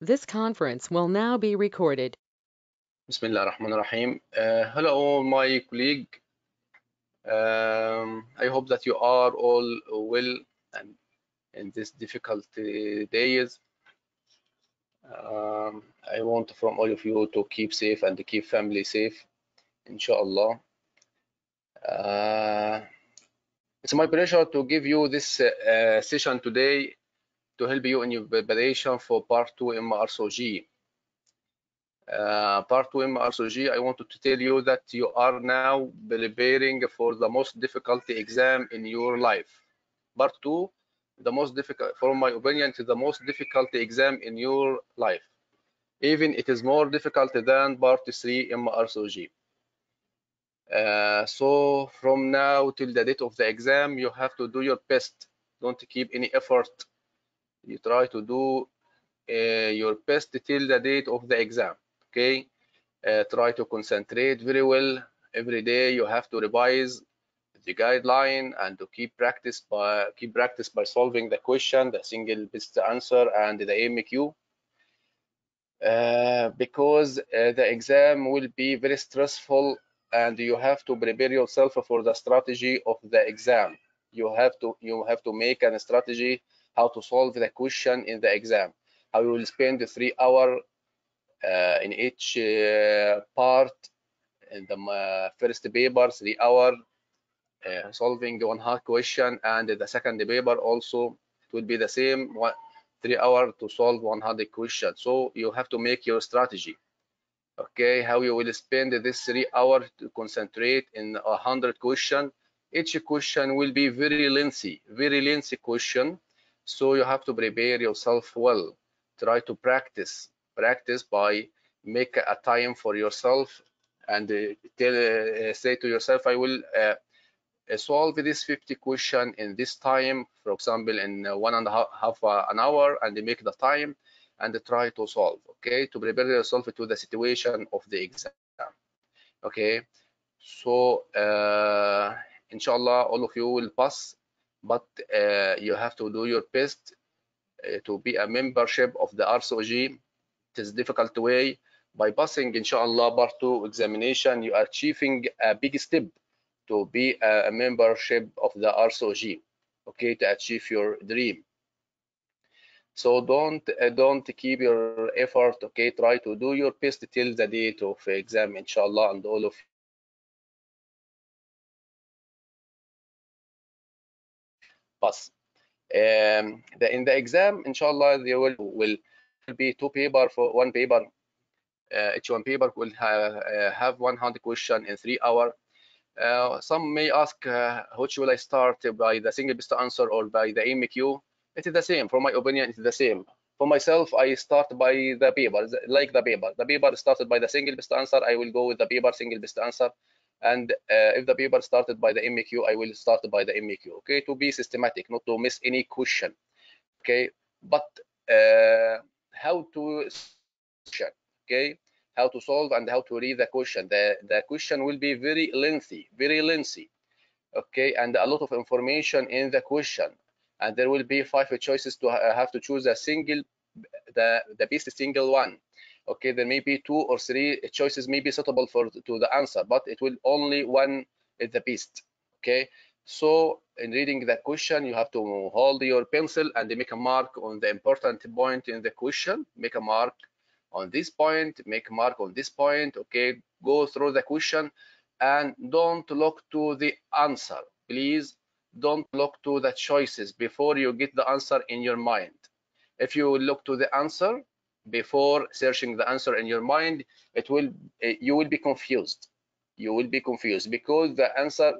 This conference will now be recorded. Bismillah ar-Rahman ar-Rahim. Hello, my colleague. I hope that you are all well and in these difficult days. I want from all of you to keep safe and to keep family safe, inshallah. It's my pleasure to give you this session today to help you in your preparation for part 2 MRCOG. Part 2 MRCOG, I wanted to tell you that you are now preparing for the most difficult exam in your life. Part 2, the most difficult, from my opinion, it is the most difficult exam in your life. Even it is more difficult than part 3 MRCOG. So from now till the date of the exam, you have to do your best. Don't keep any effort. You try to do your best till the date of the exam. Okay. Try to concentrate very well. Every day you have to revise the guideline and to keep practice by solving the question, the single best answer, and the MQ. Because the exam will be very stressful and you have to prepare yourself for the strategy of the exam. You have to make a strategy how to solve the question in the exam. How you will spend 3 hours in each part. In the first paper, 3 hours solving one hard question, and the second paper also it will be the same 3 hours to solve one hard question. So you have to make your strategy. Okay, how you will spend this 3 hours to concentrate in 100 question. Each question will be very lengthy question. So you have to prepare yourself well. Try to practice by make a time for yourself and say to yourself, I will solve this 50 question in this time, for example, in one and a half an hour, and make the time and try to solve, okay, to prepare yourself to the situation of the exam. Okay, so inshallah all of you will pass, but you have to do your best to be a membership of the RCOG. It is difficult way. By passing inshallah part 2 examination, you are achieving a big step to be a membership of the RCOG, okay, to achieve your dream. So don't keep your effort, okay, try to do your best till the date of exam inshallah, and all of pass. In the exam inshallah there will be two paper. For one paper, each one paper will have 100 question in 3 hours. Some may ask, which will I start, by the single best answer or by the MQ? It is the same. From my opinion, it is the same. For myself, I start by the paper, like the paper. The paper started by the single best answer, I will go with the paper single best answer. And if the paper started by the MQ, I will start by the MQ. Okay, to be systematic, not to miss any question. Okay, but how to, okay, how to solve and how to read the question. The question will be very lengthy, okay, and a lot of information in the question, and there will be 5 choices to have to choose a single, the best single one. Okay, there may be 2 or 3 choices may be suitable for to the answer, but it will only one is the best. Okay, so in reading the question, you have to hold your pencil and make a mark on the important point in the question. Make a mark on this point, make a mark on this point. Okay, go through the question and don't look to the answer. Please don't look to the choices before you get the answer in your mind. If you look to the answer before searching the answer in your mind, you will be confused. You will be confused because the answer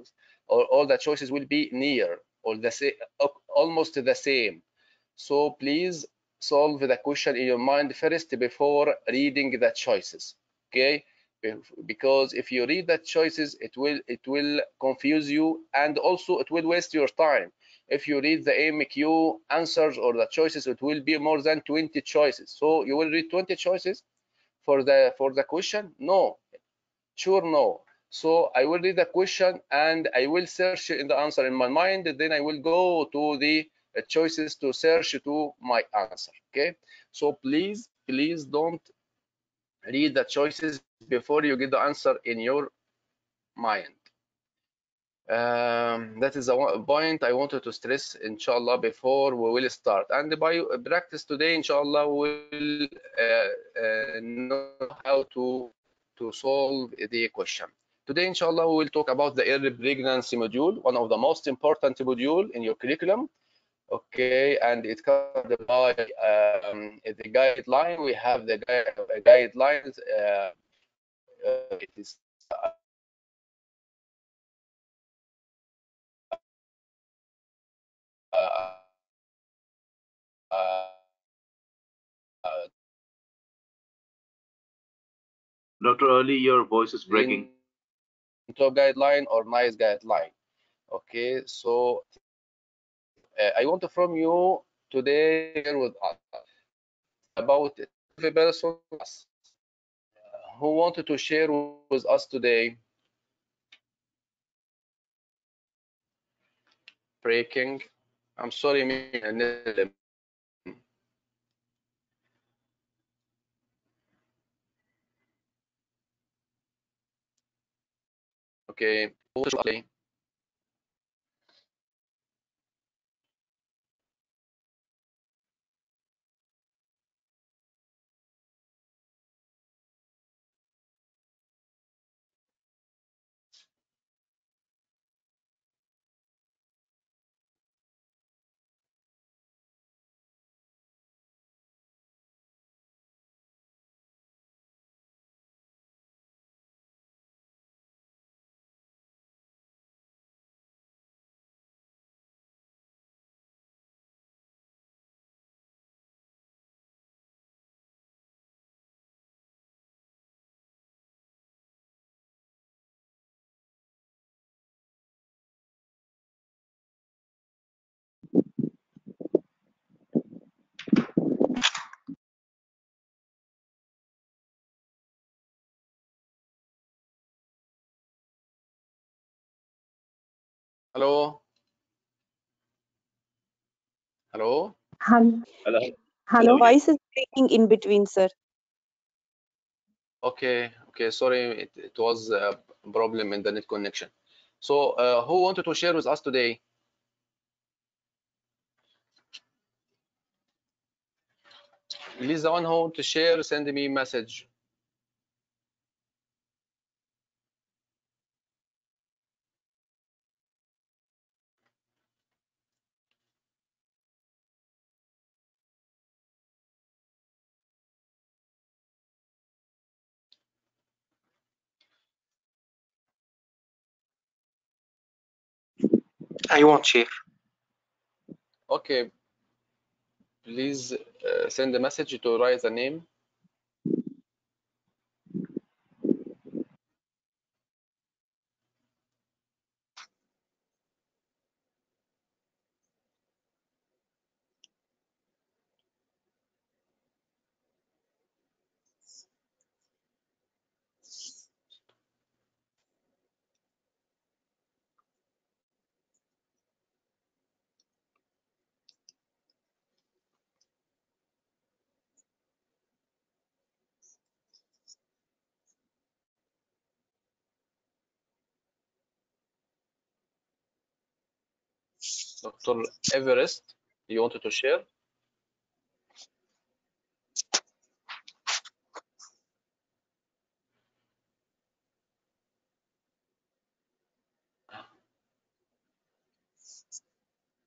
or all the choices will be near or almost the same. So please solve the question in your mind first before reading the choices. Okay, because if you read the choices, it will confuse you, and also it will waste your time. If you read the MQ answers or the choices, it will be more than 20 choices. So you will read 20 choices for the question? No, sure, no. So I will read the question and I will search in the answer in my mind. Then I will go to the choices to search to my answer. Okay, so please don't read the choices before you get the answer in your mind. That is a point I wanted to stress, inshallah, before we will start. And by practice today, inshallah, we will know how to solve the question. Today, inshallah, we will talk about the early pregnancy module, one of the most important module in your curriculum. Okay, and it's covered by the guideline. We have the guidelines. It is uh, uh, Dr. Ali, your voice is breaking. into guideline or nice guideline. Okay, so I want from you today share with us about the person who wanted to share with us today. Breaking. I'm sorry, okay. Hello, hello. Hel- Hello. Your Hello. voice is breaking in between, sir. Okay, okay. Sorry, it was a problem in the net connection. So, who wanted to share with us today? Please, the one who want to share, send me a message. I won't share. Okay, please send a message to write the name. Dr. Everest, you wanted to share?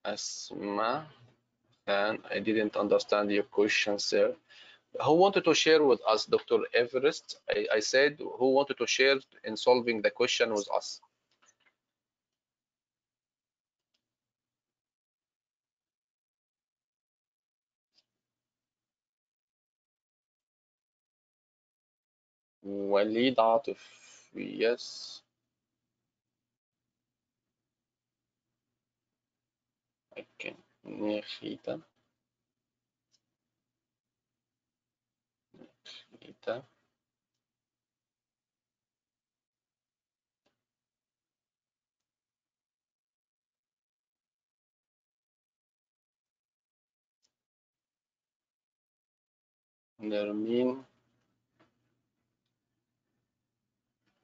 Asma, and I didn't understand your question, sir. Who wanted to share with us, Dr. Everest? I said who wanted to share in solving the question with us? Walid Atif, yes. Okay. Nkhita, Nkhita. Nermin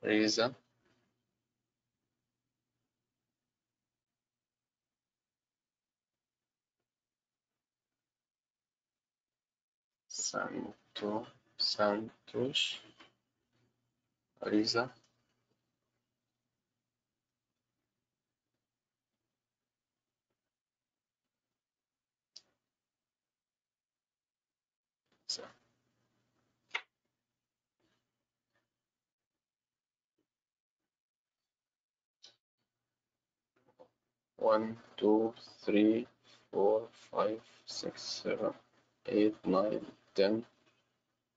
Riza Santosh Riza One, two, three, 4, 5, 6, 7, 8, 9, 10.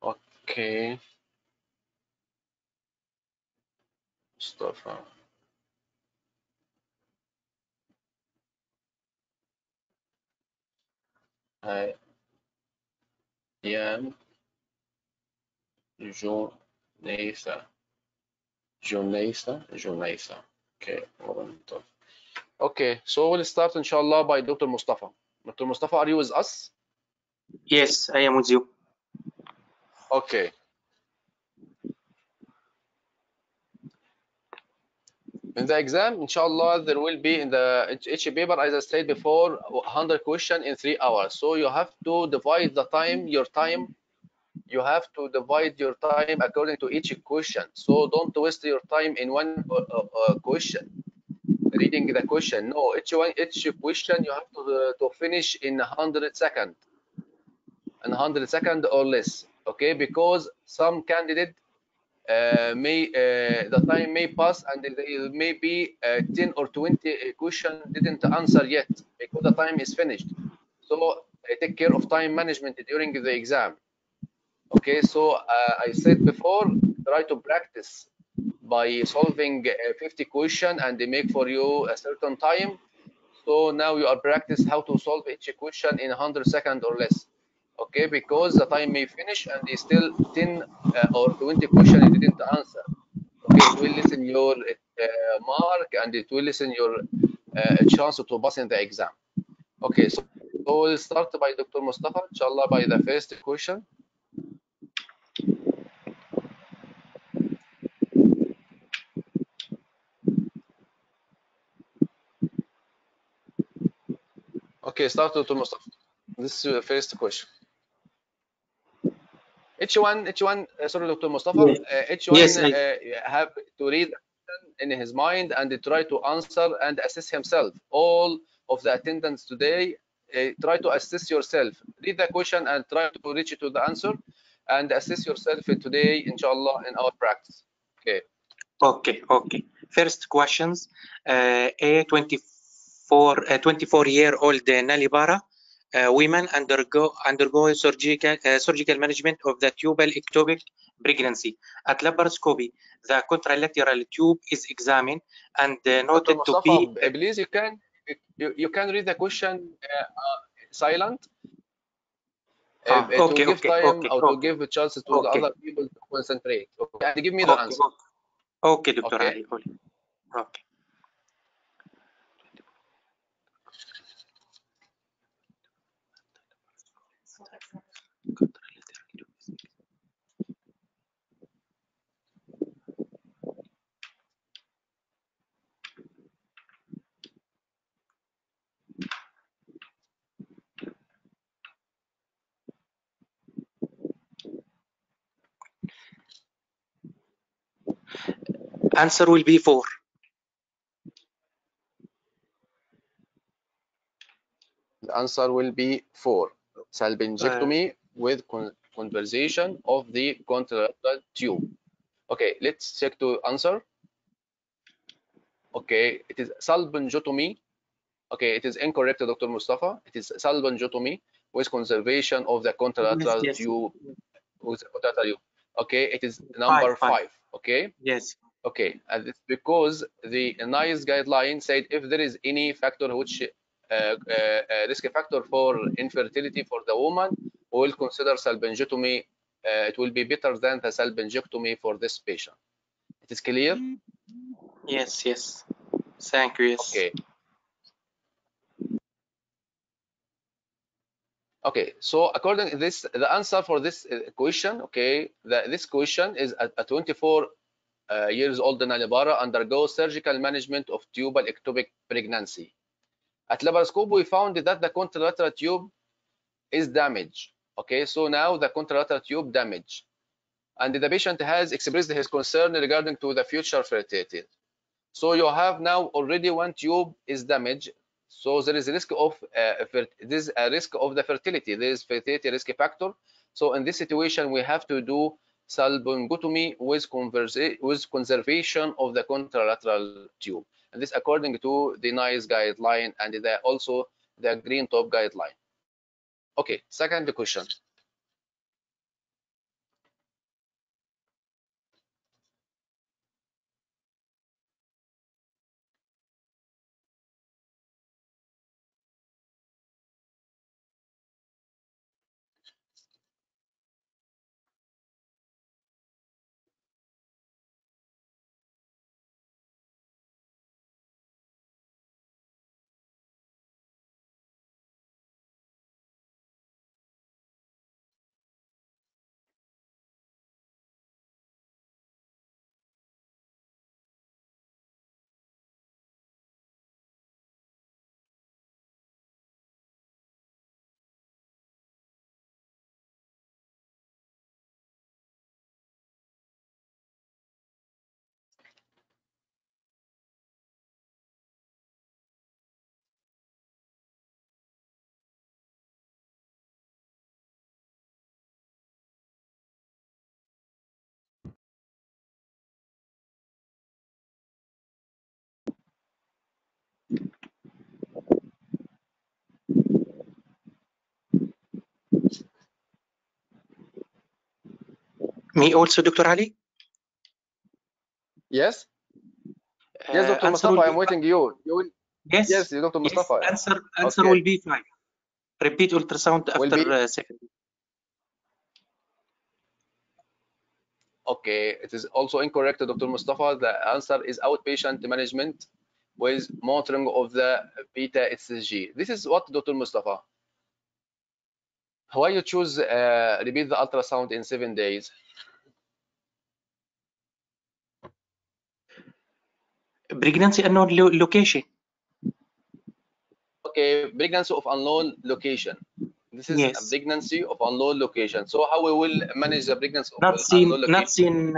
Okay, Mustafa. I am Jonathan. Jonathan. Okay, moment. Okay, so we'll start inshallah by Dr. Mustafa. Dr. Mustafa, are you with us? Yes, I am with you. Okay. In the exam, inshallah, there will be in each paper, as I said before, 100 questions in 3 hours. So you have to divide your time. You have to divide your time according to each question. So don't waste your time in one question, reading the question. No, each question you have to finish in 100 seconds, or less. Okay, because some candidate the time may pass and there may be 10 or 20 question didn't answer yet because the time is finished. So take care of time management during the exam. Okay, so I said before, try to practice by solving 50 question and they make for you a certain time. So now you are practice how to solve each question in 100 seconds or less. Okay, because the time may finish and they still 10 or 20 question you didn't answer. Okay, it will listen your mark and it will listen your chance to pass in the exam. Okay, so we'll start by Dr. Mustafa, inshallah, by the first question. Okay, start Dr. Mustafa. This is the first question. Each one, sorry, Dr. Mustafa, Yes. each one Yes, have to read in his mind and try to answer and assess himself. All of the attendants today, try to assess yourself. Read the question and try to reach to the answer and assess yourself today, inshallah, in our practice. Okay. Okay. First questions. A 24-year-old Nalibara women undergo surgical management of the tubal ectopic pregnancy. At laparoscopy, the contralateral tube is examined and noted Dr. to Mustafa, be. please, you can read the question silent. To give time or to give a chance to the other people to concentrate. Okay, and give me the answer. Okay, Dr. Okay. Ali. Okay. Answer will be 4. The answer will be 4. Salpingectomy with conversion of the contralateral tube. Okay, let's check the answer. Okay, it is salpingectomy. Okay, it is incorrect, Dr. Mustafa. It is salpingectomy with conservation of the contralateral tube. With the contralateral tube. Okay, it is number 5. Okay. Yes. Okay, and it's because the NICE guideline said if there is any factor which risk factor for infertility for the woman, we will consider salpingectomy. It will be better than the salpingectomy for this patient. It is clear? Yes. Thank you. Yes. Okay. Okay, so according to this, the answer for this question, okay, this question is a 24 years old Nalibara undergoes surgical management of tubal ectopic pregnancy. At laparoscope, we found that the contralateral tube is damaged. Okay, so now the contralateral tube damaged, and the patient has expressed his concern regarding to the future fertility. So you have now already one tube is damaged. So there is a risk of this a risk of the fertility. There is fertility risk factor. So in this situation, we have to do salpingotomy with conservation of the contralateral tube. And this according to the NICE guideline and also the green top guideline. Okay, second question. Me also, Dr. Ali? Yes. Yes, Dr. Answer Mustafa, will I'm be waiting you. You will. yes. Yes, Dr. Yes, Mustafa. answer Okay. will be 5. Repeat ultrasound Will after be second. okay. It is also incorrect, Dr. Mustafa. The answer is outpatient management with monitoring of the beta HCG. This is what, Dr. Mustafa? Why you choose repeat the ultrasound in 7 days? Pregnancy unknown location. Okay, pregnancy of unknown location. This is a Yes. pregnancy of unknown location. So how we will manage the pregnancy of Not seen, unknown location?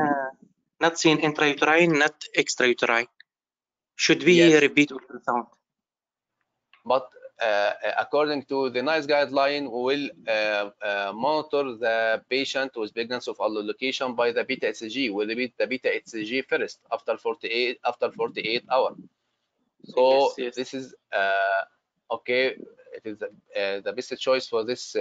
not seen intrauterine, not extrauterine. Should be Yes, repeat ultrasound. but according to the NICE guideline, we will monitor the patient with pregnancy of unknown location by the beta HCG. We'll repeat the beta HCG first after 48 hours. So Yes. this is okay. It is the best choice for this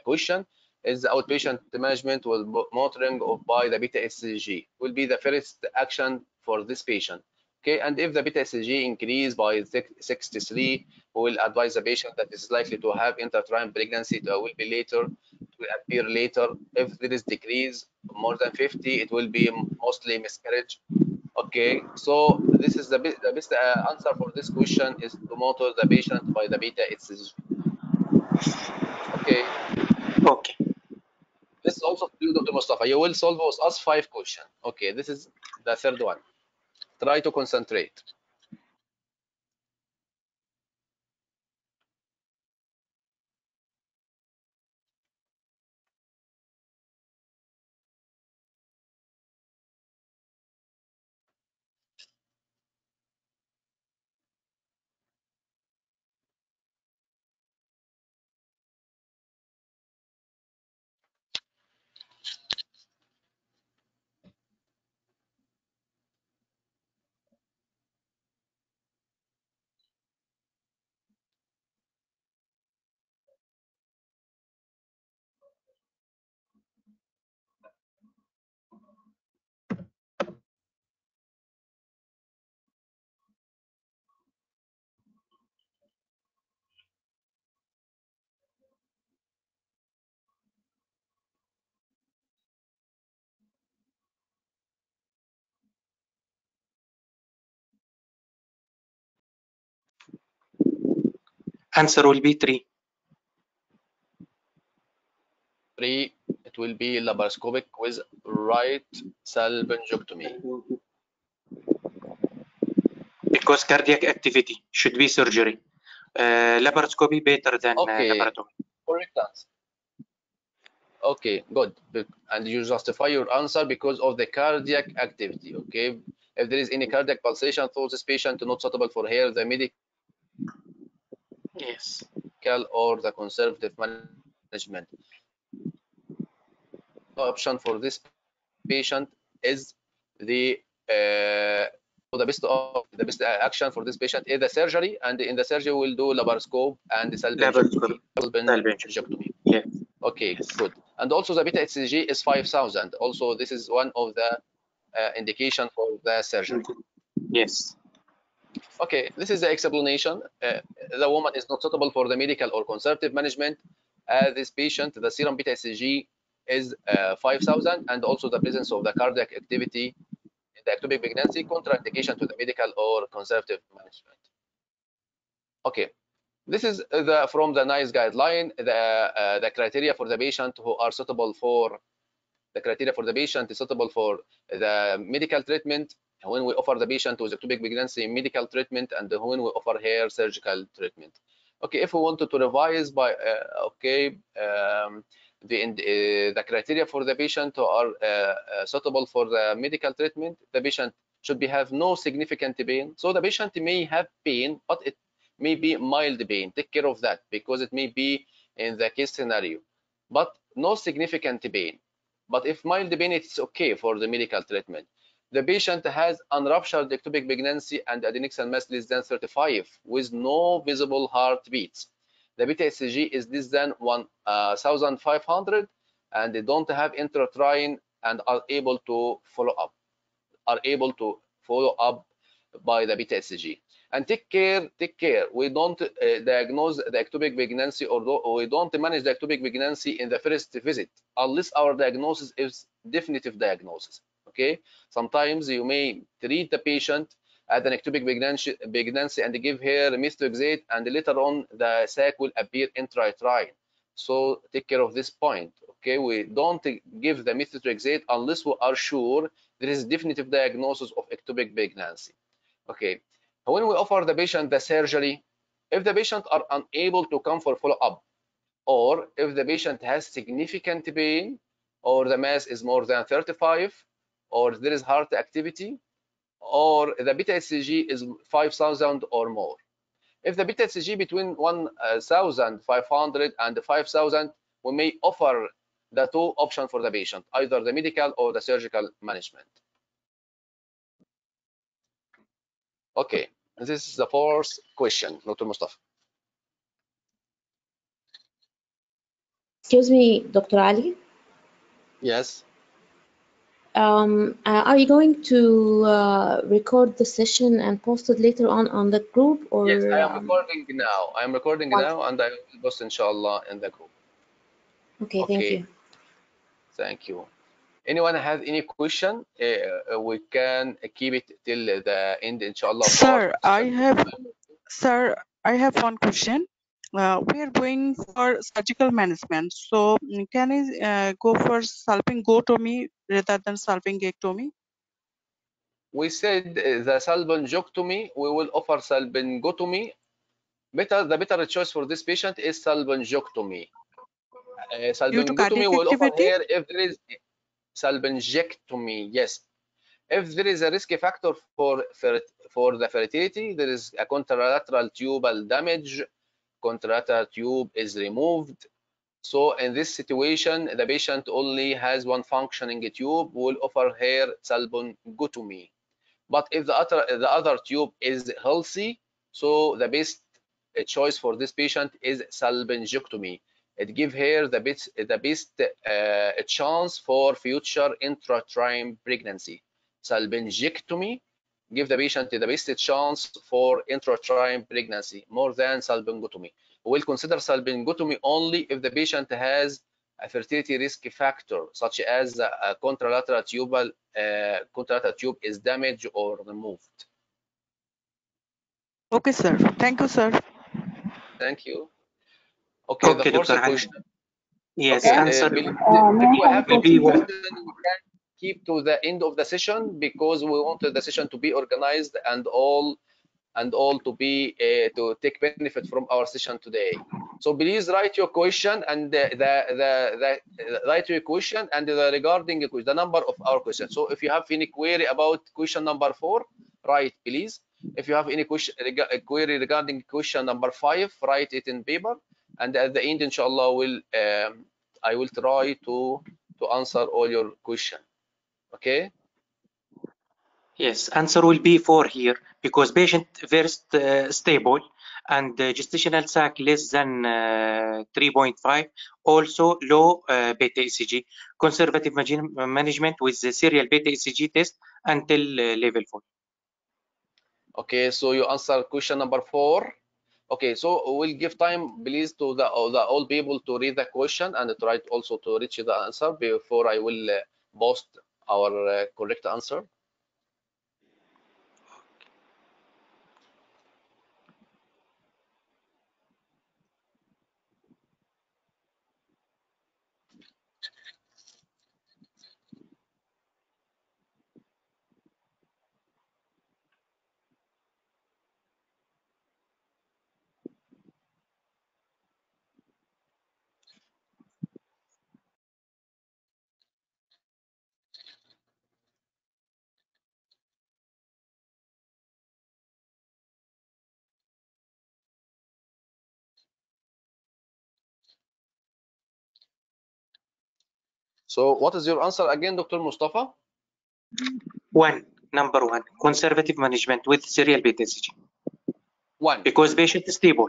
question is the outpatient management with monitoring of by the beta HCG will be the first action for this patient. Okay, and if the beta HCG increase by 63, we will advise the patient that is likely to have intrauterine pregnancy. It will be later, it will appear later. If there is decrease more than 50, it will be mostly miscarriage. Okay, so this is the best answer for this question is to monitor the patient by the beta HCG. Okay, Okay. this is also for you, Dr. Mustafa. You will solve with us 5 questions. Okay, this is the third one. Try to concentrate. Answer will be 3. 3, it will be laparoscopic with right salpingectomy. Because cardiac activity should be surgery. Laparoscopy better than Okay. laparotomy. Correct answer. Okay, good. And you justify your answer because of the cardiac activity. Okay, if there is any cardiac pulsation through this patient not suitable for here, the medical Yes. or the conservative management option for this patient is the the best action for this patient is the surgery, and in the surgery we'll do laparoscope and Laparoscopy. salpingectomy. Yeah. Okay, Yes. good. And also the beta HCG is 5,000. Also, this is one of the indication for the surgery. Yes. Okay, this is the explanation. The woman is not suitable for the medical or conservative management. This patient, the serum beta HCG is 5,000, and also the presence of the cardiac activity in the ectopic pregnancy contraindication to the medical or conservative management. Okay, this is from the NICE guideline, the criteria for the patient who are suitable for the criteria for the patient is suitable for the medical treatment when we offer the patient with ectopic pregnancy medical treatment, and when we offer here surgical treatment. Okay, if we wanted to revise by the criteria for the patient who are suitable for the medical treatment, the patient should have no significant pain. So the patient may have pain, but it may be mild pain. Take care of that because it may be in the case scenario, but no significant pain. But if mild pain, it's okay for the medical treatment. The patient has unruptured ectopic pregnancy and adnexal mass less than 35 with no visible heartbeats. The beta HCG is less than 1,500 and they don't have intrauterine and are able to follow up by the beta HCG. And take care, we don't diagnose the ectopic pregnancy, or we don't manage the ectopic pregnancy in the first visit unless our diagnosis is definitive diagnosis. Okay, sometimes you may treat the patient at an ectopic pregnancy and give her methotrexate, and later on the sac will appear intrauterine. So take care of this point. Okay, we don't give the methotrexate unless we are sure there is definitive diagnosis of ectopic pregnancy. Okay, when we offer the patient the surgery, if the patient are unable to come for follow-up, or if the patient has significant pain, or the mass is more than 35, or there is heart activity, or the beta HCG is 5,000 or more. If the beta HCG between 1,500 and 5,000, we may offer the two options for the patient, either the medical or the surgical management. Okay, this is the fourth question, Dr. Mustafa. Excuse me, Dr. Ali. Yes. Are you going to record the session and post it later on the group, or? Yes, I am recording now. I am recording now, and I will post inshallah in the group. Okay, thank you. Thank you. Anyone has any question? We can keep it till the end, inshallah. Sir, I have one question. We are going for surgical management, so can I go for salpingotomy rather than salpingectomy? We said the salpingectomy, we will offer salpingotomy. The better choice for this patient is salpingectomy. Salpingotomy will offer here if there is salpingectomy, yes. If there is a risk factor for the fertility, there is a contralateral tubal damage, contralateral tube is removed. So in this situation, the patient only has one functioning tube, will offer here salpingotomy. But if the other tube is healthy, so the best choice for this patient is salpingectomy. It gives her the best chance for future intrauterine pregnancy. Salpingectomy give the patient the best chance for intrauterine pregnancy more than salpingotomy. We will consider salpingotomy only if the patient has a fertility risk factor, such as a contralateral tube is damaged or removed. Okay, sir. Thank you, sir. Thank you. Okay, the fourth question. Yes, Okay, answer may if I we have a have will any be question? question, we can keep to the end of the session because we wanted the session to be organized and all to be to take benefit from our session today. So please write your question and write your question and regarding the number of our questions. So if you have any query about question number 4, write please. If you have any query regarding question number 5, write it in paper. And at the end, inshallah, I will try to answer all your question. Okay. yes. Answer will be 4 here because patient first stable and gestational sac less than 3.5. Also low beta ECG. Conservative management with the serial beta ECG test until level 4. Okay, so you answer question number 4. Okay, so we'll give time, please, to the all people to read the question and try also to reach the answer before I will post our correct answer. So what is your answer again, Dr. Mustafa? 1. Number 1. Conservative management with serial beta ECG. 1. Because patient is stable.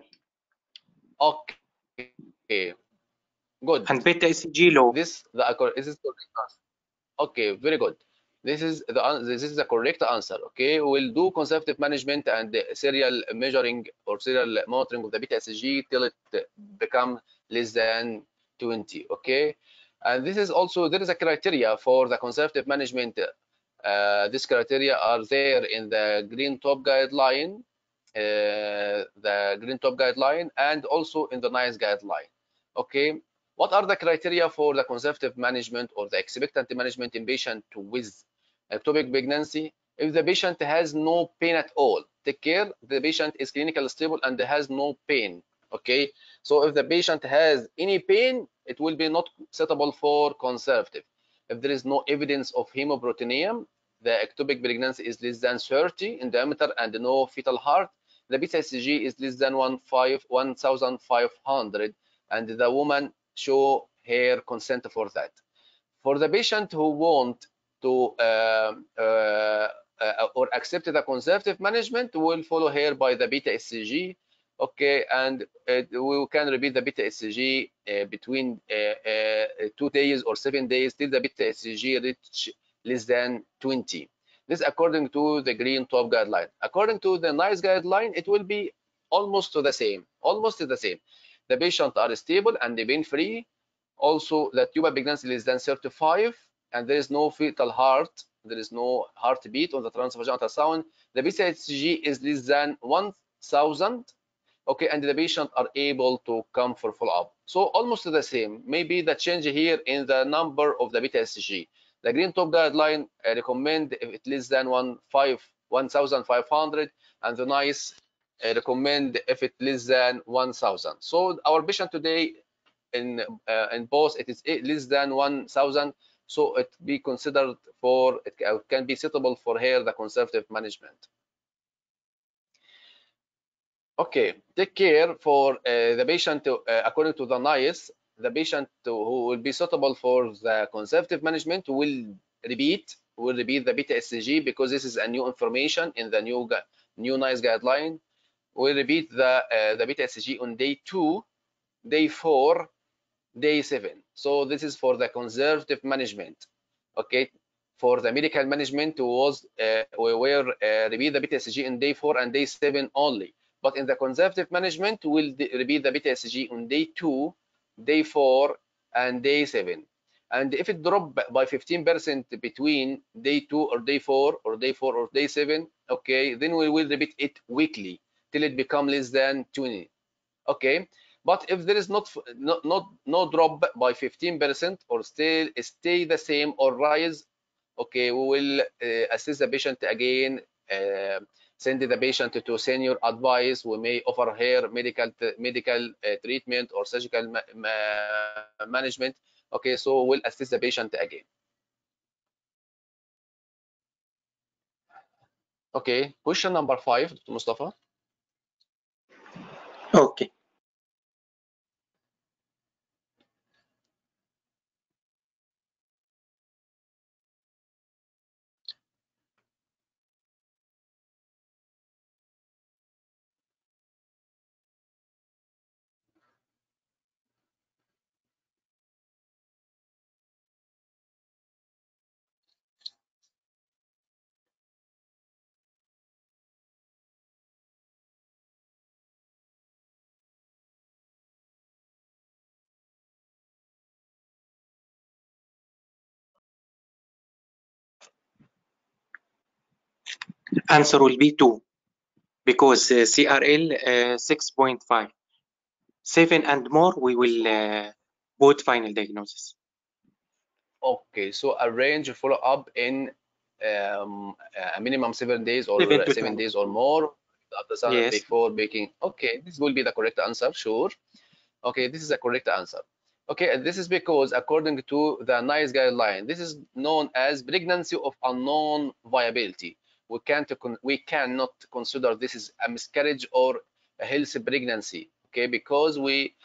Okay. Good. And beta ECG low. This is correct answer. Okay, very good. This is the correct answer. Okay, we'll do conservative management and serial measuring or serial monitoring of the beta ECG till it become less than 20. Okay, and this is also there is a criteria for the conservative management. These criteria are there in the green top guideline, and also in the NICE guideline. Okay, what are the criteria for the conservative management or the expectant management in patient with ectopic pregnancy? If the patient has no pain at all, take care. The patient is clinically stable and has no pain. Okay, so if the patient has any pain, it will be not suitable for conservative. If there is no evidence of hemoproteinemia, the ectopic pregnancy is less than 30 in diameter and no fetal heart, the beta ECG is less than 1,500, and the woman show her consent for that. For the patient who want to or accept the conservative management, will follow here by the beta ECG. Okay, and we can repeat the beta ECG between 2 days or 7 days till the beta ECG reach less than 20. This according to the green top guideline. According to the NICE guideline, it will be almost the same. Almost the same. The patient are stable and pain free. Also, the tubal pregnancy less than 35, and there is no fetal heart. There is no heartbeat on the transvaginal ultrasound. The beta ECG is less than 1,000. Okay, and the patient are able to come for follow-up. So almost the same. Maybe the change here in the number of the beta ECG. The green top guideline recommend if it less than 1,500, and the NICE recommend if it less than 1,000. So our patient today in both it is less than 1,000, so it be considered for it can be suitable for here the conservative management. Okay, take care for the patient according to the NICE. The patient who will be suitable for the conservative management will repeat the beta ECG because this is a new information in the new NICE guideline. We'll repeat the beta ECG on day 2, day 4, day 7. So this is for the conservative management. Okay, for the medical management was we were repeat the beta ECG in day 4 and day 7 only. But in the conservative management, we'll repeat the beta ECG on day 2, day 4, and day 7. And if it drop by 15% between day 2 or day 4 or day 4 or day 7, okay, then we will repeat it weekly till it become less than 20. Okay, But if there is no drop by 15% or stay the same or rise, okay, we will assess the patient again, send the patient to senior advice. We may offer her medical treatment or surgical management. Okay, so we'll assist the patient again. Okay, question number 5, Dr. Mustafa. Okay. Answer will be 2 because CRL 6.5. 7 and more, we will put final diagnosis. Okay, so arrange follow-up in a minimum 7 days or 7 to 7 10. days or more ultrasound Yes. before making. Okay, this will be the correct answer, sure. Okay, this is a correct answer. Okay, and this is because according to the NICE guideline, this is known as pregnancy of unknown viability. We cannot consider this is a miscarriage or a healthy pregnancy. Okay, because we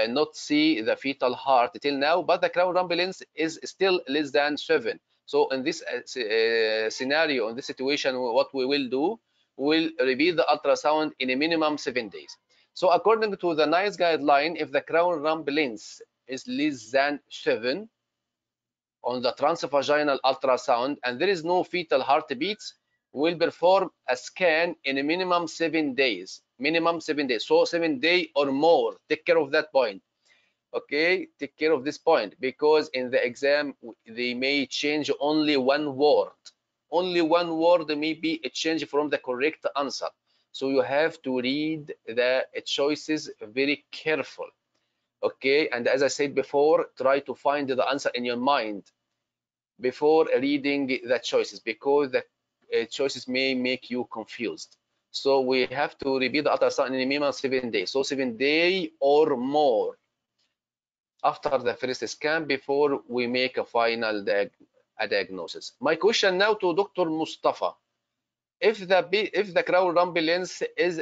not see the fetal heart till now, but the crown rumble length is still less than 7. So in this scenario, in this situation, what we will do, we'll repeat the ultrasound in a minimum 7 days. So according to the NICE guideline, if the crown rumble length is less than 7 on the transvaginal ultrasound and there is no fetal heartbeats, we'll perform a scan in a minimum 7 days. Minimum 7 days. So 7 days or more. Take care of that point. Okay, take care of this point because in the exam they may change only one word. Only one word may be a change from the correct answer. So you have to read the choices very careful. Okay, and as I said before, try to find the answer in your mind before reading the choices because the choices may make you confused. So we have to repeat the ultrasound in a minimum 7 days. So 7 days or more after the first scan before we make a final diagnosis. My question now to Dr. Mustafa. If the crown rumble length is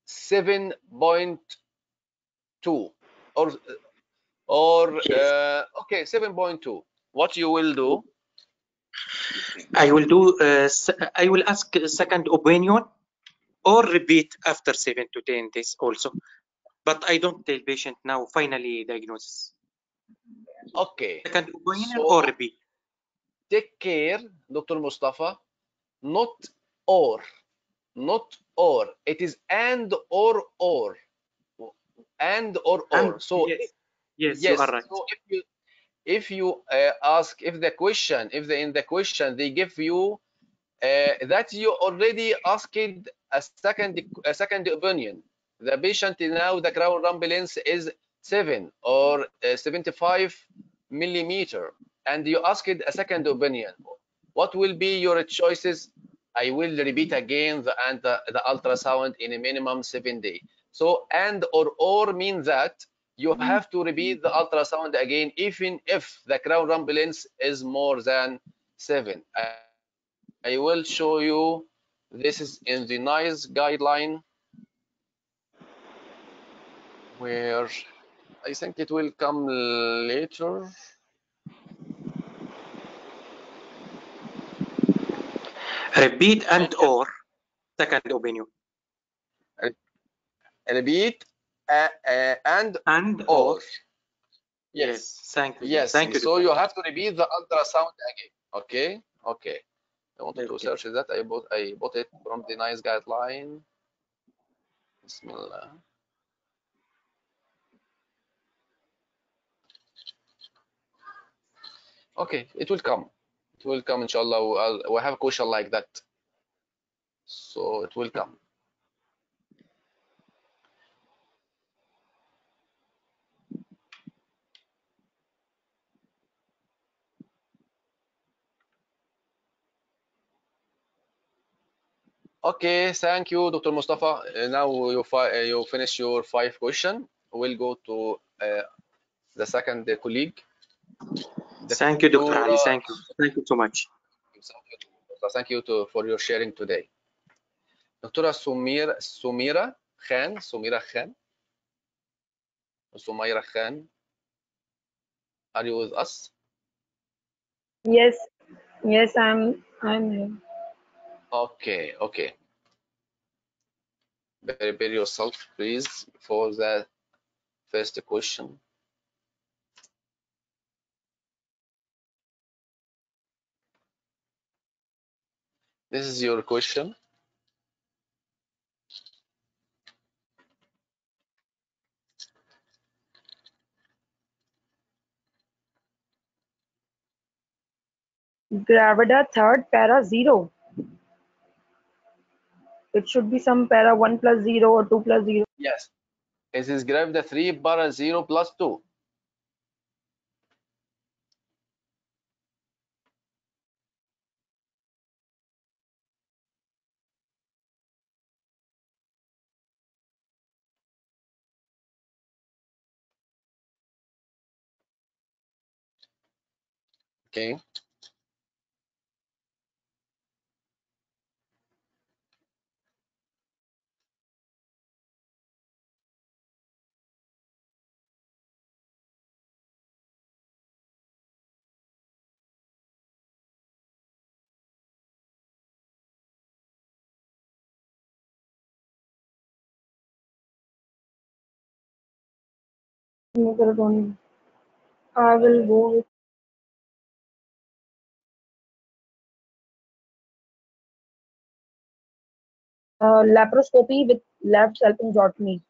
7.2 or Yes. okay, 7.2, what you will do? I will do. I will ask a second opinion or repeat after 7 to 10 days also. But I don't tell patient now finally diagnosis. Okay, Second opinion so or repeat. take care, Dr. Mustafa, not or, not or. It is and or, and or. And So yes, yes, you are yes, right. so if you ask, if the question, if in the question they give you that you already asked a second opinion. The patient now the crown rumble length is 7 or 75 millimeter, and you asked a second opinion. What will be your choices? I will repeat again the ultrasound in a minimum 7 days. So and or means that you have to repeat the ultrasound again, even if the crown rumble length is more than 7. I will show you. This is in the NICE guideline where I think it will come later. Repeat and or second opinion. Repeat and Or. or. Yes. Thank you. Yes. Thank you. So you have to repeat the ultrasound again. Okay. Okay. I wanted to Okay. search that. I bought it from the NICE guideline. Bismillah. Okay, it will come. It will come, inshallah. We'll have a question like that. So it will come. Okay, thank you, Dr. Mustafa. Now you finish your 5 question. We'll go to the second colleague. Thank you, Dr. Ali. Thank you. Thank you so much. Thank you for your sharing today. Dr. Sumira Khan. Sumaira Khan, are you with us? Yes, yes, I'm here. Okay. Prepare yourself, please, for the first question. This is your question. Gravida third para 0. It should be some para 1 plus 0 or 2 plus 0. Yes, it is gravida 3 para 0 plus 2. Okay. I will go with laparoscopy with left salpingotomy.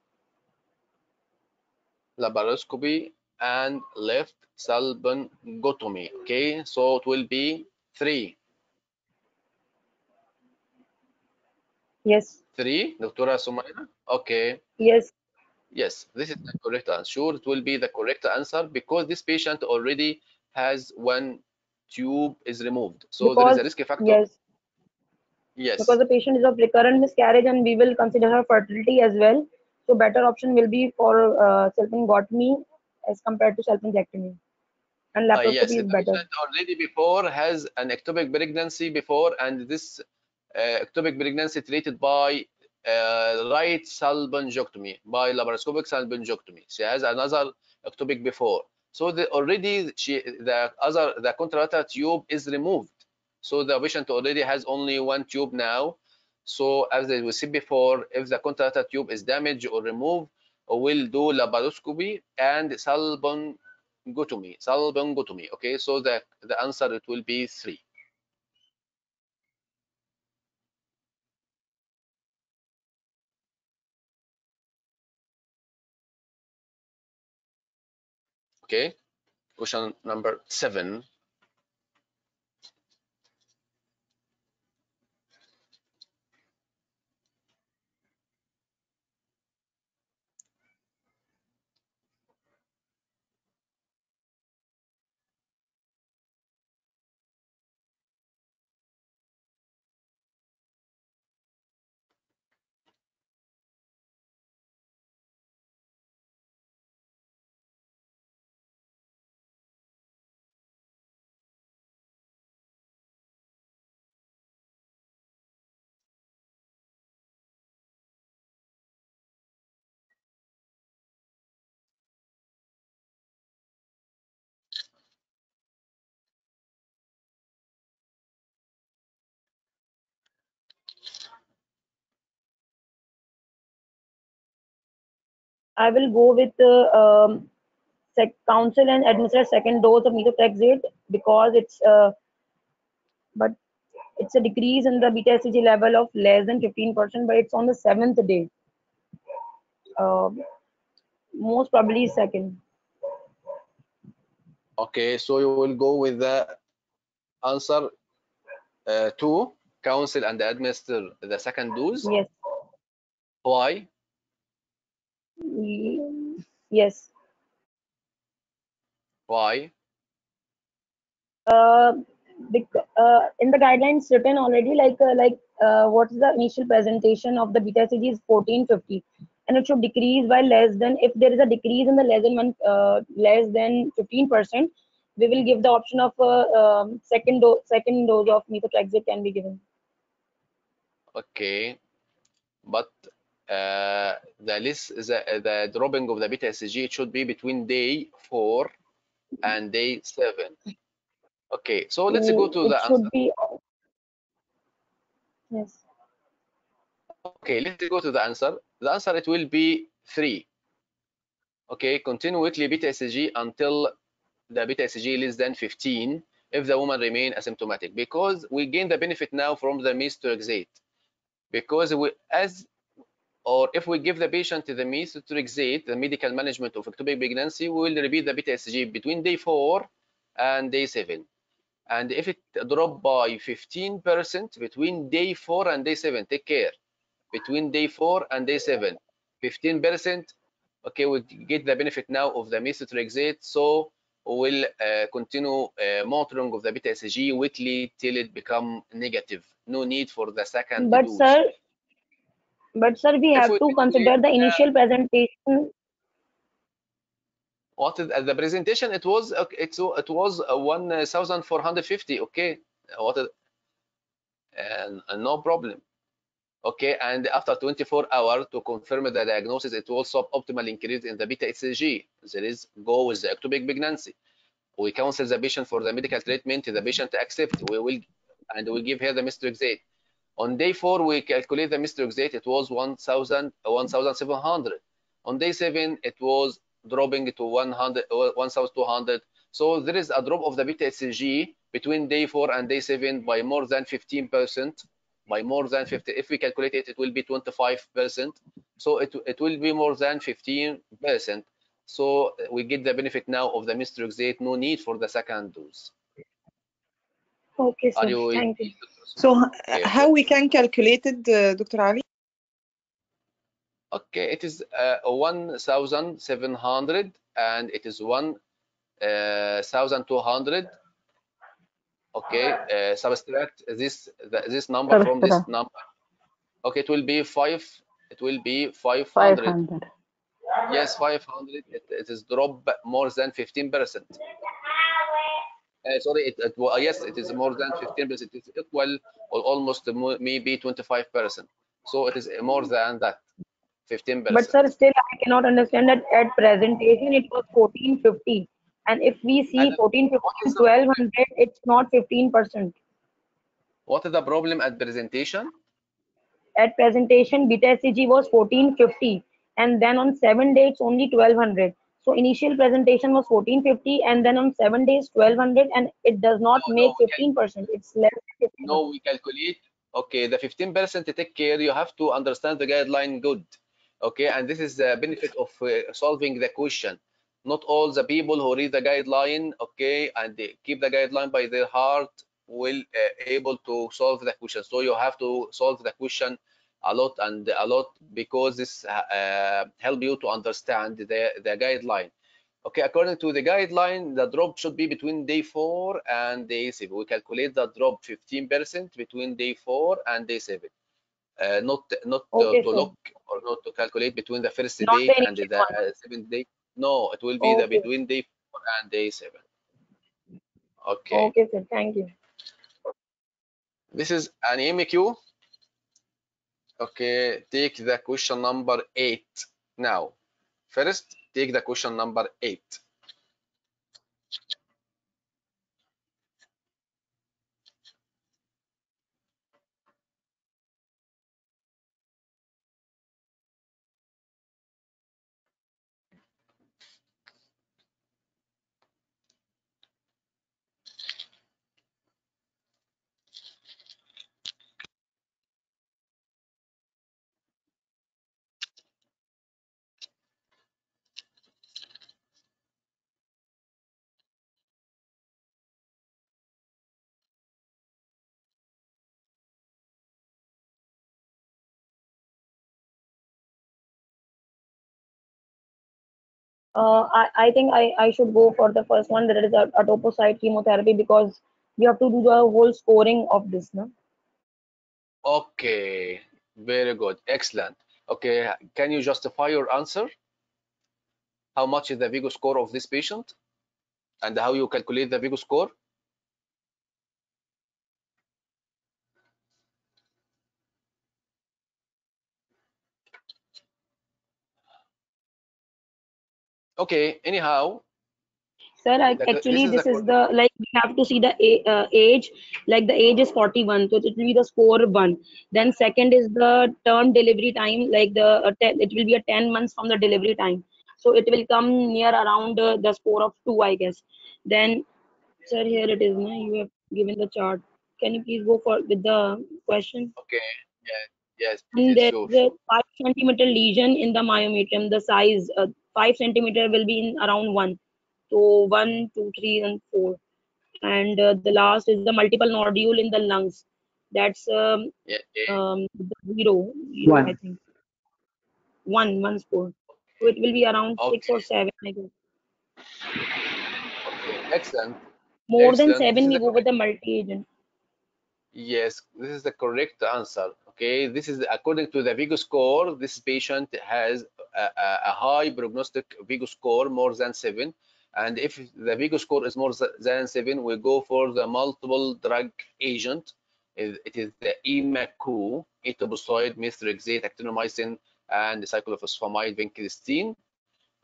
Laparoscopy and left salpingotomy. Okay, so it will be 3. Yes. 3, Dr. Sumaira? Okay. Yes. Yes, this is the correct answer. Sure, it will be the correct answer because this patient already has one tube is removed. So there is Because a risk factor. yes, because Yes. the patient is of recurrent miscarriage and we will consider her fertility as well. So better option will be for salpingotomy as compared to salpingectomy. And Yes, laparoscopy the is better. patient already before has an ectopic pregnancy before, and this ectopic pregnancy treated by right salpingectomy, by laparoscopic salpingectomy. She has another ectopic before, so already the contralateral tube is removed. So the patient already has only one tube now. So as we said before, if the contralateral tube is damaged or removed, we'll do laparoscopy and salpingotomy. Okay, so the answer it will be 3. Okay, question number 7. I will go with counsel and administer second dose of methotrexate because but it's a decrease in the beta HCG level of less than 15%, but it's on the 7th day. Most probably second. Okay, so you will go with the answer 2, counsel and administer the second dose. Yes. Why? Yes. Why? In the guidelines written already, like what is the initial presentation of the beta HCG is 1450, and it should decrease by less than, if there is a decrease in the less than 15%, we will give the option of second dose of methotrexate can be given. Okay, but the dropping of the beta HCG, it should be between day 4 and day 7. Okay, so let's go to It the should answer. be, yes. Okay, let's go to the answer. The answer, it will be 3. Okay, continue weekly beta HCG until the beta HCG less than 15 if the woman remain asymptomatic, because we gain the benefit now from the methotrexate. Because if we give the patient the methotrexate, the medical management of ectopic pregnancy, we will repeat the beta HCG between day 4 and day 7. And if it drop by 15% between day 4 and day 7, take care. Between day 4 and day 7, 15%. Okay, we get the benefit now of the methotrexate, so we'll continue monitoring of the beta HCG weekly till it become negative. No need for the second But dose. sir, we If have we to calculate consider the initial presentation. what is the presentation, it was 1450. Okay, what is, no problem. Okay, and after 24 hours to confirm the diagnosis, it will suboptimal increase in the beta HCG. There is go with the ectopic pregnancy. We counsel the patient for the medical treatment. The patient accept. We give her the methotrexate. On day 4, we calculate the methotrexate. It was 1,700. On day 7, it was dropping to 1,200. So there is a drop of the beta HCG between day 4 and day 7 by more than 15%. By more than 50, if we calculate it, it will be 25%. So it will be more than 15%. So we get the benefit now of the methotrexate. No need for the second dose. Okay, Are sir. you? Thank you. So Okay, how we can calculate it, Dr. Ali? okay, it is 1,700 and it is 1,200. Okay, subtract this number from this number. Okay, it will be 5. It will be 500. Yes, 500. It is drop more than 15%. Sorry, yes, it is more than 15%. It is equal or almost maybe 25%. So it is more than that, 15%. But sir, still I cannot understand that at presentation it was 1450, and if we see 1450 and 1200, it's not 15%. What is the problem at presentation? At presentation, beta HCG was 1450, and then on 7 days it's only 1200. So initial presentation was 1450, and then on 7 days 1200, and it does not make 15%. It's less than 15%. No, we calculate. Okay, the 15% take care. You have to understand the guideline good. Okay, and this is the benefit of solving the question. Not all the people who read the guideline, okay, and they keep the guideline by their heart will able to solve the question. So you have to solve the question a lot because this help you to understand the guideline. Okay, according to the guideline, the drop should be between day 4 and day 7. We calculate the drop 15% between day 4 and day 7. Not Okay, to look or not to calculate between the first not day the and initial the one. 7th day. No, it will be the Okay. between day 4 and day 7. Okay. Okay, sir. Thank you. This is an MQ. Okay, take the question number 8 now. First, take the question number 8. I think I should go for the first one, that is atopocyte chemotherapy, because we have to do the whole scoring of this, no? Okay, very good, excellent. Okay, can you justify your answer? How much is the Vigo score of this patient, and how you calculate the Vigo score? Okay, anyhow, Sir, this actually, is the this is correct. the, like, we have to see the age. Like, the age is 41, so it will be the score 1. Then second is the term delivery time, like it will be a 10 months from the delivery time. So it will come near around the score of 2, I guess. Then, sir, here it is. You have given the chart. Can you please go for with the question? Okay, yeah, yes, And yes, there sure, is a sure. 5 centimeter lesion in the myometrium. The size 5 centimeter will be in around 1. So 1, 2, 3, and 4. And the last is the multiple nodule in the lungs. That's Yeah, yeah. zero, I think. One score. So it will be around 6 Okay, or 7, I guess. okay, excellent, More than excellent. This 7, is we the go with correct. the multi-agent. Yes, this is the correct answer. Okay, this is according to the Vigo score. This patient has a high prognostic Vigo score, more than 7. And if the Vigo score is more than 7, we go for the multiple drug agent. It is the MRCOG, etoposide, methotrexate, actinomycin, and cyclophosphamide, vincristine.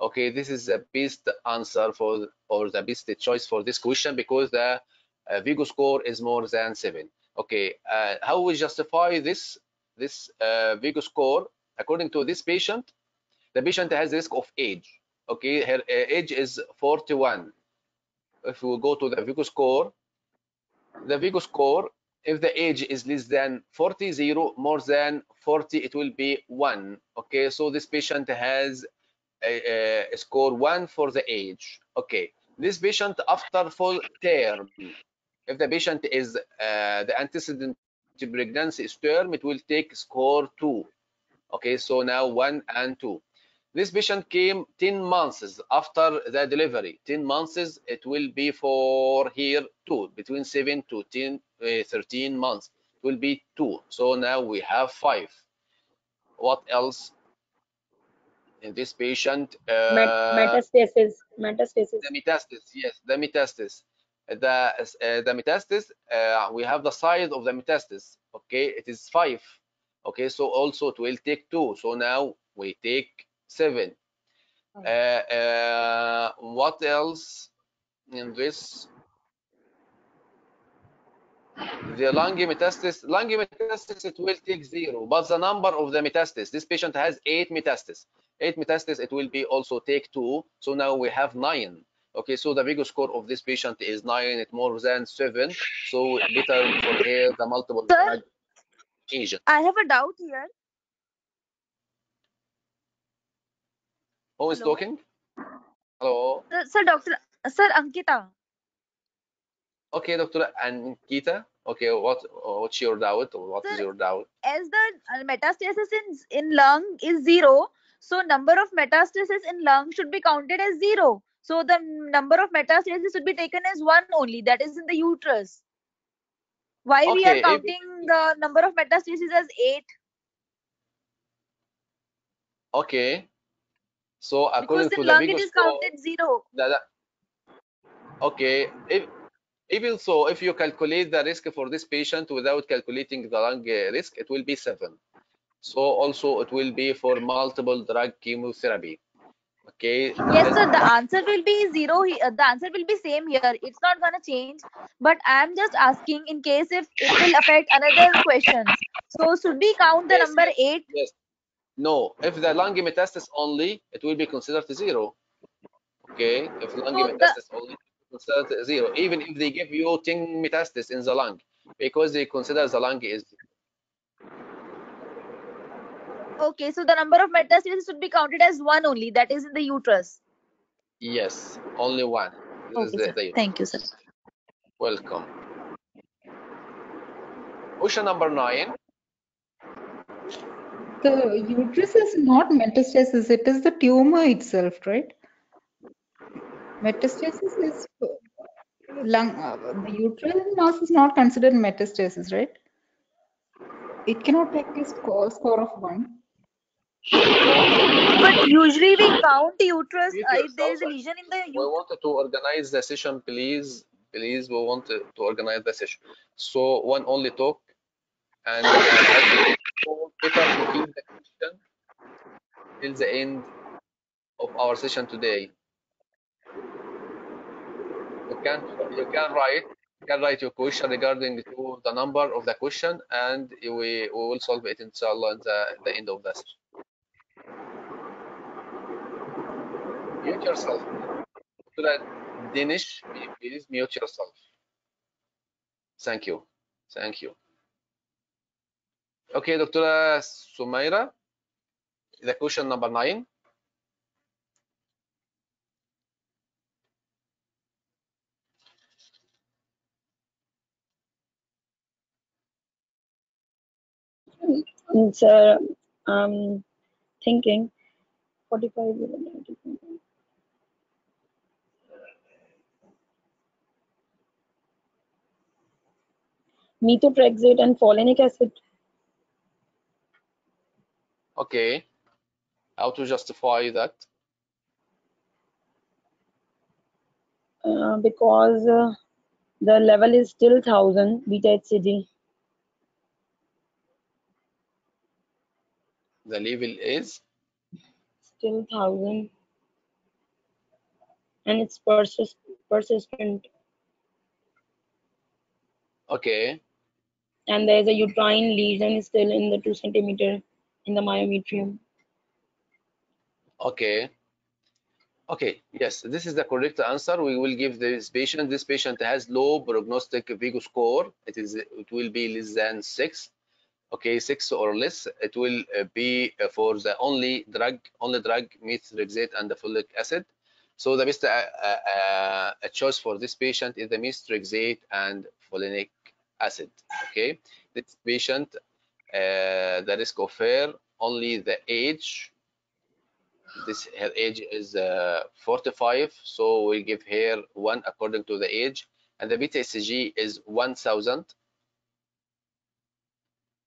Okay, this is the best answer for, or the best choice for this question, because the Vigo score is more than 7. Okay, how we justify this Vigo score? According to this patient, the patient has risk of age. Okay, her age is 41. If we go to the Vigo score, if the age is less than 40, 0, more than 40, it will be 1. Okay, so this patient has score 1 for the age. Okay, this patient after full term, if the patient is the antecedent pregnancy is term, it will take score 2. Okay, so now 1 and 2. This patient came 10 months after the delivery. 10 months, it will be for here 2, between 7 to 10, 13 months. It will be 2. So now we have 5. What else in this patient? Metastasis. The metastasis, yes, the metastasis. The metastasis, we have the size of the metastasis. Okay, it is 5. Okay, so also it will take 2. So now we take 7. What else in this? The lung metastasis, it will take 0, but the number of the metastasis, this patient has 8 metastasis. 8 metastasis, it will be also take 2. So now we have 9. Okay, so the Vigo score of this patient is 9, it's more than 7. So better for her the multiple Sir, drug agent. I have a doubt here. Who is Hello, talking? Hello. Sir Ankita. Okay, Dr. Ankita. Okay, what's your doubt, or what is Sir, your doubt? as the metastasis in lung is 0, so number of metastasis in lung should be counted as 0. So the number of metastasis should be taken as 1 only, that is in the uterus. Why we are Okay, counting the number of metastasis as 8? okay. So Because according to in the lung it Vigo is score, counted 0. okay. Even so, if you calculate the risk for this patient without calculating the lung risk, it will be 7. So also it will be for multiple drug chemotherapy. Okay. Yes, sir. The answer will be 0. The answer will be same here. It's not gonna change. But I'm just asking in case if it will affect another questions. So should we count the Yes, number yes, 8? yes. No, if the lung metastasis only, it will be considered 0. Okay, if lung So the metastasis only, considered 0. Even if they give you 10 metastasis in the lung, because they consider the lung is. okay. So the number of metastasis should be counted as 1 only. That is in the uterus. Yes, only 1. This is Okay, sir. the Thank you, sir. welcome. Question number 9. The uterus is not metastasis, it is the tumor itself, right? Metastasis is lung, the uterine mass is not considered metastasis, right? It cannot take a score of 1. But usually we count uterus Mute if there yourself. is a lesion in the We uterus. wanted to organize the session, please. Please, we want to organize the session. So one only talk, and as better to keep the question till the end of our session today. You can write your question regarding to the number of the question, and we will solve it inshallah in the end of the session. Mute yourself. Danish, please mute yourself. Thank you. Thank you. Okay, Dr. Sumaira, the question number 9. Sir, thinking 45. Methotrexate and folinic acid. Okay. How to justify that? Because the level is still 1000 beta HCG. The level is Still 1000, and it's persistent. okay. And there's a uterine lesion still in the 2 centimeter in the myometrium. Okay. Okay, yes, this is the correct answer. We will give this patient. This patient has low prognostic Vigo score. It will be less than 6. Okay, 6 or less. It will be for the only drug methotrexate and the folic acid. So the best choice for this patient is the methotrexate and folinic acid. Okay, this patient, the risk of her, only the age. Her age is 45, so we give her 1 according to the age, and the beta HCG is 1000.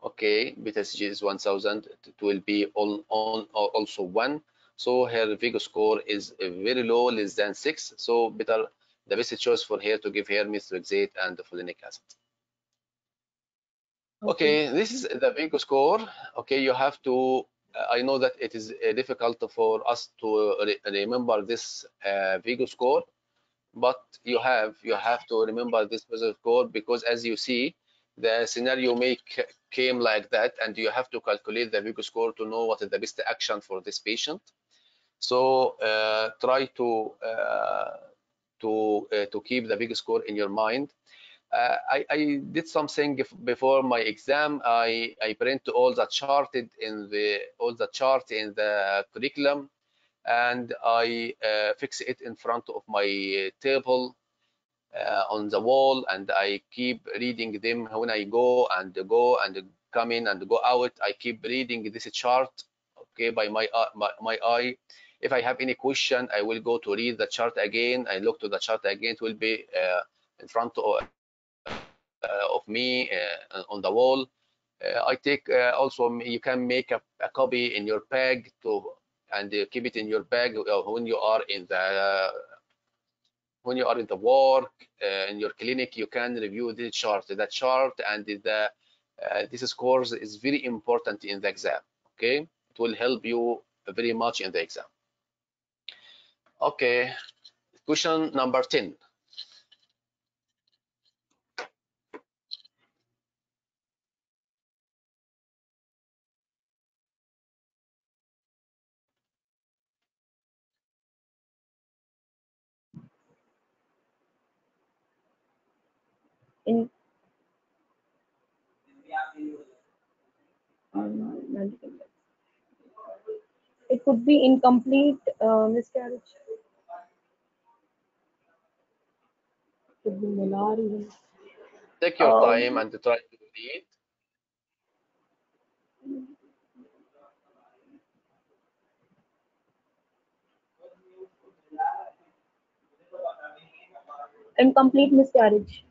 Okay, beta HCG is 1000. It will be also 1. So her Vigo score is very low, less than 6. So better, the best choice for her to give her methotrexate and folinic acid. Okay, this is the Vigo score. Okay, you have to. I know that it is difficult for us to remember this Vigo score, but you have to remember this Vigo score, because as you see, the scenario came like that, and you have to calculate the Vigo score to know what is the best action for this patient. So try to keep the Vigo score in your mind. I did something before my exam. I print all the chart in the curriculum, and I fix it in front of my table on the wall, and I keep reading them when I go and come in and go out. I keep reading this chart, okay, by my eye. If I have any question, I will go to read the chart again. I look to the chart again. It will be in front of me on the wall. I take also, you can make a copy in your bag and keep it in your bag when you are in the work in your clinic. You can review the chart and this scores is very important in the exam. Okay, it will help you very much in the exam. Okay, question number 10. It could be incomplete miscarriage. Could be molar even. Take your time and try to read. Incomplete miscarriage.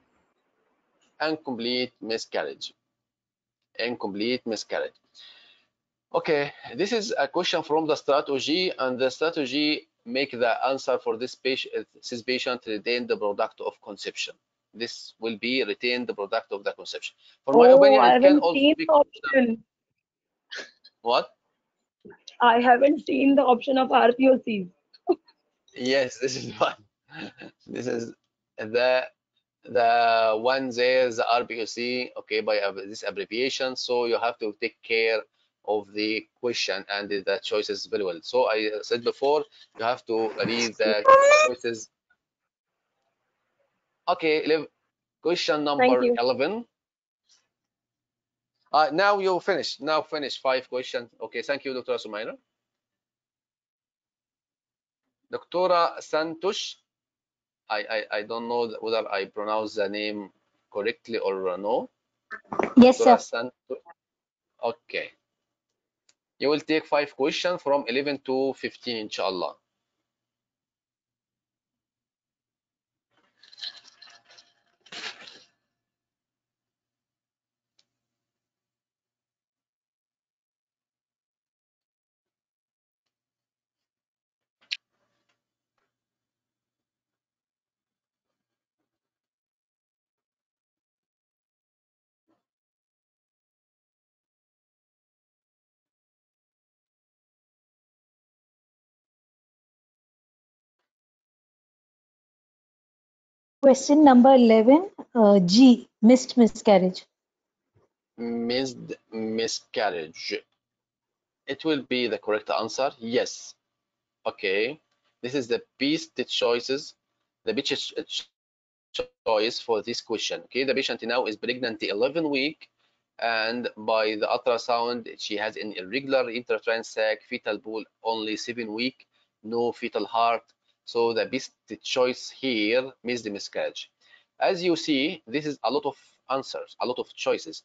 Incomplete miscarriage. incomplete miscarriage. Okay, this is a question from the strategy, and the strategy make the answer for this patient retain the product of conception. This will be retain the product of the conception. For my Oh, opinion, I it can haven't also seen be the option. what? I haven't seen the option of RPOCs. Yes, this is one. This is the one there, the RPOC, okay, by this abbreviation. So you have to take care of the question and the choices very well. So I said before, you have to read the choices. Okay, question Thank number you. 11. Now you finish. Now finish 5 questions. Okay, thank you, Dr. Sumaira. Dr. Santosh, I don't know whether I pronounce the name correctly or no. Yes, Dr. sir. Santosh. Okay. You will take 5 questions from 11 to 15, inshallah. Question number 11, G, missed miscarriage. Missed miscarriage. It will be the correct answer. Yes. Okay. This is the best choices. The best choice for this question. Okay. The patient now is pregnant 11 week, and by the ultrasound, she has an irregular intrauterine sac, fetal pool only 7 week, no fetal heart. So the best choice here missed miscarriage. As you see, this is a lot of answers, a lot of choices.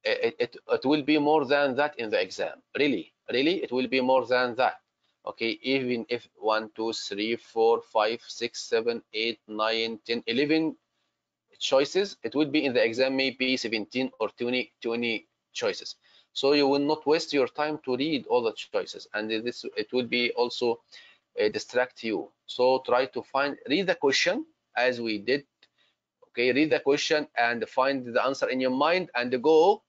It will be more than that in the exam. Really, it will be more than that. Okay, even if 1, 2, 3, 4, 5, 6, 7, 8, 9, 10, 11 choices, it will be in the exam maybe 17 or 20 choices. So you will not waste your time to read all the choices, and it will be also distract you. So try to read the question as we did. Okay, read the question and find the answer in your mind and go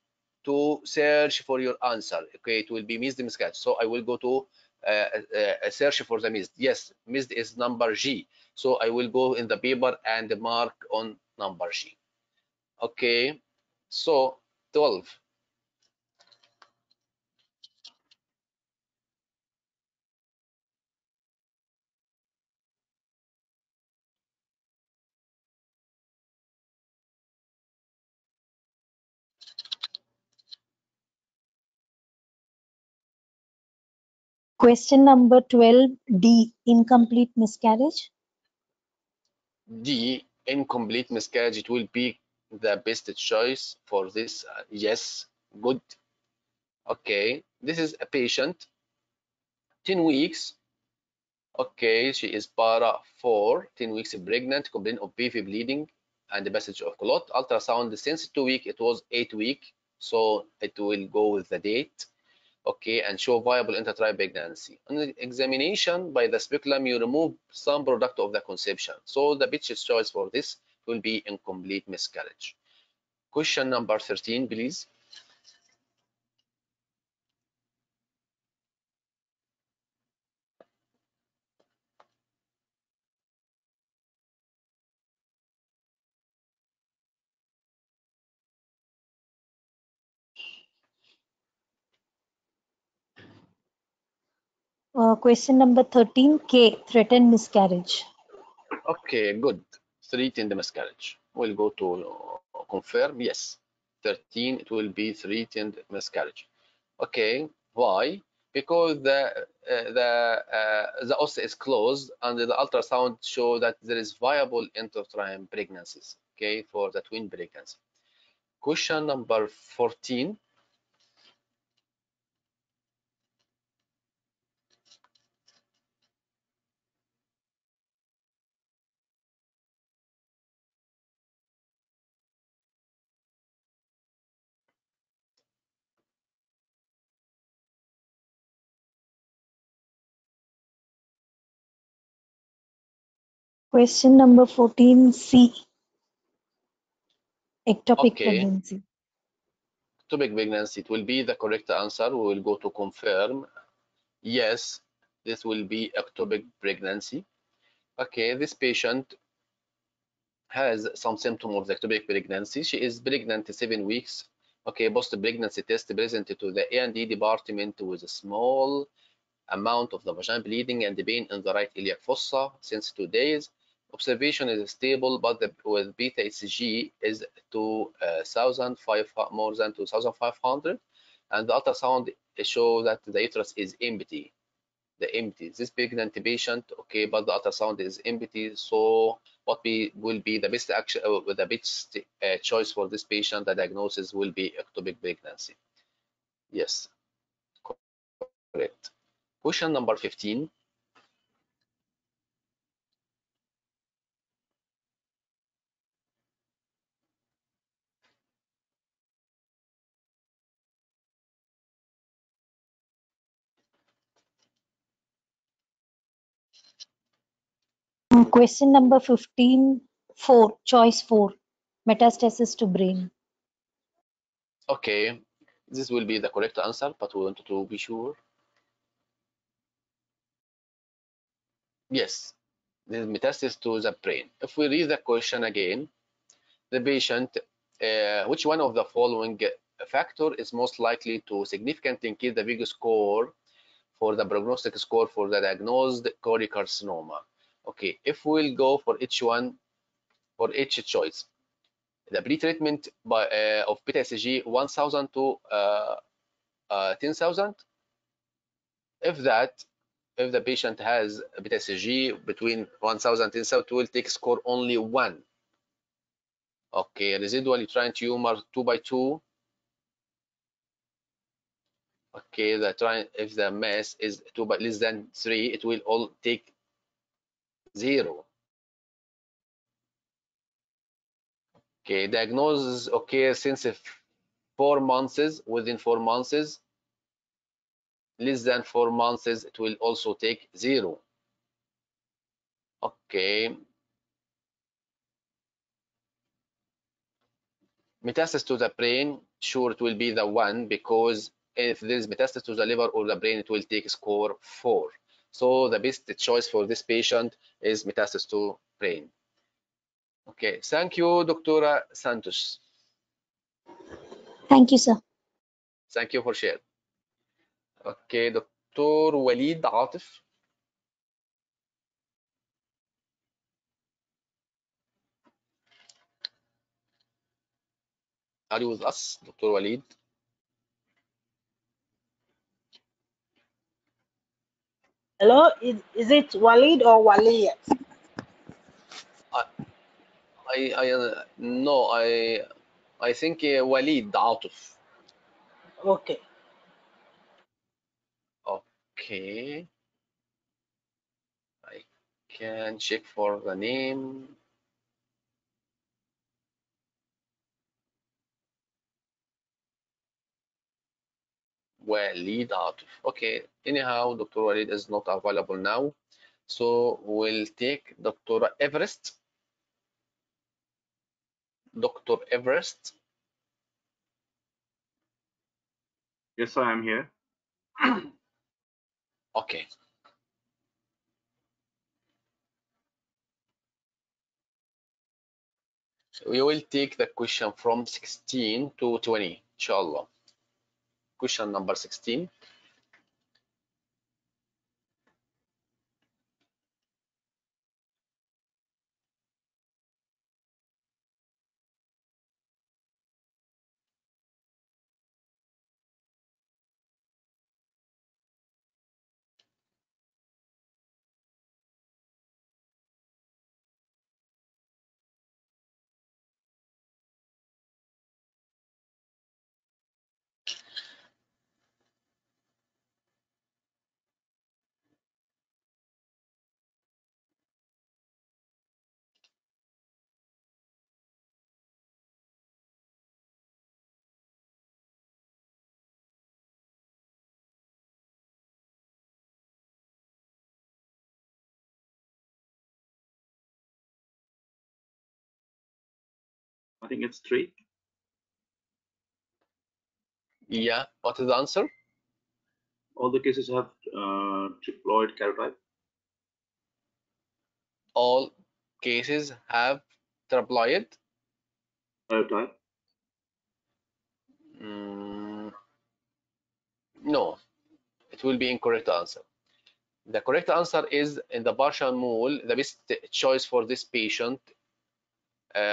to search for your answer. Okay, it will be missed miscarriage. So I will go to search for the missed. Yes, missed is number G. So I will go in the paper and mark on number G. Okay, so 12. Question number 12, D, incomplete miscarriage. D, incomplete miscarriage. It will be the best choice for this. Yes, good. Okay, this is a patient, 10 weeks. Okay, she is para 4, 10 weeks pregnant, complaint of PV bleeding and the passage of clot. Ultrasound since 2 week, it was 8 week, so it will go with the date. Okay, and show viable intrauterine pregnancy. On the examination by the speculum, you remove some product of the conception. So the best choice for this will be incomplete miscarriage. Question number 13, please. Question number 13, K, threatened miscarriage. Okay, good. Threatened miscarriage. We'll go to confirm. Yes, 13. It will be threatened miscarriage. Okay, why? Because the os is closed and the ultrasound show that there is viable intrauterine pregnancies. Okay, for the twin pregnancy. Question number 14. Question number 14C. Ectopic pregnancy. Ectopic pregnancy, it will be the correct answer. We will go to confirm. Yes, this will be ectopic pregnancy. Okay, this patient has some symptom of the ectopic pregnancy. She is pregnant 7 weeks. Okay, post-pregnancy test presented to the A&E department with a small amount of the vaginal bleeding and pain in the right iliac fossa since 2 days. Observation is stable, but with beta HCG is 2,500, more than 2,500, and the ultrasound shows that the uterus is empty. This pregnant patient, okay, but the ultrasound is empty. So what will be the best action, the best choice for this patient? The diagnosis will be ectopic pregnancy. Yes, correct. Question number 15. Question number 15, 4, choice 4, metastasis to brain. Okay, this will be the correct answer, but we want to be sure. Yes, this is metastasis to the brain. If we read the question again, the patient, which one of the following factor is most likely to significantly increase the VIG score for the prognostic score for the diagnosed choriocarcinoma? Okay, if we'll go for each one, for each choice, the pre-treatment of beta HCG 1,000 to 10,000. If the patient has beta HCG between 1,000 and 10,000, it will take score only 1. Okay, residual uterine tumor 2 by 2. Okay, if the mass is 2 by less than 3, it will all take 0. Okay, diagnosis, okay, since 4 months, within 4 months, less than 4 months, it will also take 0. Okay, metastasis to the brain, sure, it will be the 1, because if there is metastasis to the liver or the brain, it will take score 4. So the best choice for this patient is metastasis to brain. Okay, thank you, Dr. Santos. Thank you, sir. Thank you for sharing. Okay, Dr. Walid Atif. Are you with us, Dr. Walid? Hello, is it Walid or Waliyat? No, I think Walid Atif. Okay. Okay, I can check for the name. Walid Atif. Okay, anyhow, Dr. Walid is not available now. So we'll take Dr. Everest. Dr. Everest. Yes, I am here. Okay. We will take the question from 16 to 20, inshallah. Question number 16. I think it's 3. Yeah, what is the answer? All the cases have triploid karyotype. All cases have triploid. Karyotype. No, it will be incorrect answer. The correct answer is in the partial mole. The best choice for this patient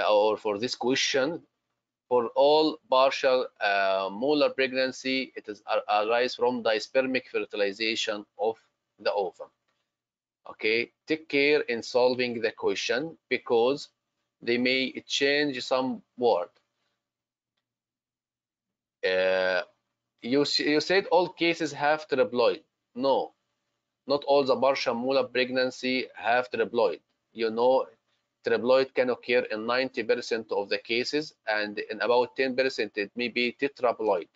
or for this question, for all partial molar pregnancy, it is arise from dispermic fertilization of the ovum. Okay, take care in solving the question because they may change some word. You said all cases have triploid. No, not all the partial molar pregnancy have triploid. You know, triploid can occur in 90% of the cases, and in about 10% it may be tetraploid.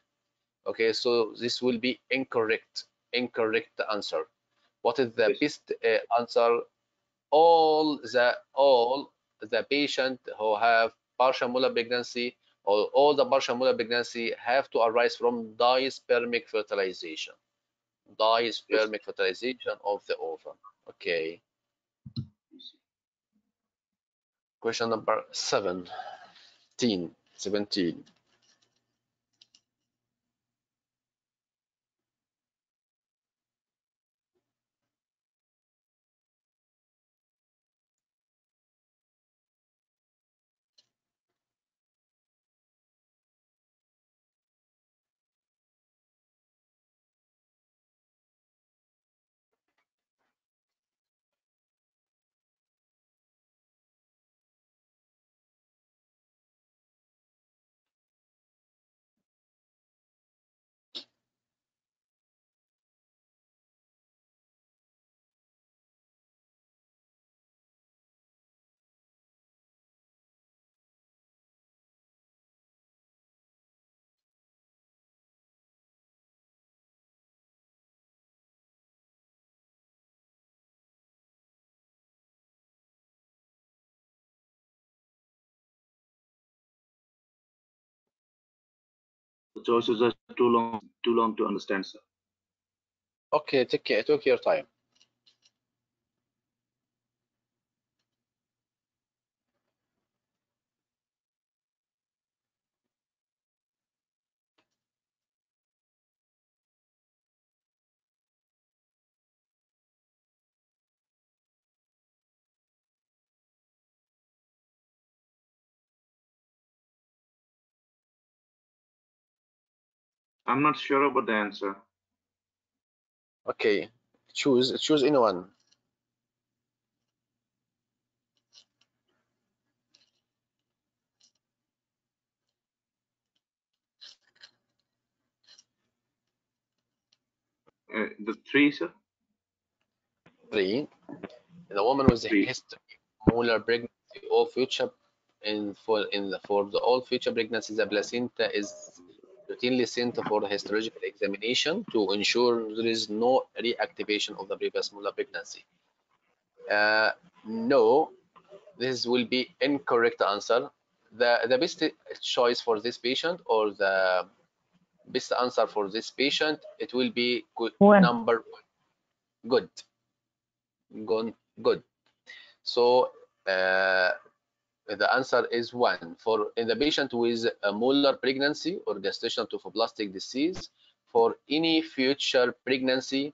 Okay, so this will be incorrect. Incorrect answer. What is the best answer? All the patient who have partial molar pregnancy or all the partial molar pregnancy have to arise from dispermic fertilization. Dispermic fertilization of the ovum. Okay. Question number 17. The choices are too long to understand, sir. Okay, take your time. I'm not sure about the answer. Okay, choose anyone. The 3, sir. 3. The woman with a history molar pregnancy or future for all future pregnancies, the placenta is routinely sent for histological examination to ensure there is no reactivation of the previous molar pregnancy. No, this will be incorrect answer. The best choice for this patient or the best answer for this patient, it will be number 1. Good. So the answer is 1. For in the patient with a molar pregnancy or gestational trophoblastic disease, for any future pregnancy,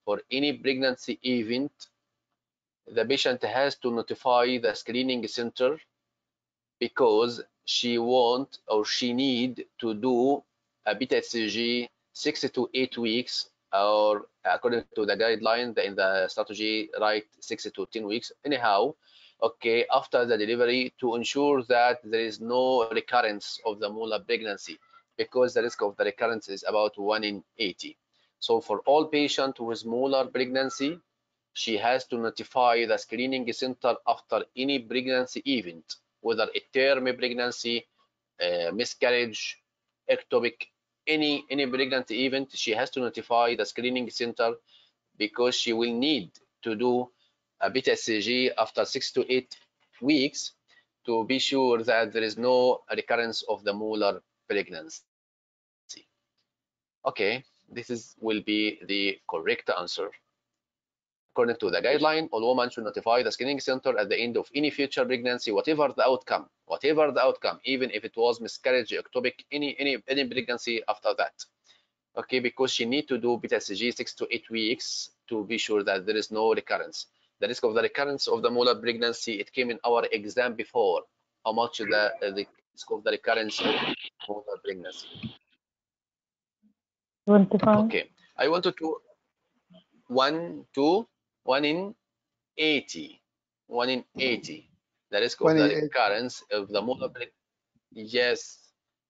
for any pregnancy event, the patient has to notify the screening center because she want or she need to do a beta HCG 6 to 8 weeks, or according to the guideline in the strategy, right, 6 to 10 weeks. Anyhow, okay, after the delivery to ensure that there is no recurrence of the molar pregnancy, because the risk of the recurrence is about 1 in 80. So for all patients with molar pregnancy, she has to notify the screening center after any pregnancy event, whether a term pregnancy, miscarriage, ectopic, any pregnancy event. She has to notify the screening center because she will need to do a beta HCG after 6 to 8 weeks to be sure that there is no recurrence of the molar pregnancy. Okay, will be the correct answer. According to the guideline, all women should notify the screening center at the end of any future pregnancy, whatever the outcome, even if it was miscarriage, ectopic, any pregnancy after that. Okay, because she need to do beta CG 6 to 8 weeks to be sure that there is no recurrence. The risk of the recurrence of the molar pregnancy, it came in our exam before. How much the risk of the recurrence of molar pregnancy? 25. Okay, I wanted to 1 in 80. 1 in 80. The risk of the recurrence of the molar pregnancy. Yes,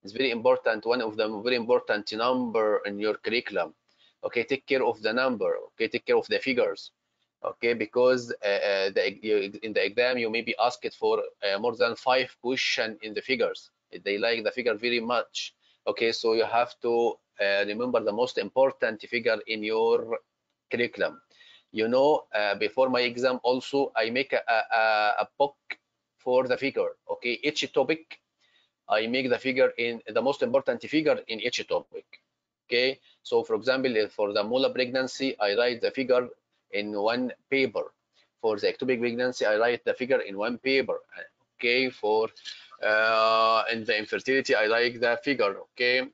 it's very important. One of the very important number in your curriculum. Okay, take care of the number. Okay, take care of the figures. Okay, because in the exam you may be asked for more than 5 questions in the figures. They like the figure very much. Okay, so you have to remember the most important figure in your curriculum. You know, before my exam also I make a book for the figure. Okay, each topic I make the figure in the most important figure in each topic. Okay, so for example, for the molar pregnancy, I write the figure in one paper. For the ectopic pregnancy, I write the figure in one paper. Okay, for in the infertility, I write the figure. Okay,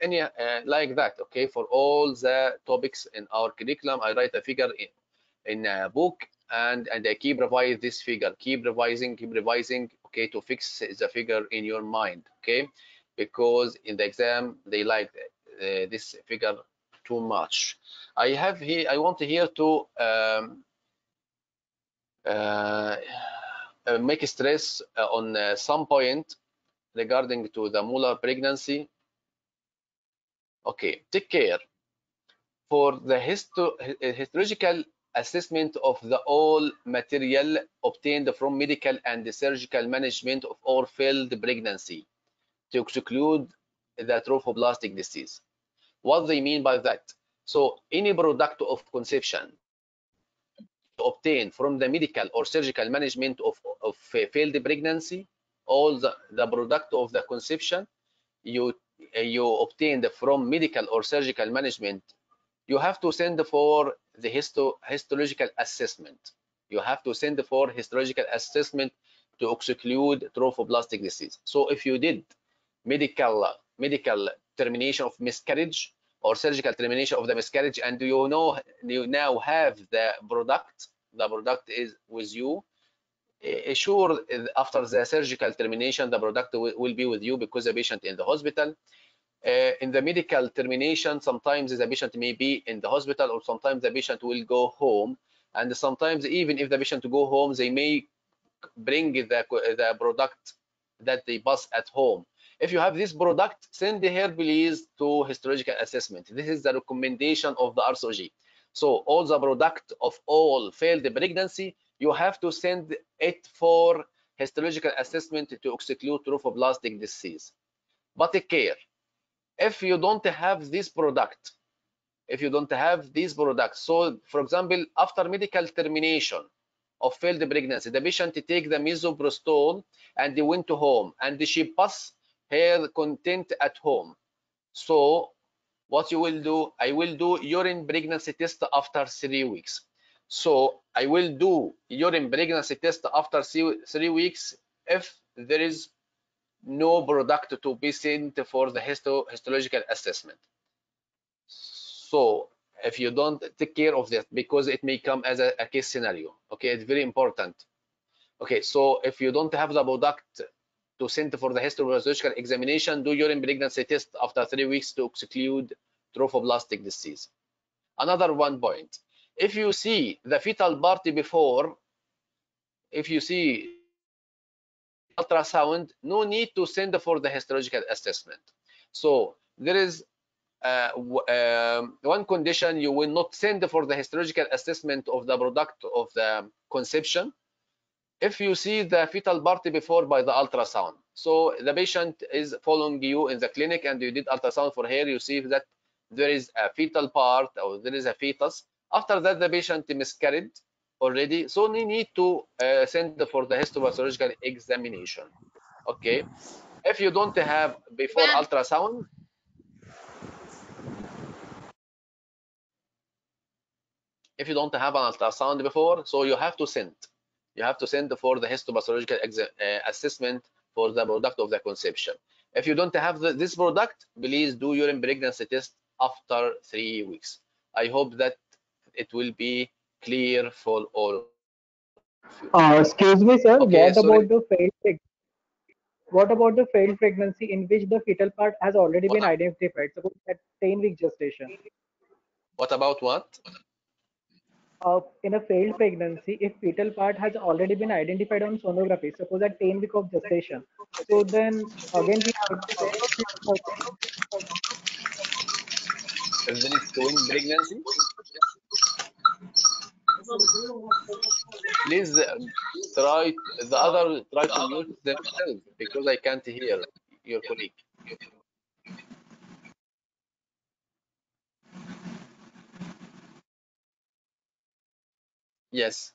any like that. Okay, for all the topics in our curriculum, I write a figure in a book, and I keep revise this figure, keep revising, okay, to fix the figure in your mind. Okay, because in the exam they like this figure too much. I want here to make stress on some point regarding to the molar pregnancy. Okay, take care for the histological assessment of the all material obtained from medical and surgical management of all failed pregnancy to exclude the trophoblastic disease. What they mean by that? So any product of conception obtained from the medical or surgical management of failed pregnancy, all the product of the conception you obtained from medical or surgical management, you have to send for the histological assessment. You have to send for histological assessment to exclude trophoblastic disease. So if you did medical termination of miscarriage or surgical termination of the miscarriage, and you now have the product is with you, sure, after the surgical termination the product will be with you because the patient in the hospital. In the medical termination, sometimes the patient may be in the hospital, or sometimes the patient will go home, and sometimes even if the patient go home, they may bring the product that they pass at home. If you have this product, send her please to histological assessment. This is the recommendation of the MRCOG. So all the product of all failed pregnancy, you have to send it for histological assessment to exclude trophoblastic disease. But take care, if you don't have this product, so for example, after medical termination of failed pregnancy, the patient take the misoprostol and they went to home and she pass her content at home. So what you will do, I will do urine pregnancy test after 3 weeks. So I will do urine pregnancy test after 3 weeks if there is no product to be sent for the histological assessment. So if you don't take care of that, because it may come as a case scenario, okay, it's very important. Okay, so if you don't have the product to send for the histological examination, do urine pregnancy test after 3 weeks to exclude trophoblastic disease. Another one point, if you see the fetal party before, if you see ultrasound, no need to send for the histological assessment. So there is one condition: you will not send for the histological assessment of the product of the conception if you see the fetal party before by the ultrasound. So the patient is following you in the clinic and you did ultrasound for her, you see that there is a fetal part or there is a fetus. After that, the patient miscarried, already, so we need to send for the histopathological examination. Okay, if you don't have before ultrasound, if you don't have an ultrasound before, so you have to send for the histopathological assessment for the product of the conception. If you don't have this product, please do urine pregnancy test after 3 weeks. I hope that it will be clear for all of you. Excuse me, sir. Okay, sorry. What about the failed pregnancy in which the fetal part has already What, been identified? Suppose at 10-week gestation. what about what? In a failed pregnancy, if fetal part has already been identified on sonography, suppose at 10 week of gestation, so then again we have to send. If there is twin pregnancy, please try to mute themselves because I can't hear your colleague. Yes.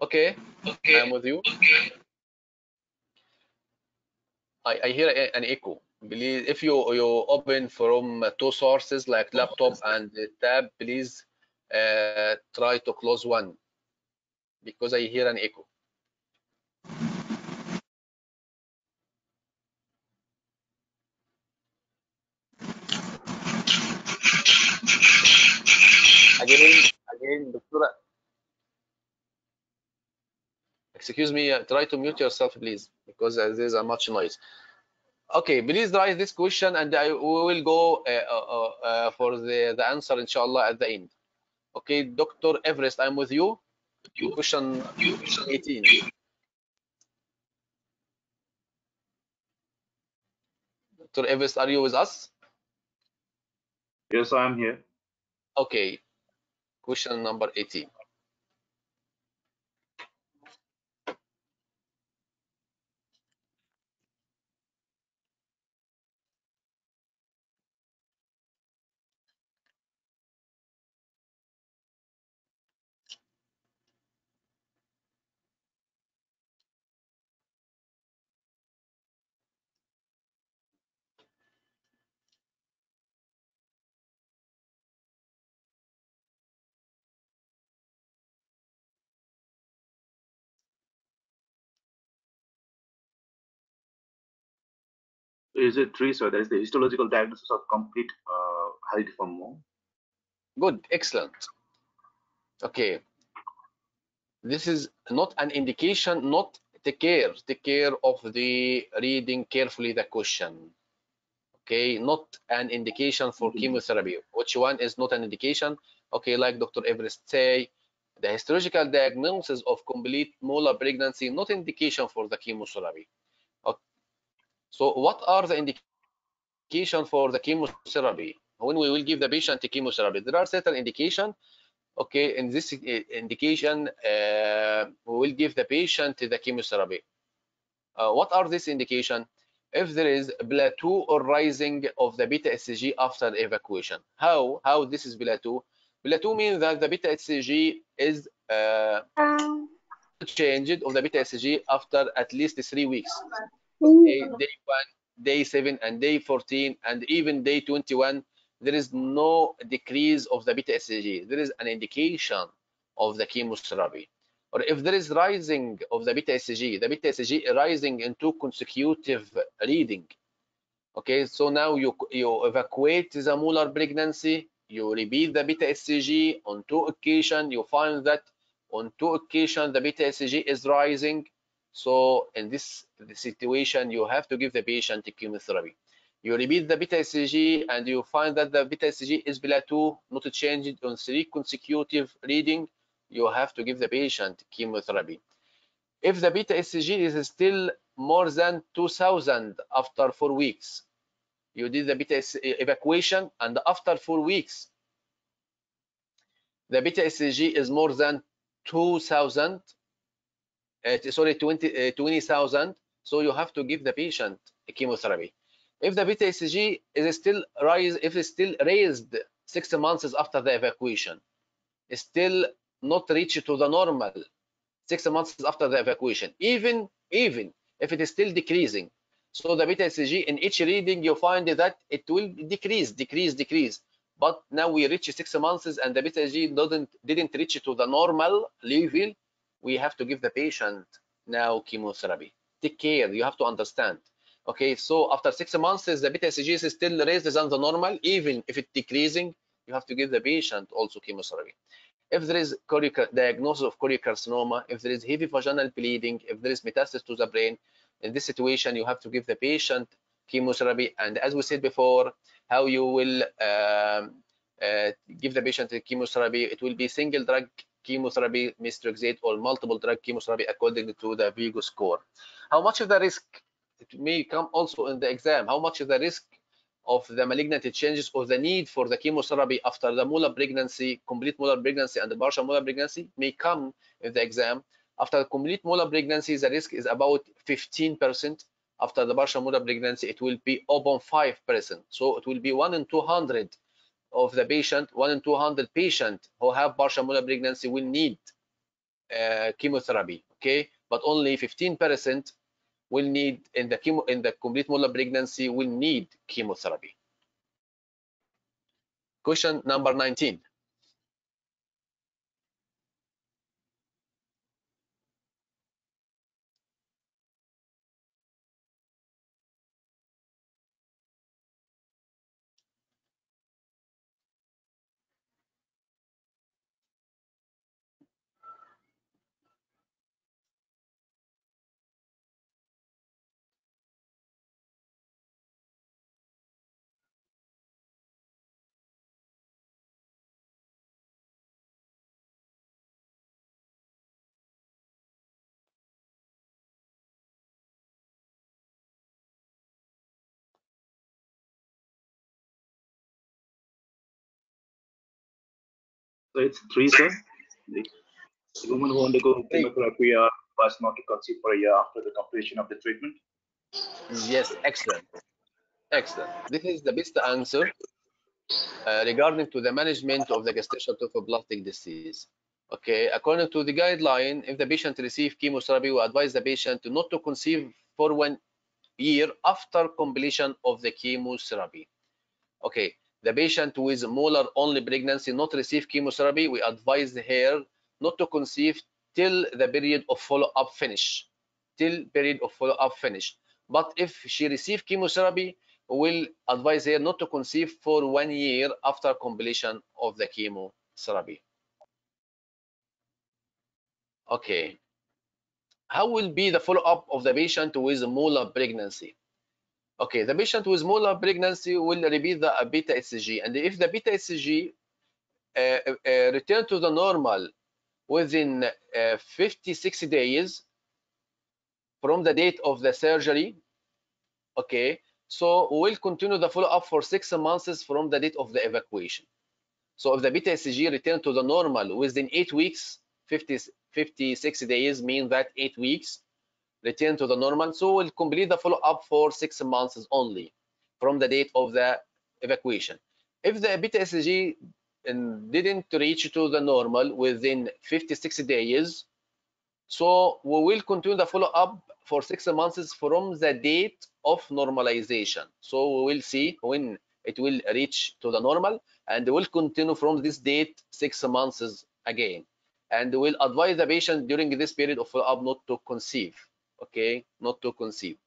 Okay, I am with you. I hear an echo. Please, if you open from two sources like laptop and tab, please try to close one because I hear an echo. Again, Doctor. Excuse me, try to mute yourself, please, because there's a much noise. Okay, please write this question, and we will go for the answer, inshallah, at the end. Okay, Dr. Everest, I'm with you. Question 18. Dr. Everest, are you with us? Yes, I am here. Okay, question number 18. Is it true, sir? That is the histological diagnosis of complete highly-deformed mole. Good, excellent. Okay, this is not an indication, not take care of the reading carefully the question. Okay, not an indication for chemotherapy. Which one is not an indication? Okay, like Dr. Everest say, the histological diagnosis of complete molar pregnancy, not indication for the chemotherapy. Okay. So what are the indication for the chemotherapy? When we will give the patient the chemotherapy, there are certain indication. Okay, in this indication, we will give the patient the chemotherapy. What are these indication? If there is plateau or rising of the beta HCG after evacuation. How this is plateau? Plateau means that the beta HCG is changed of the beta HCG after at least 3 weeks. Okay, day 1, day 7, and day 14, and even day 21, there is no decrease of the beta HCG. There is an indication of the chemotherapy. Or if there is rising of the beta HCG rising into consecutive reading. Okay, so now you evacuate the molar pregnancy, you repeat the beta HCG on 2 occasions, you find that on 2 occasions the beta HCG is rising. So in this situation, you have to give the patient chemotherapy. You repeat the beta HCG and you find that the beta HCG is plateau, not changed on 3 consecutive reading. You have to give the patient chemotherapy. If the beta HCG is still more than 2000 after 4 weeks, you did the beta evacuation, and after 4 weeks, the beta HCG is more than 2000, 20,000, so you have to give the patient chemotherapy. If the beta HCG is still raised 6 months after the evacuation, still not reach to the normal 6 months after the evacuation, even if it is still decreasing. So the beta HCG in each reading, you find that it will decrease. But now we reach 6 months and the beta HCG didn't reach to the normal level. We have to give the patient now chemotherapy. Take care, you have to understand. Okay, so after 6 months, the beta HCG is still raised than the normal, even if it's decreasing, you have to give the patient also chemotherapy. If there is diagnosis of choriocarcinoma, if there is heavy vaginal bleeding, if there is metastasis to the brain, in this situation, you have to give the patient chemotherapy. And as we said before, how you will give the patient the chemotherapy, it will be single drug chemotherapy, methotrexate, or multiple drug chemotherapy according to the Vigo score. How much of the risk, it may come also in the exam, how much is the risk of the malignant changes or the need for the chemotherapy after the molar pregnancy, complete molar pregnancy, and the partial molar pregnancy may come in the exam. After the complete molar pregnancy, the risk is about 15%. After the partial molar pregnancy, it will be 0.5%. So it will be 1 in 200 of the patient, 1 in 200 patient who have partial molar pregnancy will need chemotherapy. Okay, but only 15% will need in the complete molar pregnancy will need chemotherapy. Question number 19. So it's 3, sir. The woman who undergo chemotherapy are was not to conceive for a year after the completion of the treatment. Yes, excellent. This is the best answer regarding to the management of the gestational trophoblastic disease. Okay, according to the guideline, if the patient receive chemotherapy, we advise the patient not to conceive for 1 year after completion of the chemotherapy. Okay, the patient with molar only pregnancy not receive chemotherapy, we advise her not to conceive till the period of follow-up finish. But if she receive chemotherapy, we'll advise her not to conceive for 1 year after completion of the chemotherapy. Okay, how will be the follow-up of the patient with molar pregnancy? Okay, the patient with molar pregnancy will repeat the beta HCG, and if the beta HCG return to the normal within 56 days from the date of the surgery, okay, so we'll continue the follow-up for 6 months from the date of the evacuation. So if the beta HCG return to the normal within 8 weeks, 56 days mean that 8 weeks return to the normal. So we'll complete the follow-up for 6 months only from the date of the evacuation. If the beta HCG didn't reach to the normal within 56 days, so we will continue the follow-up for 6 months from the date of normalization. So we will see when it will reach to the normal, and we'll continue from this date 6 months again. And we'll advise the patient during this period of follow-up not to conceive. Okay, not to conceive.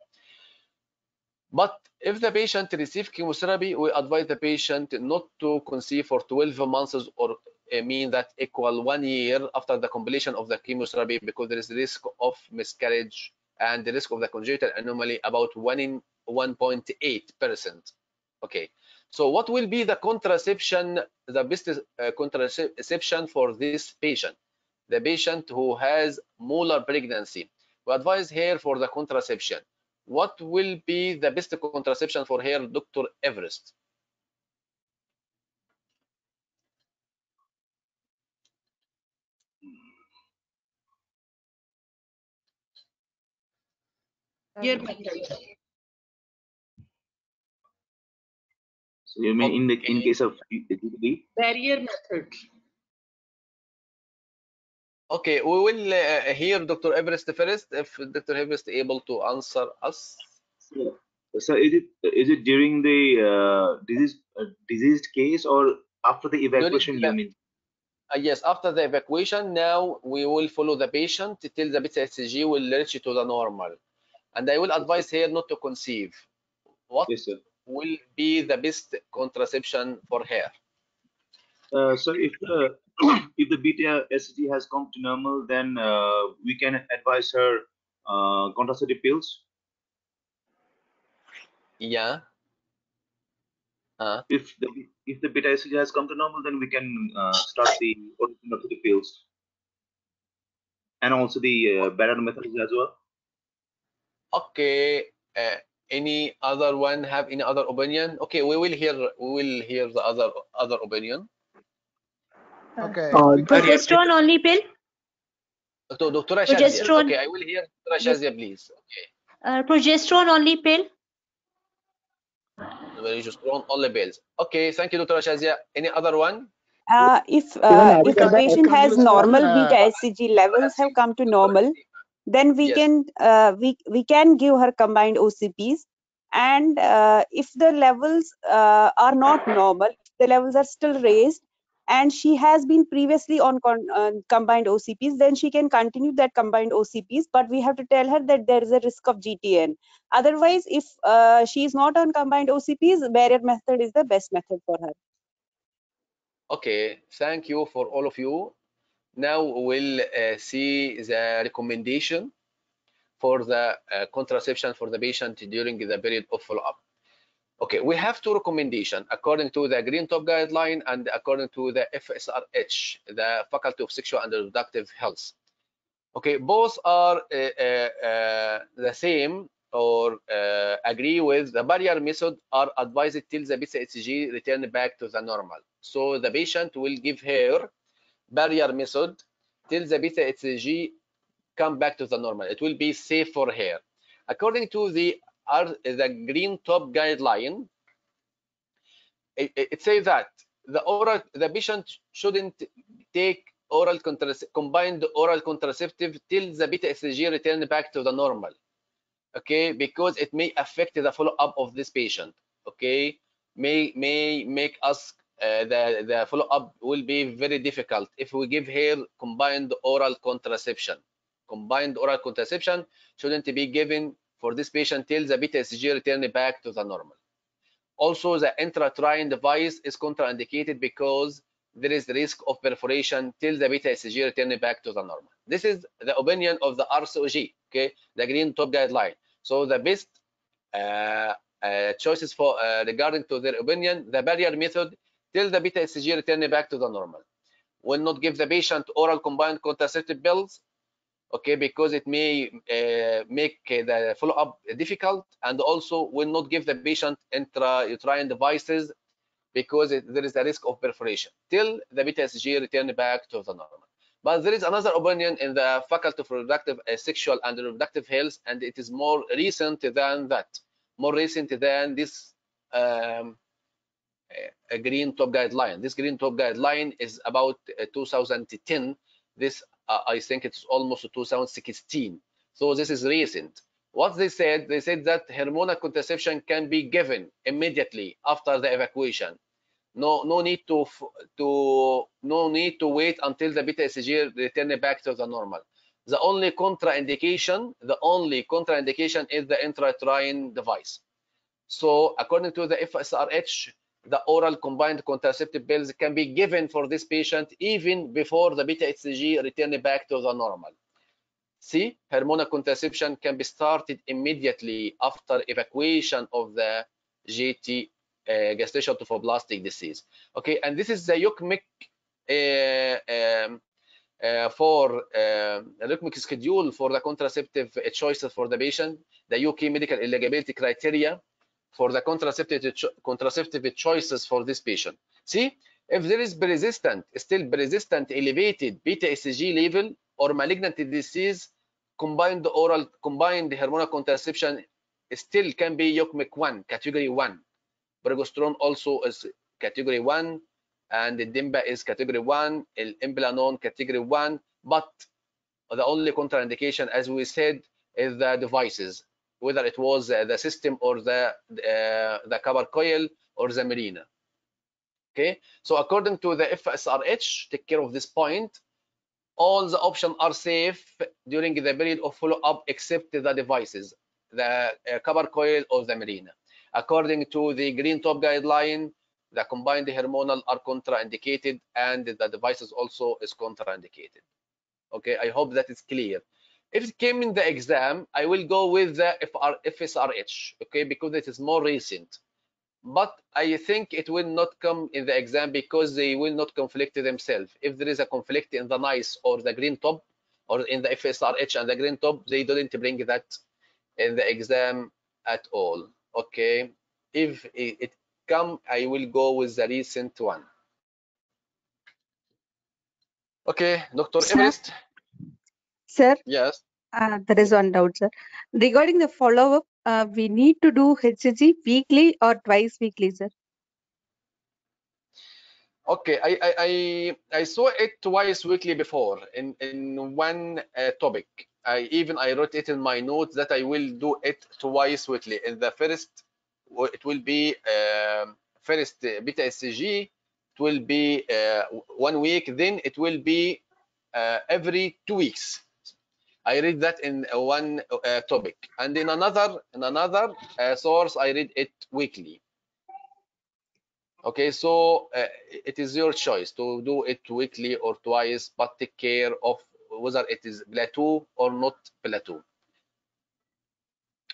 But if the patient receives chemotherapy, we advise the patient not to conceive for 12 months, or mean that equal 1 year after the completion of the chemotherapy, because there is risk of miscarriage and the risk of the congenital anomaly about 1 in 1.8%. Okay, so what will be the contraception, the best contraception for this patient? The patient who has molar pregnancy, we advise her for the contraception. What will be the best contraception for her, Dr. Everest? Barrier method. So you mean in case of the Barrier method. Okay, we will hear Dr. Everest first. If Dr. Everest able to answer us. So is it during the diseased case or after the evacuation? You mean? Yes, after the evacuation. Now we will follow the patient till the beta HCG will reach to the normal, and I will advise here not to conceive. What will be the best contraception for her? So if the if the beta HCG has come to normal, then we can advise her contraceptive pills. Yeah. If the beta HCG has come to normal, then we can start the contraceptive pills, and also the better methods as well. Okay. Any other one have any other opinion? Okay, we will hear the other opinion. Okay. Progesterone only pill. So Dr. Shazia. Progesterone. Okay, I will hear Dr. Shazia, please. Okay. Progesterone only pill. Progesterone only pills. Okay, thank you, Dr. Shazia. Any other one? If the patient has normal beta HCG levels have come to normal, then we can we can give her combined OCPs. And if the levels are not normal, if the levels are still raised, and she has been previously on combined OCPs, then she can continue that combined OCPs. But we have to tell her that there is a risk of GTN. Otherwise, if she is not on combined OCPs, barrier method is the best method for her. Okay, thank you for all of you. Now we'll see the recommendation for the contraception for the patient during the period of follow-up. Okay, we have two recommendations according to the Green Top guideline and according to the FSRH, the Faculty of Sexual and Reproductive Health. Okay, both are the same or agree with the barrier method are advised till the beta HCG return back to the normal. So the patient will give her barrier method till the beta HCG come back to the normal. It will be safe for her. According to the Green Top guideline, it says that the patient shouldn't take combined oral contraceptive till the beta HCG return back to the normal. Okay, because it may affect the follow-up of this patient. Okay, may make us the follow-up will be very difficult if we give her combined oral contraception. Combined oral contraception shouldn't be given for this patient till the beta HCG return back to the normal. Also, the intrauterine device is contraindicated because there is the risk of perforation till the beta HCG return back to the normal. This is the opinion of the RCOG, okay, the Green Top guideline. So the best choices for regarding to their opinion, the barrier method till the beta HCG return back to the normal. Will not give the patient oral combined contraceptive pills, okay, because it may make the follow-up difficult, and also will not give the patient intrauterine devices because there is a risk of perforation till the beta HCG return back to the normal. But there is another opinion in the Faculty of Reproductive Sexual and Reproductive Health, and it is more recent than that, more recent than this Green Top guideline. This Green Top guideline is about 2010. This I think it's almost 2016. So this is recent. What they said that hormonal contraception can be given immediately after the evacuation. No need to wait until the beta HCG return back to the normal. The only contraindication is the intrauterine device. So according to the FSRH, the oral combined contraceptive pills can be given for this patient even before the beta HCG return back to the normal. See, hormonal contraception can be started immediately after evacuation of the GT, gestational trophoblastic disease. Okay, and this is the UCMIC UCMIC schedule for the contraceptive choices for the patient, the UK medical eligibility criteria for the contraceptive choices for this patient. See, if there is still persistent elevated beta HCG level or malignant disease, combined hormonal contraception still can be UCMIC 1, category 1. Progesterone also is category 1, and the DIMBA is category 1, Implanon category 1, but the only contraindication, as we said, is the devices, whether it was the system or the copper coil or the marina. Okay, so according to the FSRH, take care of this point. All the options are safe during the period of follow-up except the devices, the copper coil or the marina. According to the green top guideline, the combined hormonal are contraindicated and the devices also is contraindicated. Okay, I hope that is clear. If it came in the exam, I will go with the FSRH, okay, because it is more recent. But I think it will not come in the exam because they will not conflict themselves. If there is a conflict in the NICE or the green top, or in the FSRH and the green top, they didn't bring that in the exam at all. Okay, if it come, I will go with the recent one. Okay, Dr. Everest. Sir, Yes. there is one doubt, sir. Regarding the follow-up, we need to do HCG weekly or twice weekly, sir? Okay, I saw it twice weekly before in one topic. I wrote it in my notes that I will do it twice weekly. In the first, it will be first beta SCG. It will be 1 week. Then it will be every 2 weeks. I read that in one topic, and in another source I read it weekly. Okay, so it is your choice to do it weekly or twice, but take care of whether it is plateau or not plateau.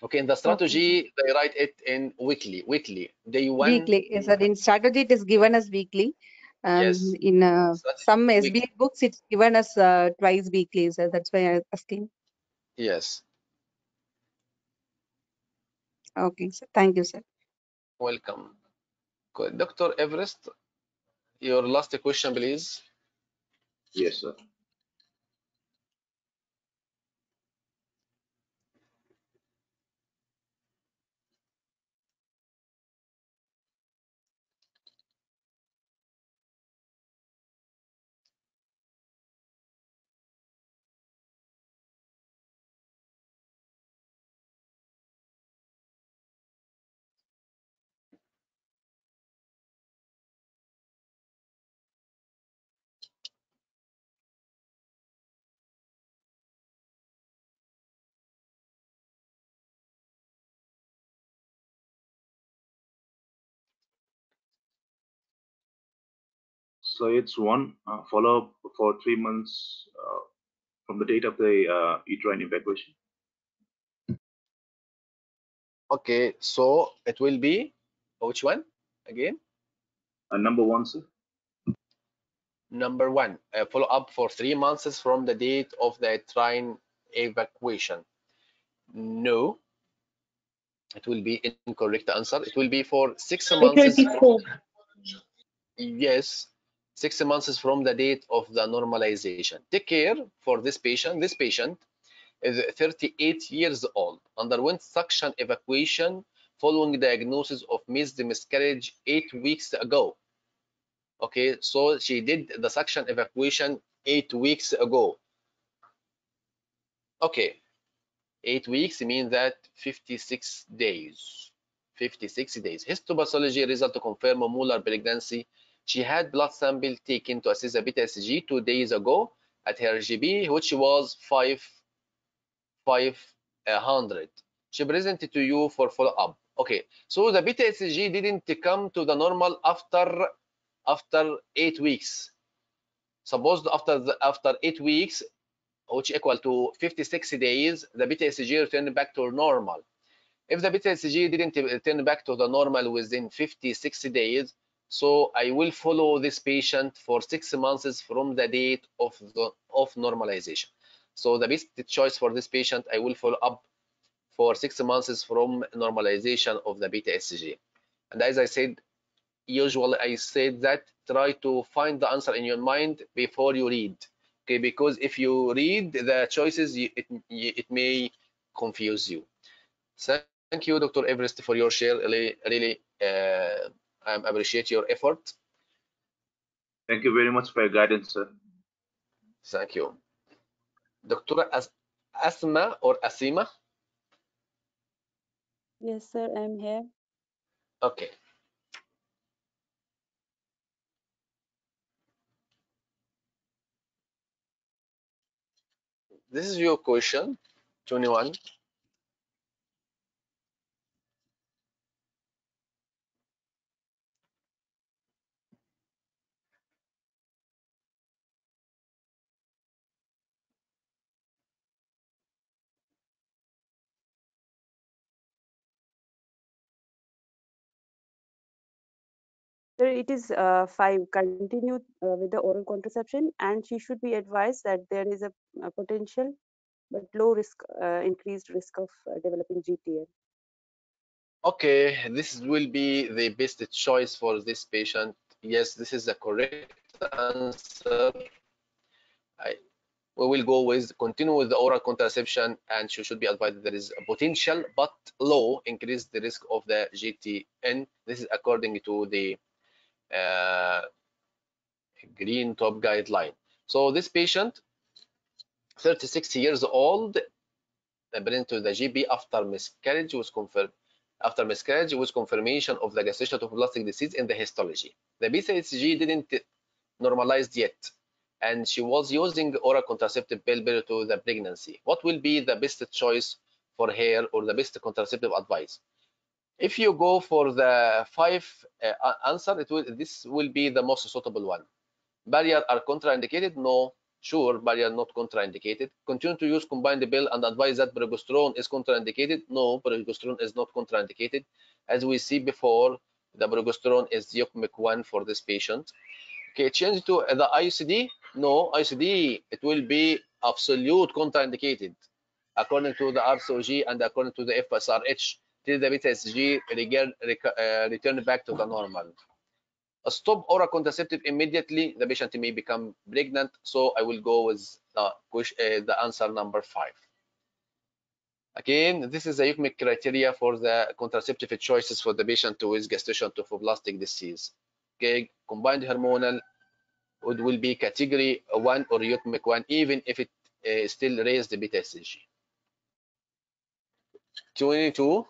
Okay, in the strategy, they write it in weekly, day one. Weekly, yes, sir. In strategy, it is given as weekly. Yes. In some SBA books, it's given as twice weekly, sir. That's why I'm asking. Yes. Okay, sir. Thank you, sir. Welcome. Good. Dr. Everest, your last question, please. Yes, sir. So it's one follow-up for 3 months from the date of the uterine evacuation. Okay, so it will be which one again? Number 1, sir. Number 1, follow up for 3 months from the date of the uterine evacuation. No, it will be incorrect answer. It will be for 6 months. It will be 4. Yes, 6 months from the date of the normalization. Take care for this patient. This patient is 38 years old, underwent suction evacuation following diagnosis of missed miscarriage 8 weeks ago. Okay, so she did the suction evacuation 8 weeks ago. Okay, 8 weeks means that 56 days. 56 days. Histopathology result to confirm molar pregnancy. She had blood sample taken to assess the beta SG 2 days ago at her GB, which was 500. She presented to you for follow-up. Okay, so the beta SG didn't come to the normal after 8 weeks. Suppose after 8 weeks, which equal to 56 days, the beta SG returned back to normal. If the beta SG didn't return back to the normal within 56 days, so I will follow this patient for 6 months from the date of normalization. So the best choice for this patient, I will follow up for 6 months from normalization of the beta SG. And as I said, usually I said that try to find the answer in your mind before you read. Okay, because if you read the choices, it may confuse you. Thank you, Dr. Everest, for your share. Really, I appreciate your effort. Thank you very much for your guidance, sir. Thank you. Dr. Asma or Asima? Yes, sir, I'm here. Okay. This is your question, 21. Sir, it is 5. Continue with the oral contraception, and she should be advised that there is a potential but low risk, increased risk of developing GTL. Okay, this will be the best choice for this patient. Yes, this is the correct answer. We will go with continue with the oral contraception, and she should be advised that there is a potential but low increase the risk of the GTN. This is according to the green top guideline. So this patient, 36 years old, bring to the GB after miscarriage was confirmed. After miscarriage with confirmation of the gestational disease in the histology. The BCHG didn't normalized yet, and she was using oral contraceptive pill prior to the pregnancy. What will be the best choice for her or the best contraceptive advice? If you go for the 5 answer, this will be the most suitable one. Barrier are contraindicated? No. Sure, barrier not contraindicated. Continue to use combined pill and advise that progesterone is contraindicated? No, progesterone is not contraindicated. As we see before, the progesterone is Eucmic 1 for this patient. Okay, change to the ICD? No, ICD, it will be absolute contraindicated according to the RCOG and according to the FSRH till the beta SG return back to the normal. Stop oral contraceptive immediately, the patient may become pregnant. So I will go with the answer number 5. Again, this is the Eucmic criteria for the contraceptive choices for the patient with gestational trophoblastic disease. Okay, combined hormonal will be category 1 or Eucmic 1, even if it still raised the beta SG. 22.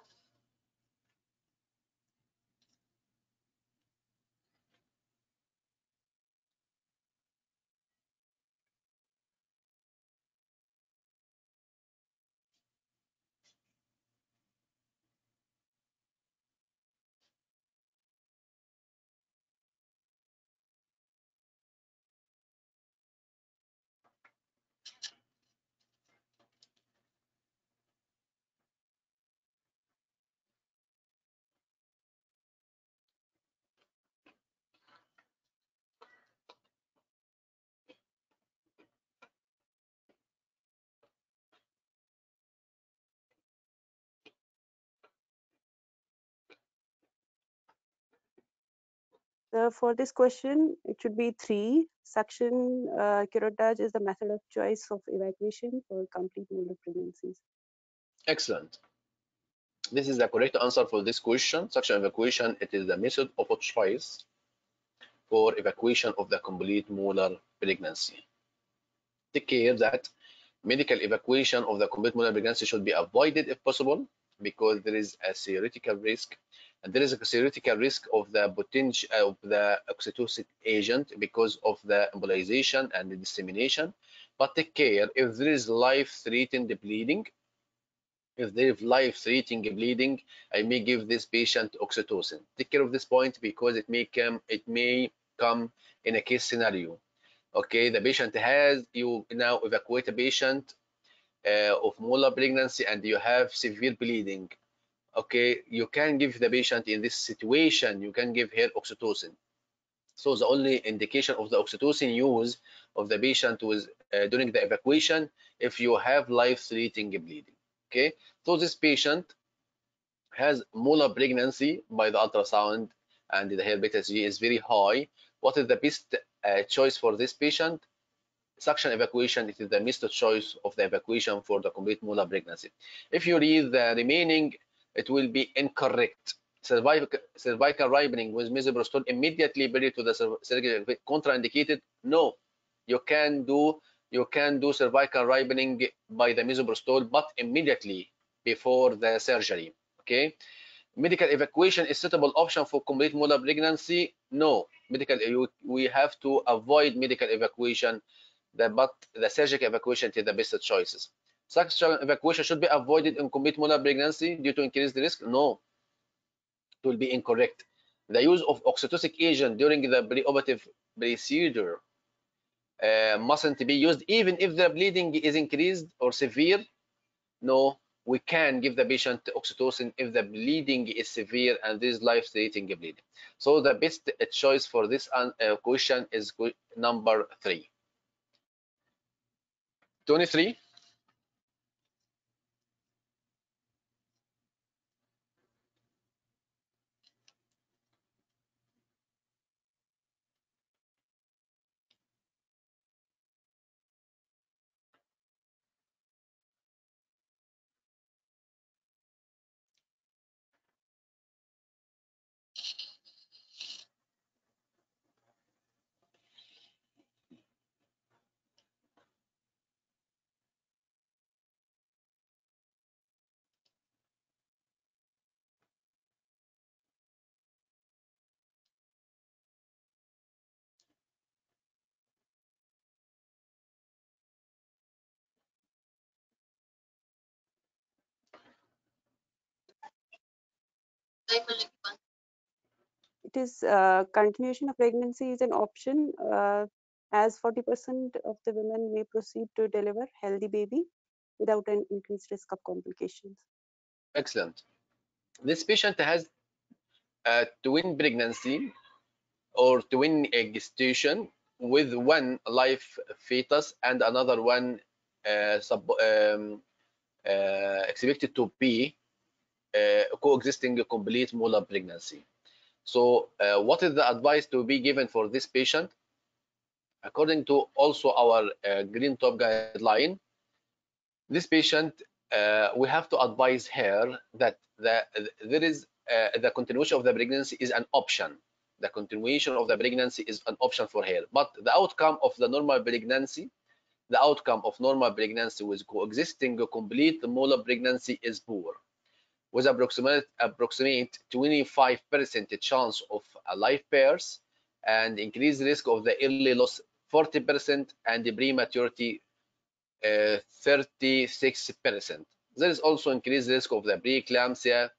For this question, it should be 3. Suction curettage is the method of choice of evacuation for complete molar pregnancies. Excellent. This is the correct answer for this question. Suction evacuation, it is the method of choice for evacuation of the complete molar pregnancy. Take care that medical evacuation of the complete molar pregnancy should be avoided if possible, because there is a theoretical risk, and there is a theoretical risk of the potential of the oxytocin agent because of the embolization and the dissemination. But take care if there is life-threatening bleeding. If there is life-threatening bleeding, I may give this patient oxytocin. Take care of this point because it may come in a case scenario. Okay, the patient has, you now evacuate a patient of molar pregnancy and you have severe bleeding. Okay, you can give the patient in this situation, you can give her oxytocin. So the only indication of the oxytocin use of the patient was during the evacuation if you have life-threatening bleeding. Okay, so this patient has molar pregnancy by the ultrasound and the hair beta G is very high. What is the best choice for this patient? Suction evacuation. It is the best choice of the evacuation for the complete molar pregnancy. If you read the remaining, it will be incorrect. Cervical ripening with misoprostol immediately prior to the surgery contraindicated? No, you can do you can do cervical ripening by the misoprostol, but immediately before the surgery. Okay. Medical evacuation is suitable option for complete molar pregnancy? No. We have to avoid medical evacuation, but the surgical evacuation is the best choices. Suction evacuation should be avoided in complete molar pregnancy due to increased risk? No. It will be incorrect. The use of oxytocic agent during the preoperative procedure mustn't be used even if the bleeding is increased or severe. No, we can give the patient oxytocin if the bleeding is severe and there is life-threatening bleeding. So the best choice for this question is number 3. 23. It is continuation of pregnancy is an option, as 40% of the women may proceed to deliver healthy baby without an increased risk of complications. Excellent. This patient has a twin pregnancy or twin gestation with one live fetus and another one expected to be coexisting complete molar pregnancy. So what is the advice to be given for this patient? According to also our green top guideline, this patient, we have to advise her that there is the continuation of the pregnancy is an option. The continuation of the pregnancy is an option for her, but the outcome of the normal pregnancy, the outcome of normal pregnancy with coexisting complete molar pregnancy is poor, with approximate 25% chance of a live birth and increased risk of the early loss 40% and the prematurity 36%. There is also increased risk of the preeclampsia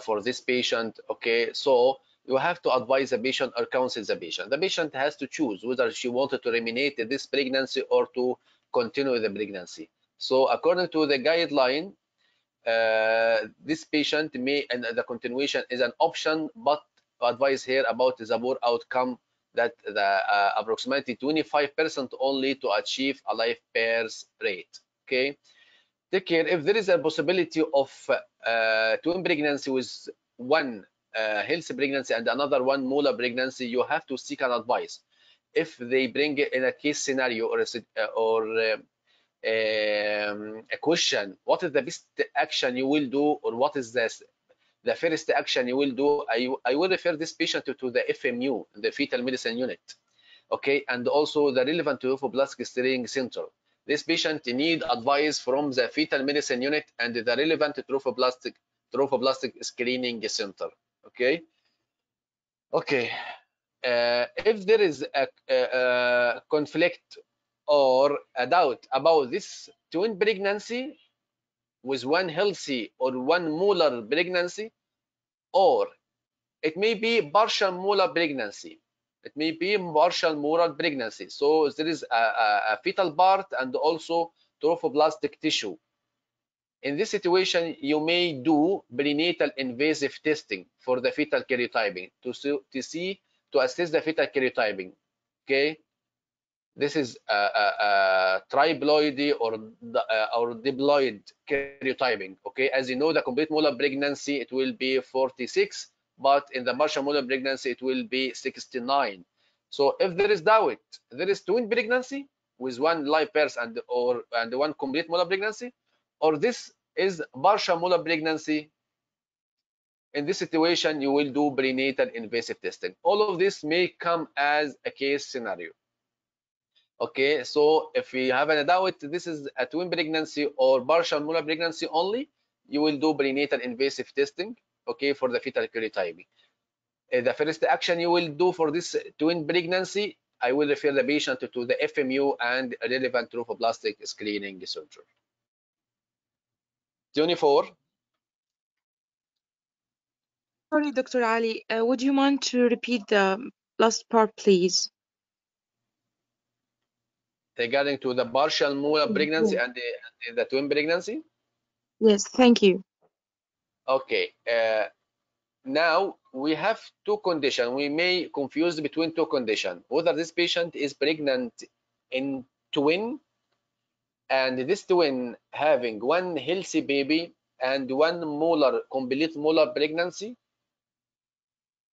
for this patient. Okay, so you have to advise the patient or counsel the patient. The patient has to choose whether she wanted to terminate this pregnancy or to continue the pregnancy. So according to the guideline, this patient may, and the continuation is an option, but advise her about the poor outcome that the approximately 25% only to achieve a live birth rate. Okay, take care. If there is a possibility of twin pregnancy with one healthy pregnancy and another one molar pregnancy, you have to seek an advice. If they bring in a case scenario or a question, what is the best action you will do, or what is the first action you will do? I will refer this patient to the FMU, the fetal medicine unit, okay, and also the relevant trophoblastic steering center. This patient need advice from the fetal medicine unit and the relevant trophoblastic screening center. Okay. If there is a conflict or a doubt about this twin pregnancy with one healthy or one molar pregnancy, or it may be partial molar pregnancy, it may be partial molar pregnancy, so there is a fetal part and also trophoblastic tissue. In this situation, you may do prenatal invasive testing for the fetal karyotyping to assess the fetal karyotyping. Okay, this is a triploid or diploid karyotyping. Okay, as you know, the complete molar pregnancy it will be 46, but in the partial molar pregnancy it will be 69. So if there is doubt, there is twin pregnancy with one live birth and one complete molar pregnancy, or this is partial molar pregnancy. In this situation, you will do prenatal invasive testing. All of this may come as a case scenario. Okay, so if we have a doubt this is a twin pregnancy or partial molar pregnancy only, you will do prenatal invasive testing, okay, for the fetal karyotyping. The first action you will do for this twin pregnancy, I will refer the patient to the FMU and relevant trophoblastic screening surgery. 24. Sorry, Dr. Ali, would you mind to repeat the last part, please? Regarding to the partial molar pregnancy and the twin pregnancy? Yes, thank you. Okay, now we have two conditions. We may confuse between two conditions, whether this patient is pregnant in twin and this twin having one healthy baby and one complete molar pregnancy.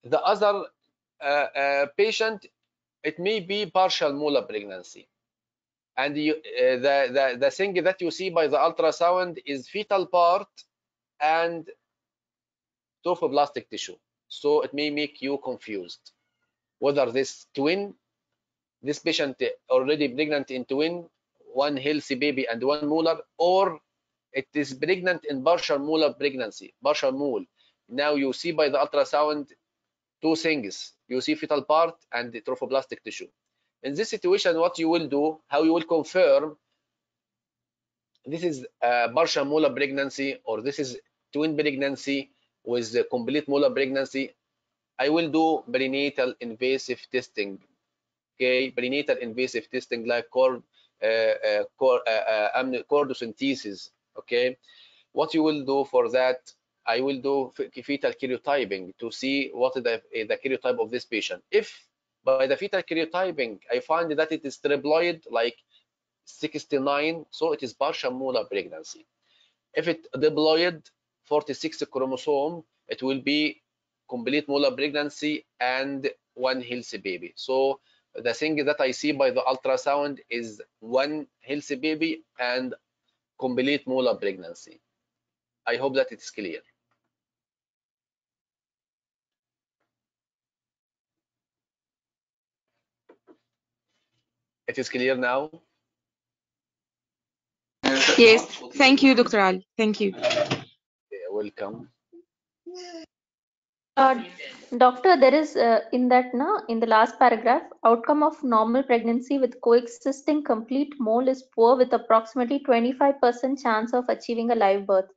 The other patient, it may be partial molar pregnancy. And the thing that you see by the ultrasound is fetal part and trophoblastic tissue. So it may make you confused whether this patient already pregnant in twin, one healthy baby and one molar, or it is pregnant in partial molar pregnancy, partial mole. Now you see by the ultrasound two things. You see fetal part and the trophoblastic tissue. In this situation, what you will do, how you will confirm this is a partial molar pregnancy or this is twin pregnancy with the complete molar pregnancy, I will do prenatal invasive testing. Okay, prenatal invasive testing like chordocentesis. Okay, what you will do for that, I will do fetal karyotyping to see what is the karyotype of this patient. If by the fetal karyotyping I find that it is triploid like 69, so it is partial molar pregnancy. If it diploid 46 chromosome, it will be complete molar pregnancy and one healthy baby. So the thing that I see by the ultrasound is one healthy baby and complete molar pregnancy. I hope that it is clear. It is clear now? Yes, thank you, Dr. Ali. Thank you. Welcome. Doctor, there is in the last paragraph, outcome of normal pregnancy with coexisting complete mole is poor with approximately 25% chance of achieving a live birth.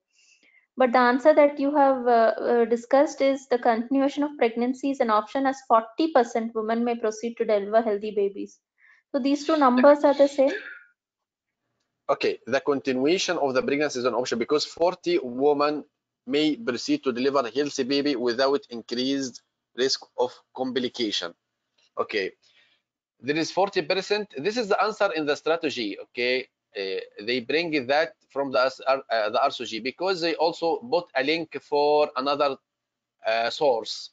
But the answer that you have discussed is the continuation of pregnancy is an option as 40% women may proceed to deliver healthy babies. So these two numbers are the same? Okay, the continuation of the pregnancy is an option because 40 women may proceed to deliver a healthy baby without increased risk of complication. Okay, there is 40%. This is the answer in the strategy. Okay, they bring that from the RCOG because they also put a link for another source.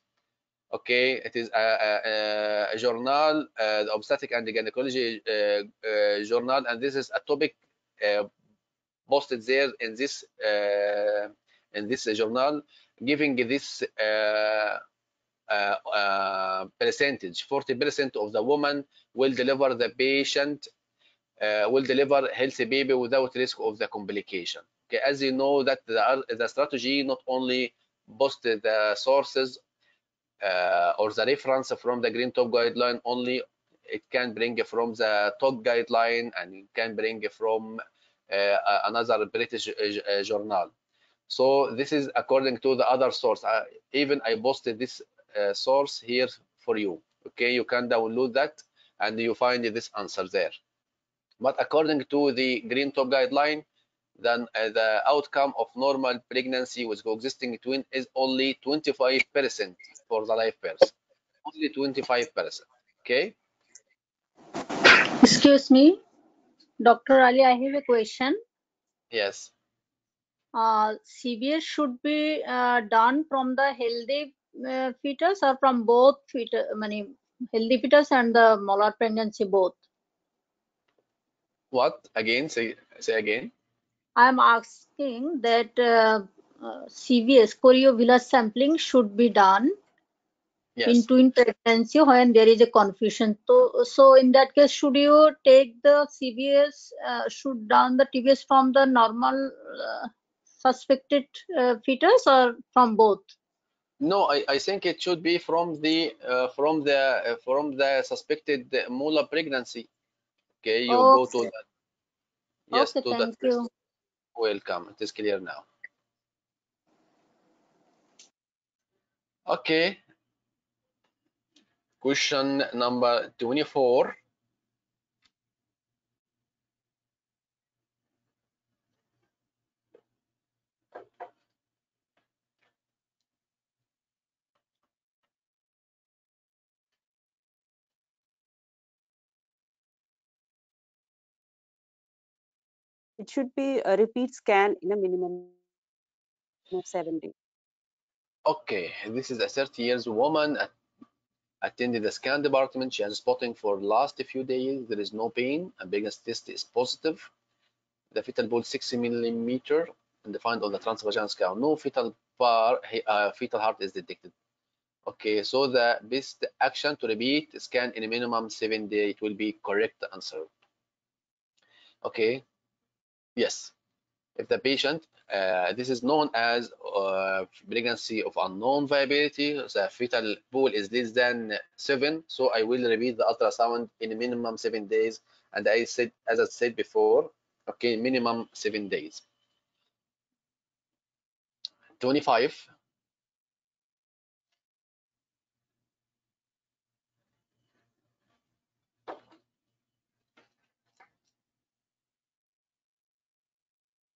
Okay, it is a journal, the obstetric and gynecology journal, and this is a topic posted there in this journal, giving this percentage. 40% of the woman will deliver the patient will deliver healthy baby without risk of the complication. Okay, as you know that the strategy not only post the sources or the reference from the Green Top guideline only, it can bring from the TOG guideline and it can bring from another British journal. So this is according to the other source. Even I posted this source here for you. Okay, you can download that and you find this answer there. But according to the Green Top guideline, then the outcome of normal pregnancy with coexisting twin is only 25% for the live birth. Only 25%. Okay. Excuse me, Dr. Ali, I have a question. Yes. CVS should be done from the healthy fetus or from both fetus, healthy fetus and the molar pregnancy both? What? Again? Say again. I'm asking that CVS, choriovenous sampling should be done in twin pregnancy when there is a confusion. So in that case, should you take the CVS, should down the TBS from the normal suspected fetus or from both? No, I think it should be from the suspected molar pregnancy. Okay, you go to that. Yes, Okay, to that thank first. you. Welcome. It is clear now. Okay. Question number 24. It should be a repeat scan in a minimum of 7 days. Okay, this is a 30 years woman attended the scan department. She has spotting for last few days. There is no pain. A biggest test is positive. The fetal ball 6 millimeter and defined on the transvaginal scan. No fetal heart is detected. Okay, so the best action to repeat scan in a minimum 7 days. It will be correct answer. Okay, yes. If the patient, this is known as pregnancy of unknown viability, the fetal pool is less than 7, so I will repeat the ultrasound in a minimum 7 days. And I said, as I said before, okay, minimum 7 days. 25.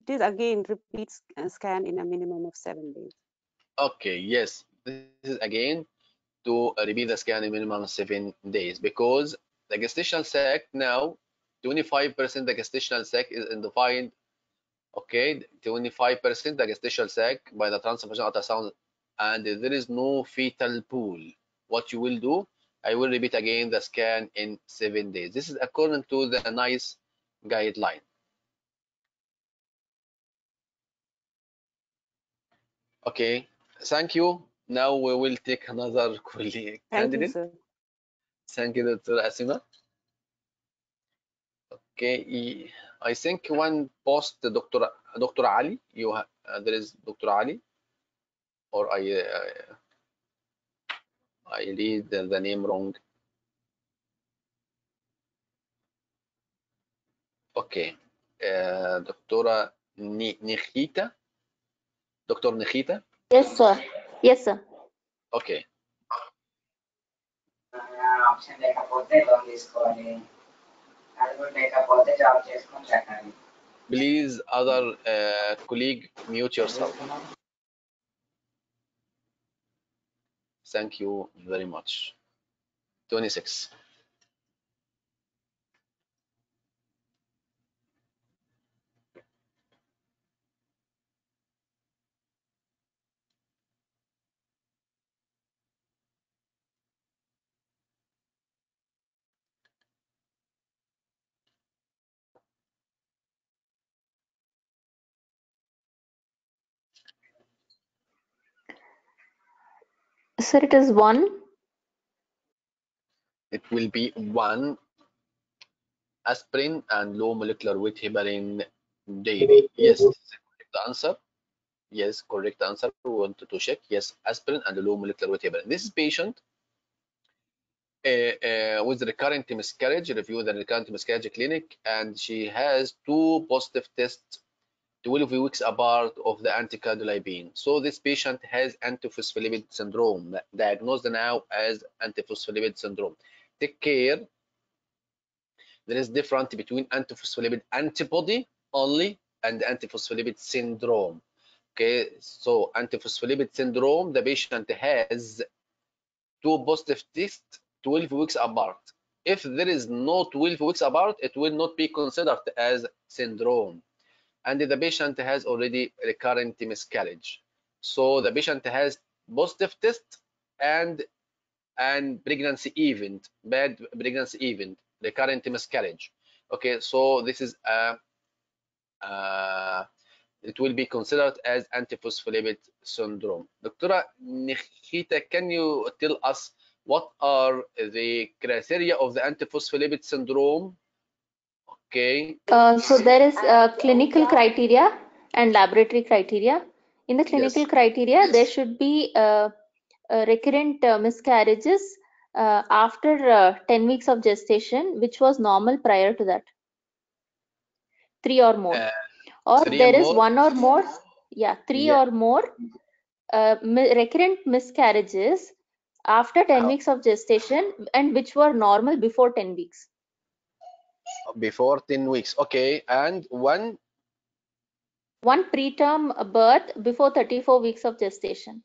It is again repeat scan in a minimum of 7 days. Okay, yes, this is again to repeat the scan in minimum 7 days, because the gestational sac now 25% the gestational sac is defined. Okay, 25% the gestational sac by the transvaginal ultrasound, and there is no fetal pool. What you will do, I will repeat again the scan in 7 days. This is according to the NICE guideline. Okay, thank you. Now we will take another colleague Thank you, candidate. sir. Thank you, Dr. Asima. Okay, I think one post Dr. Ali. There is Dr. Ali, or I read the name wrong. Okay, Doctora Nikhita. Dr. Nikhita. Yes, sir. Yes, sir. Okay. Please, other colleague, mute yourself. Thank you very much. 26. Sir, it is 1. It will be 1 aspirin and low molecular weight heparin daily. Yes, this is the correct answer. Yes, correct answer. We wanted to check. Yes, aspirin and low molecular weight heparin. This is patient with recurrent miscarriage. Review the recurrent miscarriage clinic, and she has 2 positive tests 12 weeks apart of the anticoagulabine. So this patient has antiphospholipid syndrome, diagnosed now as antiphospholipid syndrome. Take care. There is difference between antiphospholipid antibody only and antiphospholipid syndrome. Okay, so antiphospholipid syndrome, the patient has 2 positive tests 12 weeks apart. If there is no 12 weeks apart, it will not be considered as syndrome. And the patient has already recurrent miscarriage. So the patient has positive test and pregnancy event, bad pregnancy event, recurrent miscarriage. Okay, so this is it will be considered as antiphospholipid syndrome. Dr. Nikhita, can you tell us what are the criteria of the antiphospholipid syndrome? Okay. So there is clinical criteria and laboratory criteria. In the clinical criteria, there should be recurrent miscarriages after 10 weeks of gestation, which was normal prior to that. 3 or more. Or there is 1 or more, 3 or more recurrent miscarriages after 10 weeks of gestation and which were normal before 10 weeks. Before 10 weeks, okay. And one preterm birth before 34 weeks of gestation.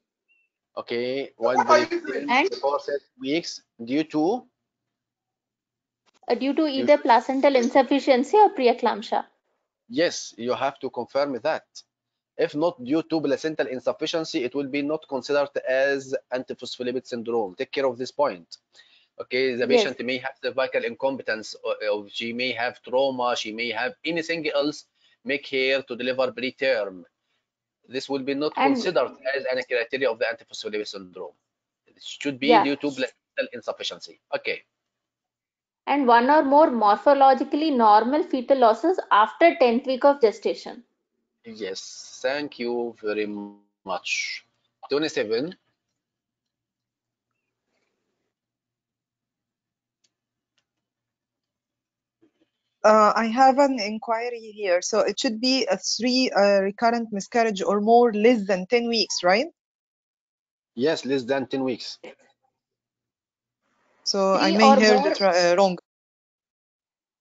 Okay, one preterm before 6 weeks due to either placental insufficiency or preeclampsia. Yes, you have to confirm that. If not due to placental insufficiency, it will be not considered as antiphospholipid syndrome. Take care of this point. Okay, the patient may have cervical incompetence, or she may have trauma, she may have anything else make her to deliver preterm. This will be not considered as an criteria of the antiphospholipid syndrome. It should be due to placental insufficiency. Okay. And 1 or more morphologically normal fetal losses after 10th week of gestation. Yes, thank you very much. 27. I have an inquiry here. So it should be a 3 recurrent miscarriage or more less than 10 weeks, right? Yes, less than 10 weeks. So I may hear it wrong.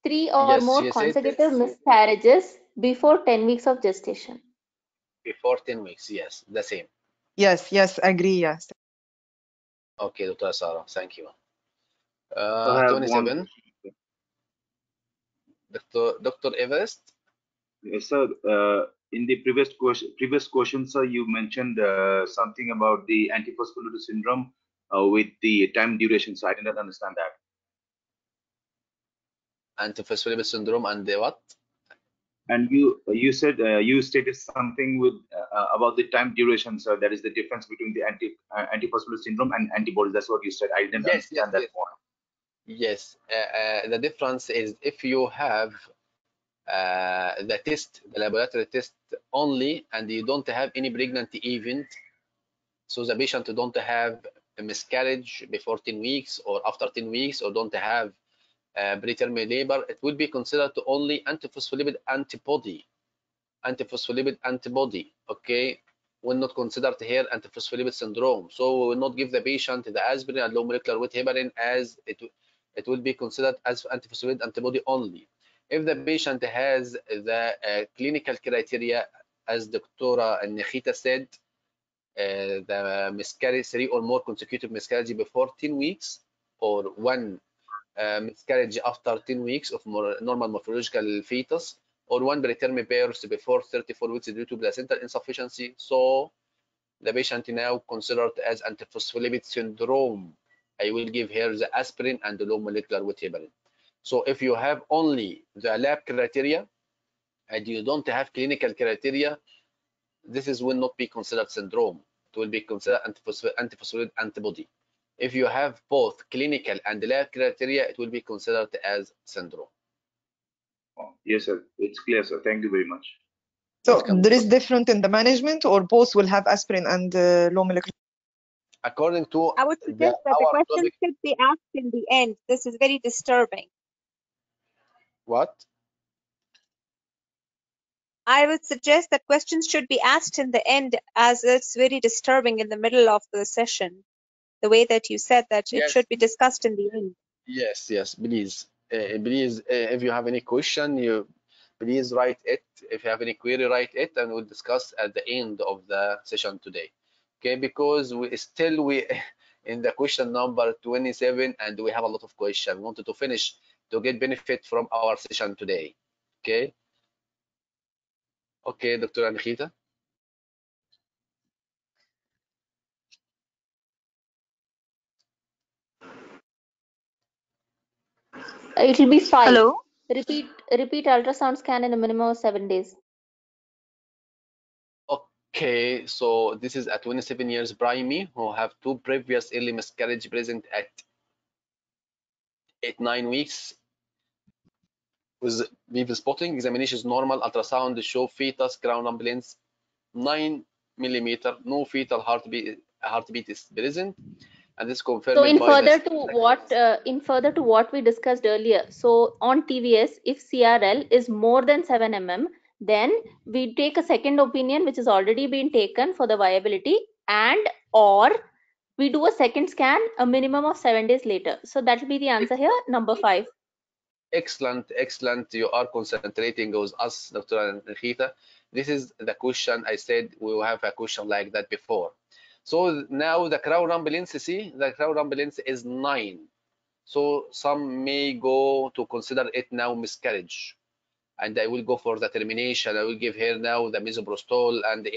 3 or more consecutive miscarriages before 10 weeks of gestation. Before 10 weeks, yes, the same. Yes, agree, yes. Okay, Dr. Sarah, thank you. I have 27. Dr. Everest? Yes, sir. In the previous question, sir, you mentioned something about the antiphospholipid syndrome with the time duration. So I did not understand that. Antiphospholipid syndrome and the what? And you said you stated something with about the time duration, sir. That is the difference between the antiphospholipid syndrome and antibodies. That's what you said. I didn't understand that point. Yes, the difference is if you have the test, the laboratory test only, and you don't have any pregnancy event, so the patient don't have a miscarriage before 10 weeks or after 10 weeks, or don't have preterm labor, it will be considered only antiphospholipid antibody. Okay, will not considered here antiphospholipid syndrome. So we will not give the patient the aspirin and low molecular weight heparin, as it will be considered as antiphospholipid antibody only. If the patient has the clinical criteria, as Dr. Nikhita said, the miscarriage 3 or more consecutive miscarriage before 10 weeks, or 1 miscarriage after 10 weeks of normal morphological fetus, or 1 preterm birth before 34 weeks due to placental insufficiency. So the patient now considered as antiphospholipid syndrome. I will give her the aspirin and the low molecular weight heparin. So if you have only the lab criteria and you don't have clinical criteria, this will not be considered syndrome. It will be considered antiphospholipid antibody. If you have both clinical and lab criteria, it will be considered as syndrome. Oh, yes, sir. It's clear, sir. Thank you very much. So there is different in the management, or both will have aspirin and low molecular? According to I would suggest that the question should be asked in the end. This is very disturbing. What? I would suggest that questions should be asked in the end, as it's very disturbing in the middle of the session. The way that you said that it should be discussed in the end. Yes, please. Please, if you have any question, please write it. If you have any query, write it, and we'll discuss at the end of the session today. Okay, because we in the question number 27, and we have a lot of questions. We wanted to finish to get benefit from our session today. Okay. Okay, Dr. Anikhita. It will be 5. Hello. Repeat ultrasound scan in a minimum of 7 days. Okay, so this is a 27 years primary who have 2 previous early miscarriage present at 9 weeks. With BV spotting, examination is normal, ultrasound show fetus crown rumble length 9 millimeter, no fetal heartbeat is present, and this confirmed So in by further the to what we discussed earlier, so on TVS, if CRL is more than 7 mm, then we take a second opinion which has already been taken for the viability, and or we do a second scan a minimum of 7 days later. So that will be the answer here, number 5. Excellent. You are concentrating with us, Dr. Nkhita. This is the question I said we will have a question like that before. So now the crown rumble length, see, the crown rumble length is 9. So some may go to consider it now miscarriage. And I will go for the termination. I will give her now the misoprostol and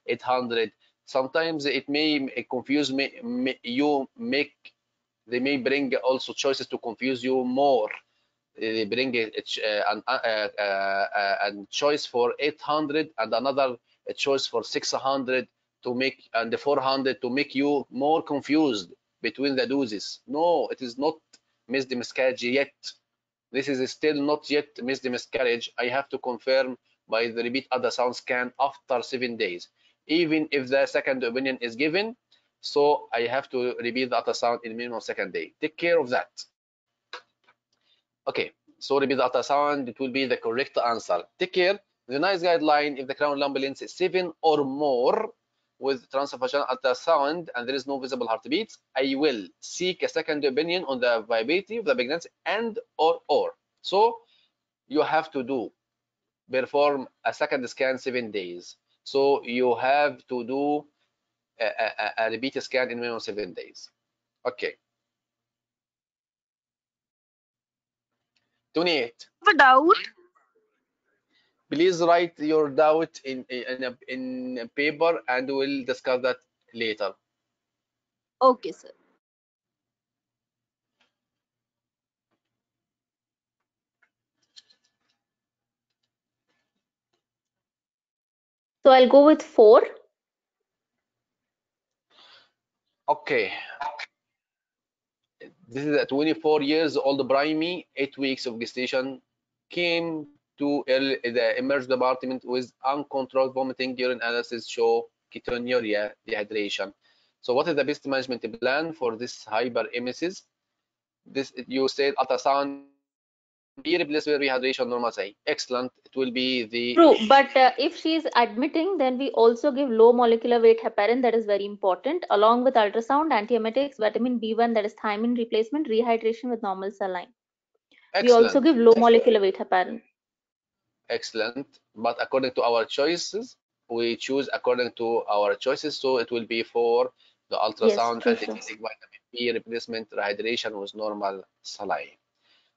800. Sometimes it may confuse they may bring also choices to confuse you more. They bring a choice for 800 and another choice for 600 to make, and the 400 to make you more confused between the doses. No, it is not missed miscarriage yet. This is still not yet missed miscarriage. I have to confirm by the repeat ultrasound scan after 7 days, even if the second opinion is given. So I have to repeat the ultrasound in minimum second day. Take care of that. Okay, so repeat the ultrasound, it will be the correct answer. Take care. The NICE guideline, if the crown lumbar length is 7 or more with transvaginal ultrasound and there is no visible heartbeats, I will seek a second opinion on the viability of the pregnancy and or. So you have to perform a second scan 7 days. So you have to do a repeat scan in minimum 7 days. Okay. 28. A doubt. Please write your doubt in paper and we'll discuss that later. Okay, sir. So I'll go with 4. Okay. This is a 24 years old primary, 8 weeks of gestation, came to the emergency department with uncontrolled vomiting during analysis show ketonuria, dehydration. So what is the best management plan for this hyperemesis? This you said ultrasound be replaced with rehydration normal say. Excellent. It will be the True, but if she is admitting, then we also give low molecular weight heparin, that is very important, along with ultrasound, antiemetics, vitamin B1, that is thiamine replacement, rehydration with normal saline. We also give low molecular weight heparin. Excellent. But according to our choices, we choose according to our choices. So it will be for the ultrasound, Yes, anti-emetic, vitamin B replacement, rehydration with normal saline.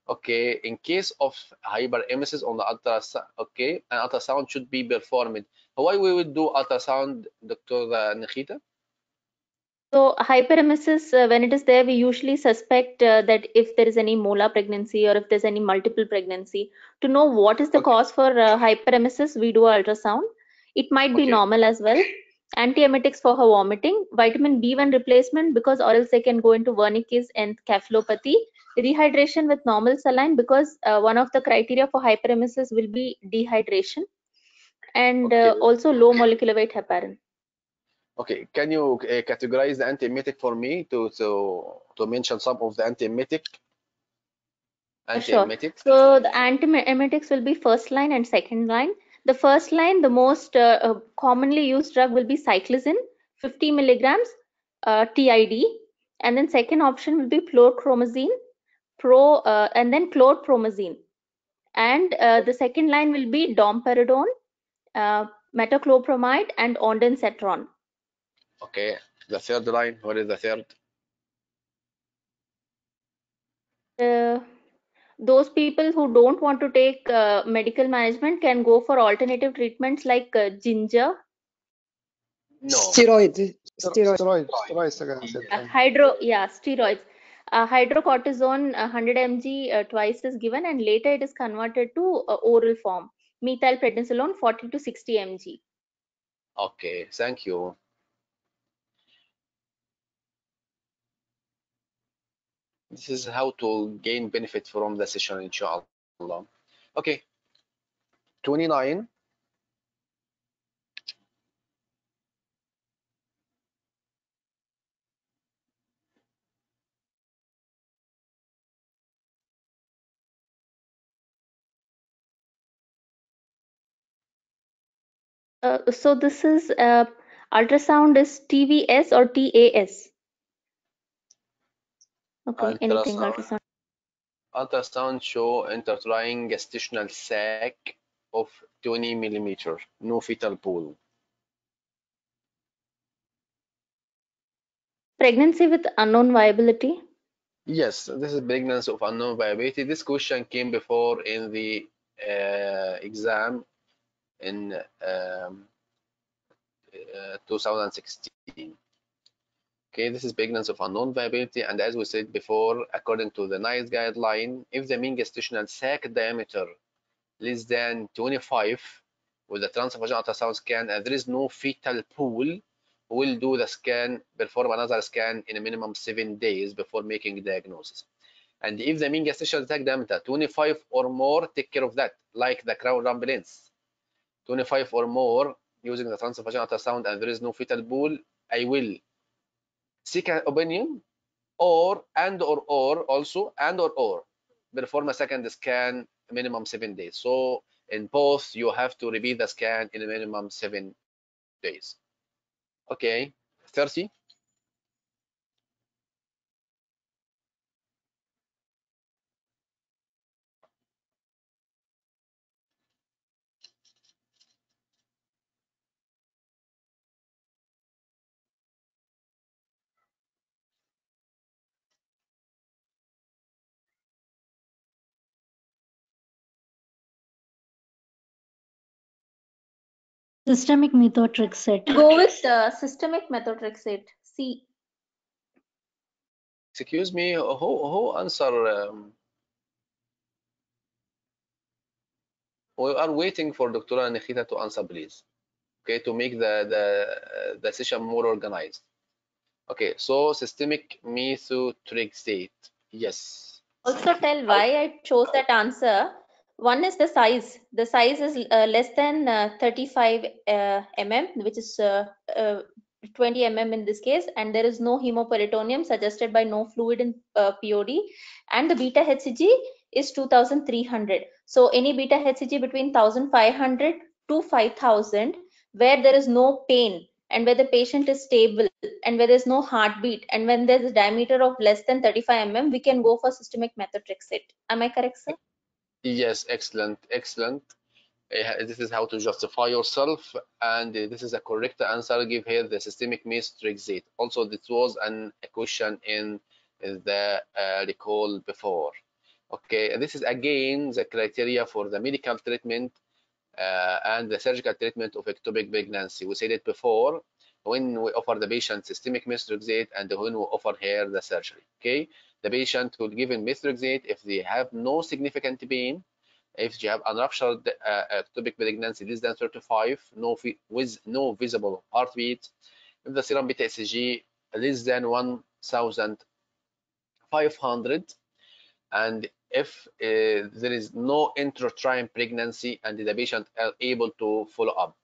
Okay, in case of hyperemesis on the ultrasound, okay, an ultrasound should be performed. Why we would do ultrasound, Dr. Nkhita? So hyperemesis, when it is there, we usually suspect that if there is any molar pregnancy or if there's any multiple pregnancy, to know what is the cause for hyperemesis, we do ultrasound. It might be normal as well. Antiemetics for her vomiting, vitamin B1 replacement, because or else they can go into wernicke's and cephalopathy. Rehydration with normal saline, because one of the criteria for hyperemesis will be dehydration, and also low molecular weight heparin. Okay, can you categorize the antiemetic for me to mention some of the antiemetic? Sure. So the antiemetics will be first line and second line. The first line, the most commonly used drug will be cyclizine, 50 milligrams TID, and then second option will be chlorpromazine, and then chlorpromazine, and the second line will be domperidone, metoclopramide, and ondansetron. Okay, the third line. What is the third? Those people who don't want to take medical management can go for alternative treatments like ginger. No. Steroids. Steroids. Hydrocortisone 100 mg twice is given, and later it is converted to oral form. Methylprednisolone 40 to 60 mg. Okay, thank you. This is how to gain benefit from the session, inshallah. Okay, 29. So this is ultrasound is TVS or TAS? Okay, anything ultrasound. Ultrasound show intertrying gestational sac of 20 millimeter, no fetal pool. Pregnancy with unknown viability. Yes, this is pregnancy of unknown viability. This question came before in the exam in 2016. Okay, this is pregnancy of unknown viability, and as we said before, according to the NICE guideline, if the mean gestational sac diameter less than 25 with the transvaginal ultrasound scan and there is no fetal pool, we'll do the scan, perform another scan in a minimum 7 days before making diagnosis. And if the mean gestational sac diameter 25 or more, take care of that, like the crown rump length. 25 or more using the transvaginal ultrasound and there is no fetal pool, I will seek an opinion or also perform a second scan minimum 7 days. So in both you have to repeat the scan in a minimum 7 days. Okay, 30. Systemic methotrexate. Go with systemic methotrexate. C. Excuse me, who answer? We are waiting for Dr. Nikhita to answer, please. Okay, to make the session more organized. Okay, so systemic methotrexate. Yes. Also tell why I chose that answer. One is the size. The size is less than 35 mm, which is 20 mm in this case, and there is no hemoperitoneum suggested by no fluid in POD, and the beta HCG is 2300. So any beta HCG between 1500 to 5000 where there is no pain and where the patient is stable and where there's no heartbeat and when there's a diameter of less than 35 mm, we can go for systemic methotrexate. Am I correct, sir? Yes, excellent, excellent. This is how to justify yourself, and this is a correct answer. Give here the systemic methotrexate. Also, this was a question in the recall before. Okay, and this is again the criteria for the medical treatment and the surgical treatment of ectopic pregnancy. We said it before when we offer the patient systemic methotrexate and when we offer here the surgery. Okay, the patient will give in methotrexate if they have no significant pain, if you have unruptured ectopic pregnancy less than 35, with no visible heartbeat, if the serum beta HCG less than 1,500, and if there is no intrauterine pregnancy and the patient are able to follow up.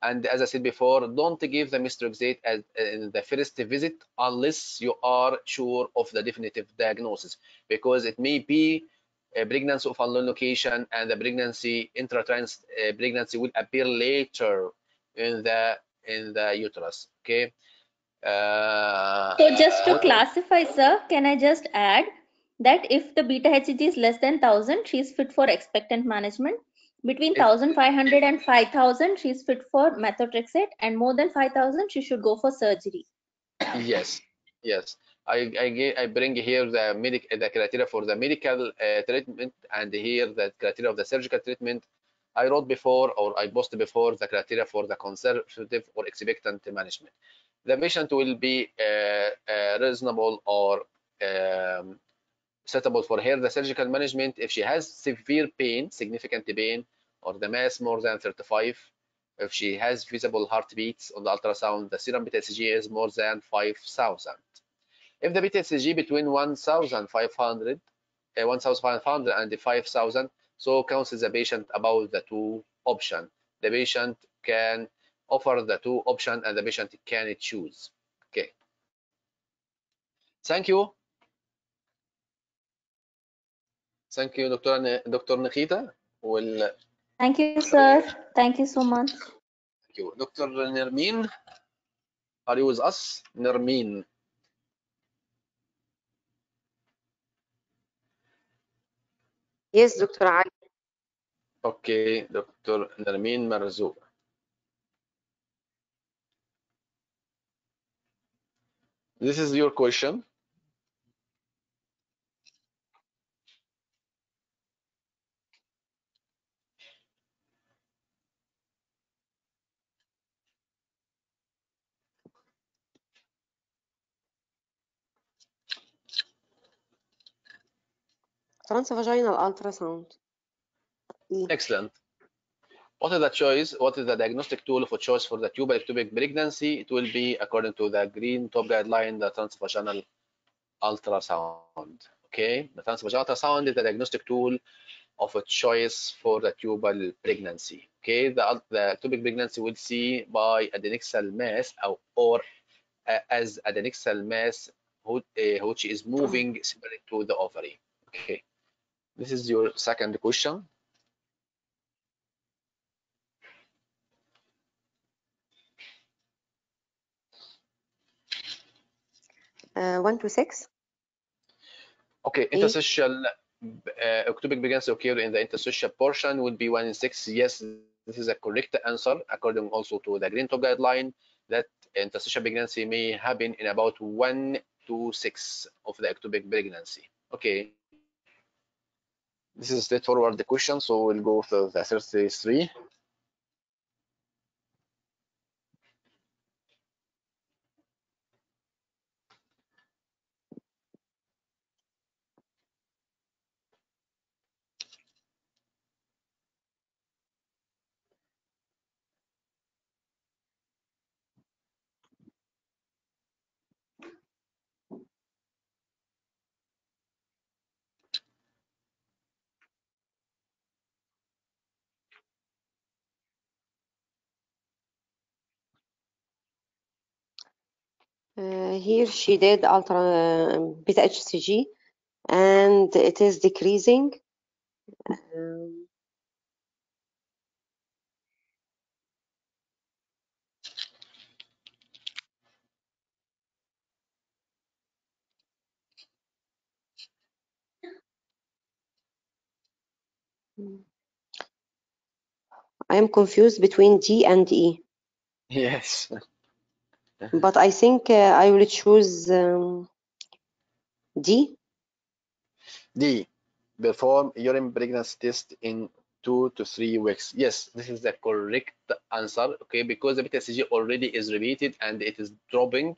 And as I said before, don't give the methotrexate in the first visit unless you are sure of the definitive diagnosis, because it may be a pregnancy of unknown location and the pregnancy, intrauterine pregnancy, will appear later in the uterus. Okay. So just to classify, sir, can I just add that if the beta HCG is less than 1000, she is fit for expectant management. Between 1500 and 5000, she is fit for methotrexate, and more than 5000, she should go for surgery. Yes, yes. I bring here the criteria for the medical treatment, and here the criteria of the surgical treatment. I wrote before, or I posted before, the criteria for the conservative or expectant management. The patient will be reasonable or suitable for her the surgical management if she has severe pain, significant pain, or the mass more than 35, if she has visible heartbeats on the ultrasound, the serum beta HCG is more than 5,000. If the beta HCG between 1,500 and 5,000, so counsel the patient about the two options. The patient can offer the two options and the patient can choose. Okay. Thank you. Thank you, Dr. Nikita. Thank you, sir. Thank you so much. Thank you. Dr. Nermeen, are you with us? Nermeen. Yes, Dr. Ali. Okay, Dr. Nermeen Marzouk. This is your question. Transvaginal ultrasound. Excellent. What is the choice? What is the diagnostic tool of choice for the tubal ectopic pregnancy? It will be according to the green top guideline, the transvaginal ultrasound. Okay, the transvaginal ultrasound is the diagnostic tool of a choice for the tubal pregnancy. Okay, the ectopic pregnancy will see by adnexal mass or as adnexal mass which is moving separate to the ovary. Okay, this is your second question. 1 to 6. Okay, interstitial ectopic pregnancy occur in the interstitial portion will be 1 in 6. Yes, this is a correct answer according also to the green top guideline that interstitial pregnancy may happen in about 1 to 6 of the ectopic pregnancy. Okay, this is a straightforward question, so we'll go to the 33. Here she did beta HCG and it is decreasing. I am confused between D and E. Yes. But I think I will choose D. D. Perform urine pregnancy test in 2 to 3 weeks. Yes, this is the correct answer. Okay, because the beta HCG already is repeated and it is dropping.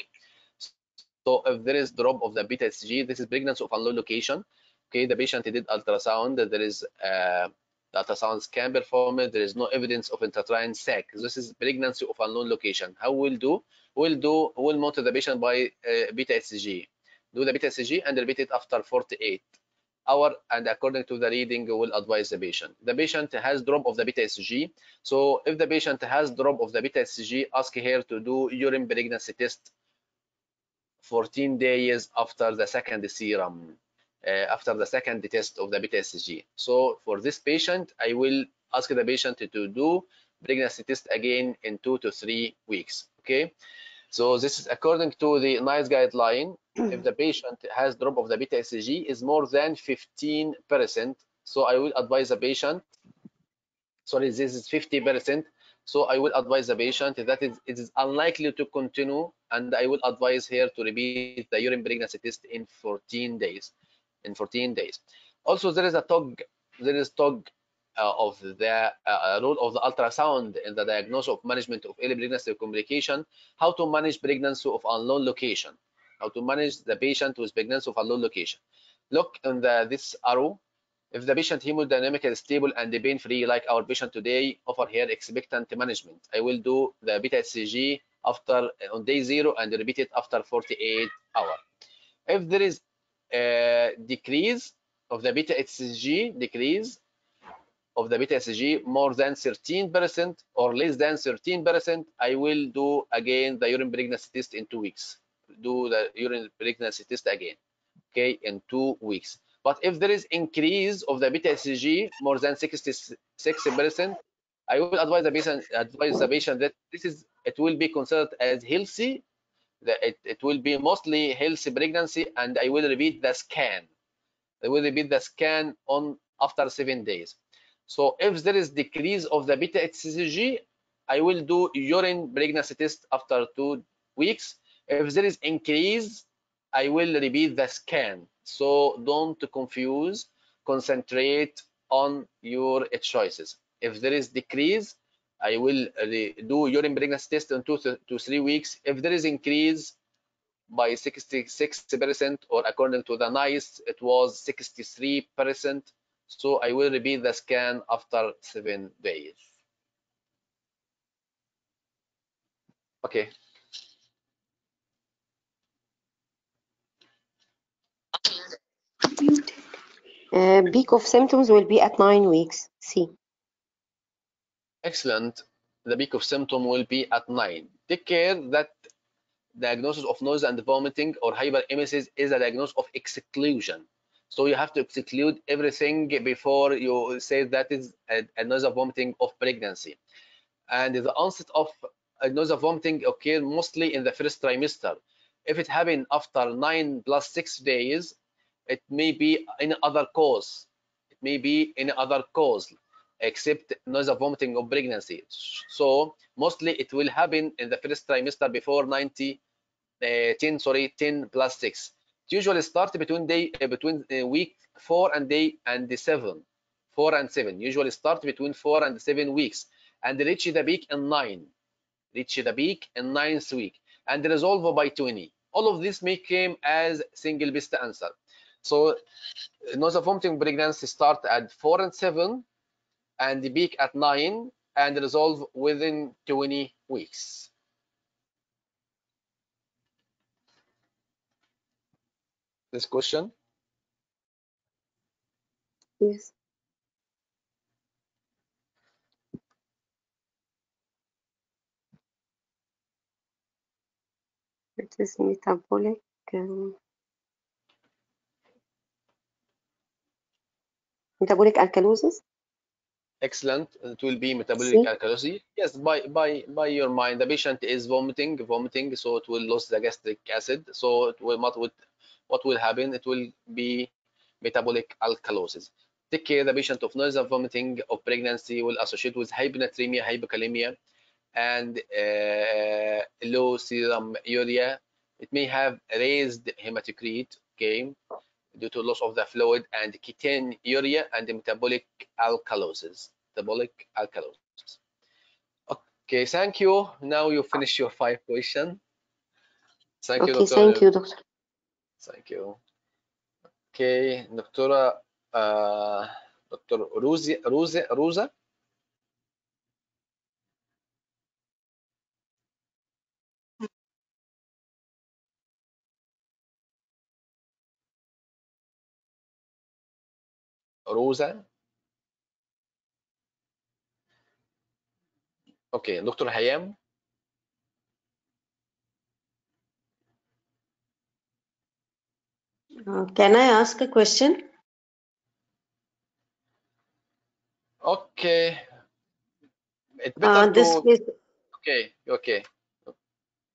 So if there is drop of the beta HCG, this is pregnancy of unknown location. Okay, the patient did ultrasound. There is the ultrasound scan performed. There is no evidence of intrauterine sac. This is pregnancy of unknown location. How we'll do? We'll monitor the patient by beta HCG. Do the beta HCG and repeat it after 48 hours, and according to the reading, we'll advise the patient. The patient has drop of the beta HCG. So if the patient has drop of the beta HCG, ask her to do urine pregnancy test 14 days after the second serum, after the second test of the beta HCG. So for this patient, I will ask the patient to do pregnancy test again in 2 to 3 weeks. Okay, so this is according to the NICE guideline. If the patient has drop of the beta HCG is more than 15%, so I will advise the patient. Sorry, this is 50%. So I will advise the patient that it is unlikely to continue, and I will advise her to repeat the urine pregnancy test in 14 days. In 14 days. Also, there is a TOG. There is TOG of the role of the ultrasound in the diagnosis of management of early pregnancy complication. How to manage pregnancy of unknown location. How to manage the patient with pregnancy of unknown location. Look in this arrow. If the patient hemodynamically stable and pain-free, like our patient today, offer here expectant management. I will do the beta HCG after on day 0 and repeat it after 48 hours. If there is a decrease of the beta HCG, more than 13% or less than 13%, I will do again the urine pregnancy test in 2 weeks. Do the urine pregnancy test again, okay, in 2 weeks. But if there is increase of the beta HCG more than 66%, I will advise the patient that it will be considered as healthy. That it will be mostly healthy pregnancy, and I will repeat the scan. I will repeat the scan on after 7 days. So if there is decrease of the beta HCG, I will do urine pregnancy test after 2 weeks. If there is increase, I will repeat the scan. So don't confuse, concentrate on your choices. If there is decrease, I will do urine pregnancy test in 2 to 3 weeks. If there is increase by 66%, or according to the NICE, it was 63%. So I will repeat the scan after 7 days. Okay. Peak of symptoms will be at 9 weeks. C. Excellent. The peak of symptom will be at 9. Take care that diagnosis of nausea and vomiting or hyperemesis is a diagnosis of exclusion. So you have to exclude everything before you say that is a nausea vomiting of pregnancy. And the onset of nausea vomiting occurs mostly in the first trimester. If it happened after 9 plus 6 days, it may be any other cause. It may be any other cause except nausea vomiting of pregnancy. So mostly it will happen in the first trimester before 10 plus 6. It usually start between week 4 and 7. 4 and 7 usually start between 4 and 7 weeks and reach the peak in 9. Reach the peak in 9th week and resolve by 20. All of this may come as single best answer. So nausea vomiting pregnancy start at 4 and 7 and the peak at 9 and resolve within 20 weeks. This question? Yes. It is metabolic. Metabolic alkalosis. Excellent. It will be metabolic alkalosis. Yes, by your mind, the patient is vomiting, so it will lose the gastric acid. So it will what will happen? It will be metabolic alkalosis. Take care. The patient of nausea, vomiting of pregnancy will associate with hyponatremia, hypokalemia, and low serum urea. It may have raised hematocrit. Okay, due to loss of the fluid and ketonuria and metabolic alkalosis. Okay, thank you. Now you finish your 5 questions. Thank you, Dr. Thank you, Doctor. Thank you. Okay, Dr. Rosa. Rosa. Okay, Dr. Hayam. Can I ask a question? Okay. It's better okay.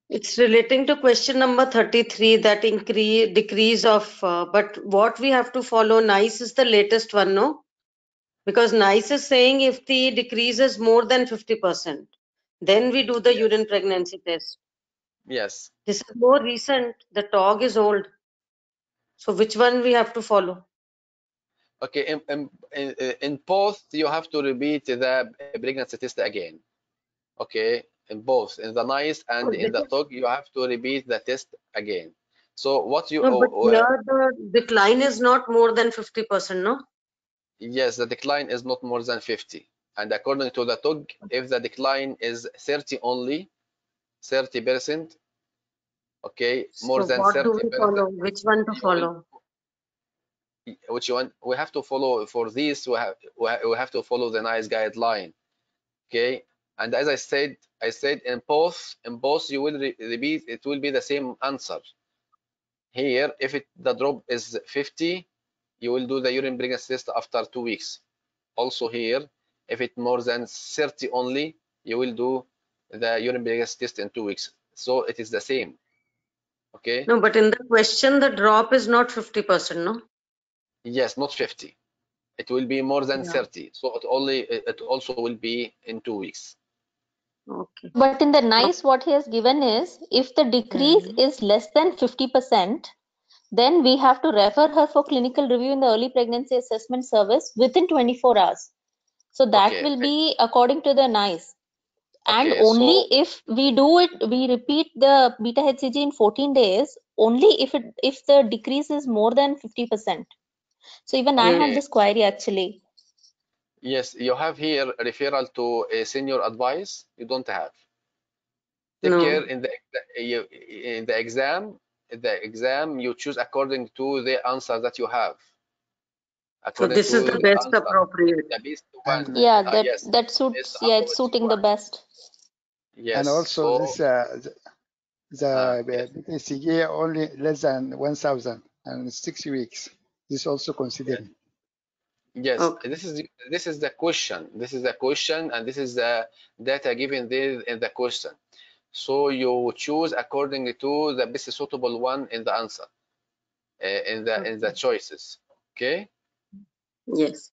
It's relating to question number 33, that decrease of, but what we have to follow, NICE is the latest one, no? Because NICE is saying if the decrease is more than 50%, then we do the urine pregnancy test. Yes. This is more recent. The TOG is old. So which one we have to follow? Okay, in both you have to repeat the pregnancy test again. Okay, in both, in the NICE and in the TOG, you have to repeat the test again. So what you no, but here the decline is not more than 50%, no? Yes, the decline is not more than 50. And according to the TOG, if the decline is 30 only, 30%, okay, more So than what do we 30%, follow? Which one to follow? which one? We have to follow for this, we have to follow the NICE guideline. Okay. And as I said in both you will repeat, it will be the same answer. Here, if the drop is 50, you will do the urine pregnancy test after 2 weeks. Also here, if it's more than 30 only, you will do the urine pregnancy test in 2 weeks. So it is the same. Okay. No, but in the question, the drop is not 50%, no? Yes, not 50. It will be more than Yeah. 30. So it also will be in 2 weeks. Okay. But in the NICE, what he has given is, if the decrease is less than 50%, then we have to refer her for clinical review in the early pregnancy assessment service within 24 hours. So that Okay. will be according to the NICE. And Okay, only so if we do it, we repeat the beta HCG in 14 days, only if the decrease is more than 50%. So even I had okay. this query actually. Yes, you have here a referral to a senior advice. You don't have. Take No. care in the exam. The exam you choose according to the answer that you have. So According this is to the the best answer, appropriate. the best one. Yeah, Yes, that is suits. the Yeah, answer it's that you suiting the have. best. Yes. And also So this yes. BTCG only less than 1,000 and 6 weeks. This also considering. Yes, Okay. this is the question. This is the question, and this is the data given there in the question. So you choose according to the best suitable one in the answer, in the choices. Okay. Yes.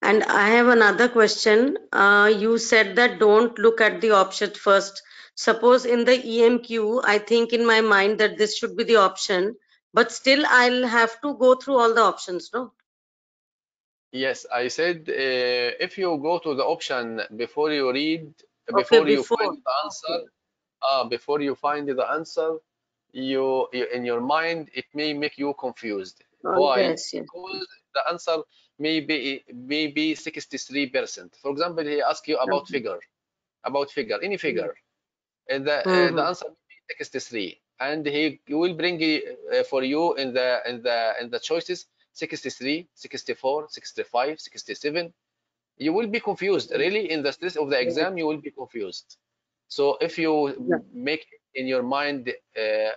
And I have another question. You said that don't look at the option first. Suppose in the EMQ, I think in my mind that this should be the option, but still I'll have to go through all the options, no? Yes, I said if you go to the option before you read, Okay, before you find before. the answer, Okay. before you find the answer, you in your mind it may make you confused. Oh, Why? yes, yes. Because the answer may be 63%. For example, he asks you about figure, any figure, and the answer may be 63, and he will bring for you in the choices 63, 64, 65, 67. You will be confused. Really, in the stress of the exam, you will be confused. So if you make in your mind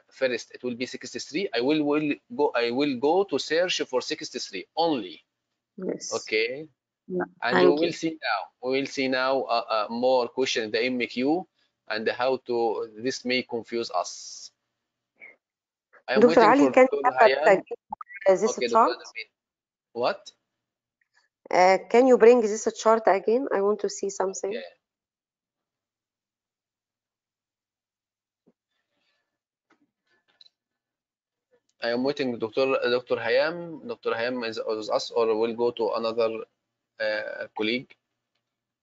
first, it will be 63. I will go to search for 63 only. Yes. Okay. Yeah. And Thank we you. will see now more question in the MQ and how to this may confuse us. I am Dr. waiting Ali, for can you Dr. have Hayam. this Okay, chart? Dr. Amin. What? Can you bring this chart again? I want to see something. Okay. I am waiting, Dr. Hayam. Dr. Hayam is us, or we'll go to another colleague.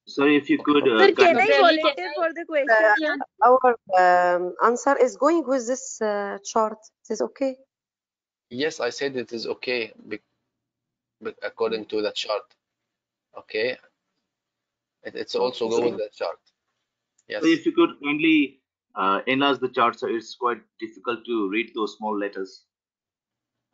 Sorry, if you could. Sir, can I kindly- volunteer for the question? Our answer is going with this chart. It is okay. Yes, I said it is okay according to the chart. Okay. It's also go with the chart. Yes. So if you could kindly enlarge the chart, so it's quite difficult to read those small letters.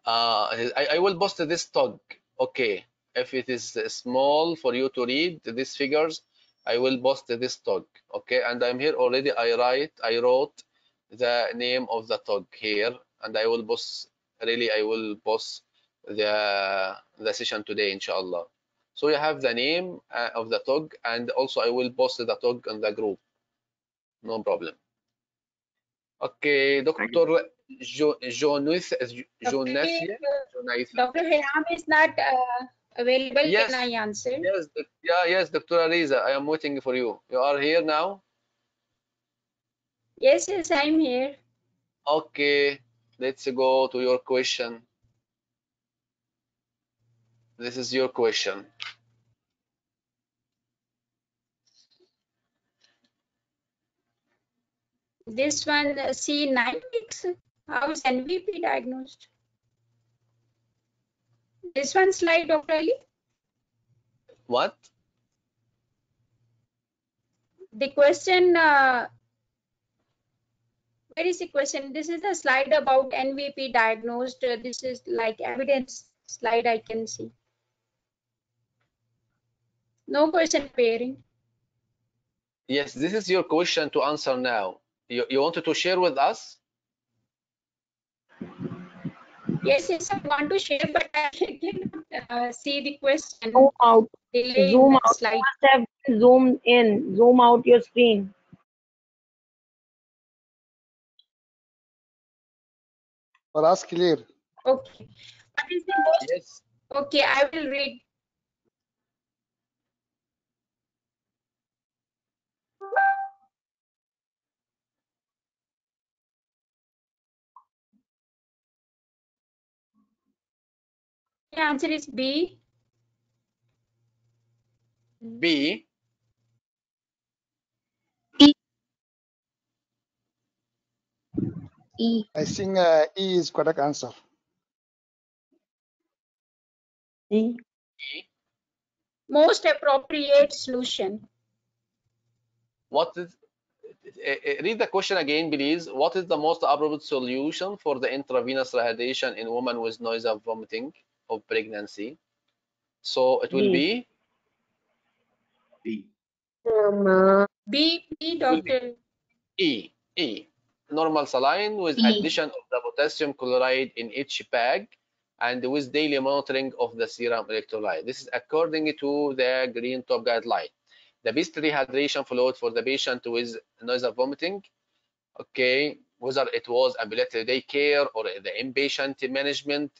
I will post this tag. Okay. If it is small for you to read these figures, I will post this tag. Okay. And I'm here already. I wrote the name of the tag here, and I will post. Really, I will post the session today, inshallah. So you have the name of the tag, and also I will post the tag on the group. No problem. Okay, Dr. Jonathia. Dr. Hayam is not available. Yes. Can I answer? Yes, Dr. Ariza, I am waiting for you. You are here now? Yes, I'm here. Okay, let's go to your question. This is your question. This one, see 9 weeks. How is NVP diagnosed? This one slide, Dr. Ali? What? The question, where is the question? This is a slide about NVP diagnosed. This is like evidence slide I can see. No question appearing. Yes, this is your question to answer now. You wanted to share with us? Yes, yes, I want to share, but I cannot see the question. Zoom out. Delay in Zoom the out. slide. You must have zoomed in. Zoom out your screen. For us, clear. Okay. What is the most? Yes. Okay, I will read. The answer is B. B. E. I think E is correct answer. E. Most appropriate solution. What is? Read the question again, please. What is the most appropriate solution for the intravenous rehydration in women with nausea, vomiting of pregnancy? So it will be B. B, doctor. E. Normal saline with addition of the potassium chloride in each bag and with daily monitoring of the serum electrolyte. This is according to the Green Top guideline. The best rehydration fluid for the patient with nausea, vomiting, okay, whether it was ambulatory daycare or the inpatient management,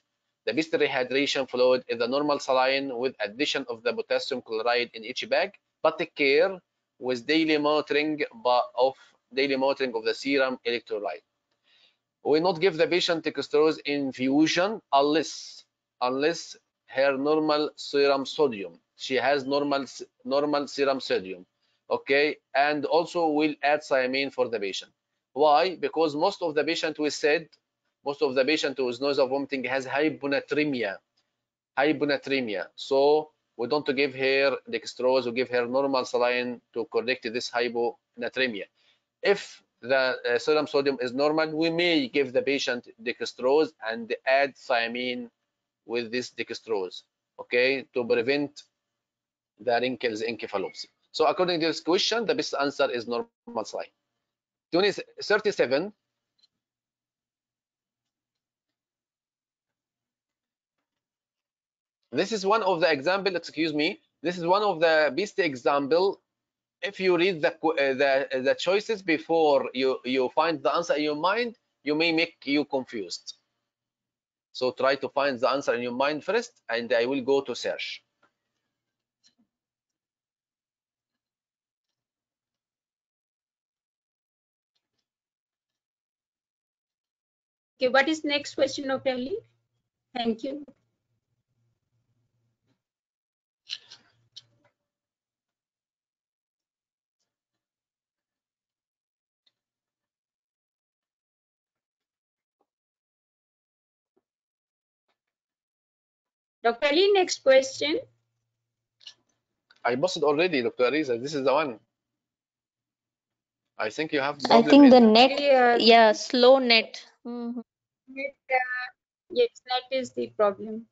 the best rehydration fluid is the normal saline with addition of the potassium chloride in each bag, but take care with daily monitoring of the serum electrolyte. We not give the patient dextrose infusion unless her normal serum sodium. She has normal serum sodium, okay, and also we'll add thiamine for the patient. Why? Because most of the patient we said, most of the patient with nausea, vomiting has hyponatremia. So we don't give her dextrose, we give her normal saline to correct this hyponatremia. If the serum sodium is normal, we may give the patient dextrose and add thiamine with this dextrose, okay, to prevent the wrinkles encephalopathy. So according to this question, the best answer is normal saline. 37. This is one of the example, excuse me, this is one of the best example. If you read the choices before you find the answer in your mind, you may make you confused. So try to find the answer in your mind first, and I will go to search. Okay, what is next question, Dr. Ali? Thank you. Dr. Ali, next question. I posted already, Dr. Ariza. This is the one. I think you have I problem think the in net, yeah, slow net. Mhm. Net, yes, that is the problem.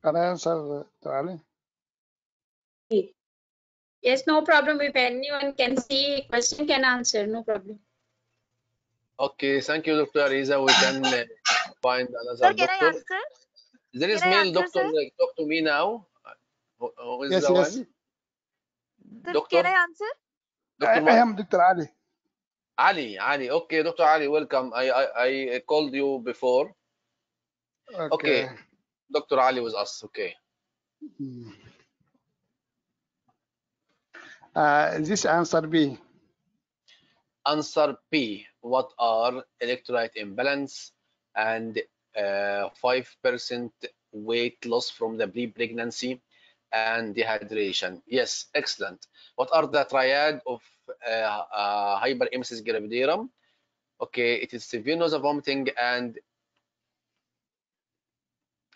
Can I answer, Dr. Ali? Yes, no problem. If anyone can see question, can answer, no problem. Okay, thank you, Dr. Ariza. We can find another Sir, can I doctor. answer? There is Can I male answer, doctor sir? talk to me now. Who is Yes, the yes. one? Sir, Doctor? can I answer? Dr. I what? am Dr. Ali. Ali. Okay, Dr. Ali, welcome. I called you before. Okay. Dr. Ali was us. Okay. This answer B. Answer B. What are electrolyte imbalance and 5% weight loss from the pre-pregnancy and dehydration? Yes, excellent. What are the triad of hyperemesis gravidarum? Okay, it is severe nausea, vomiting, and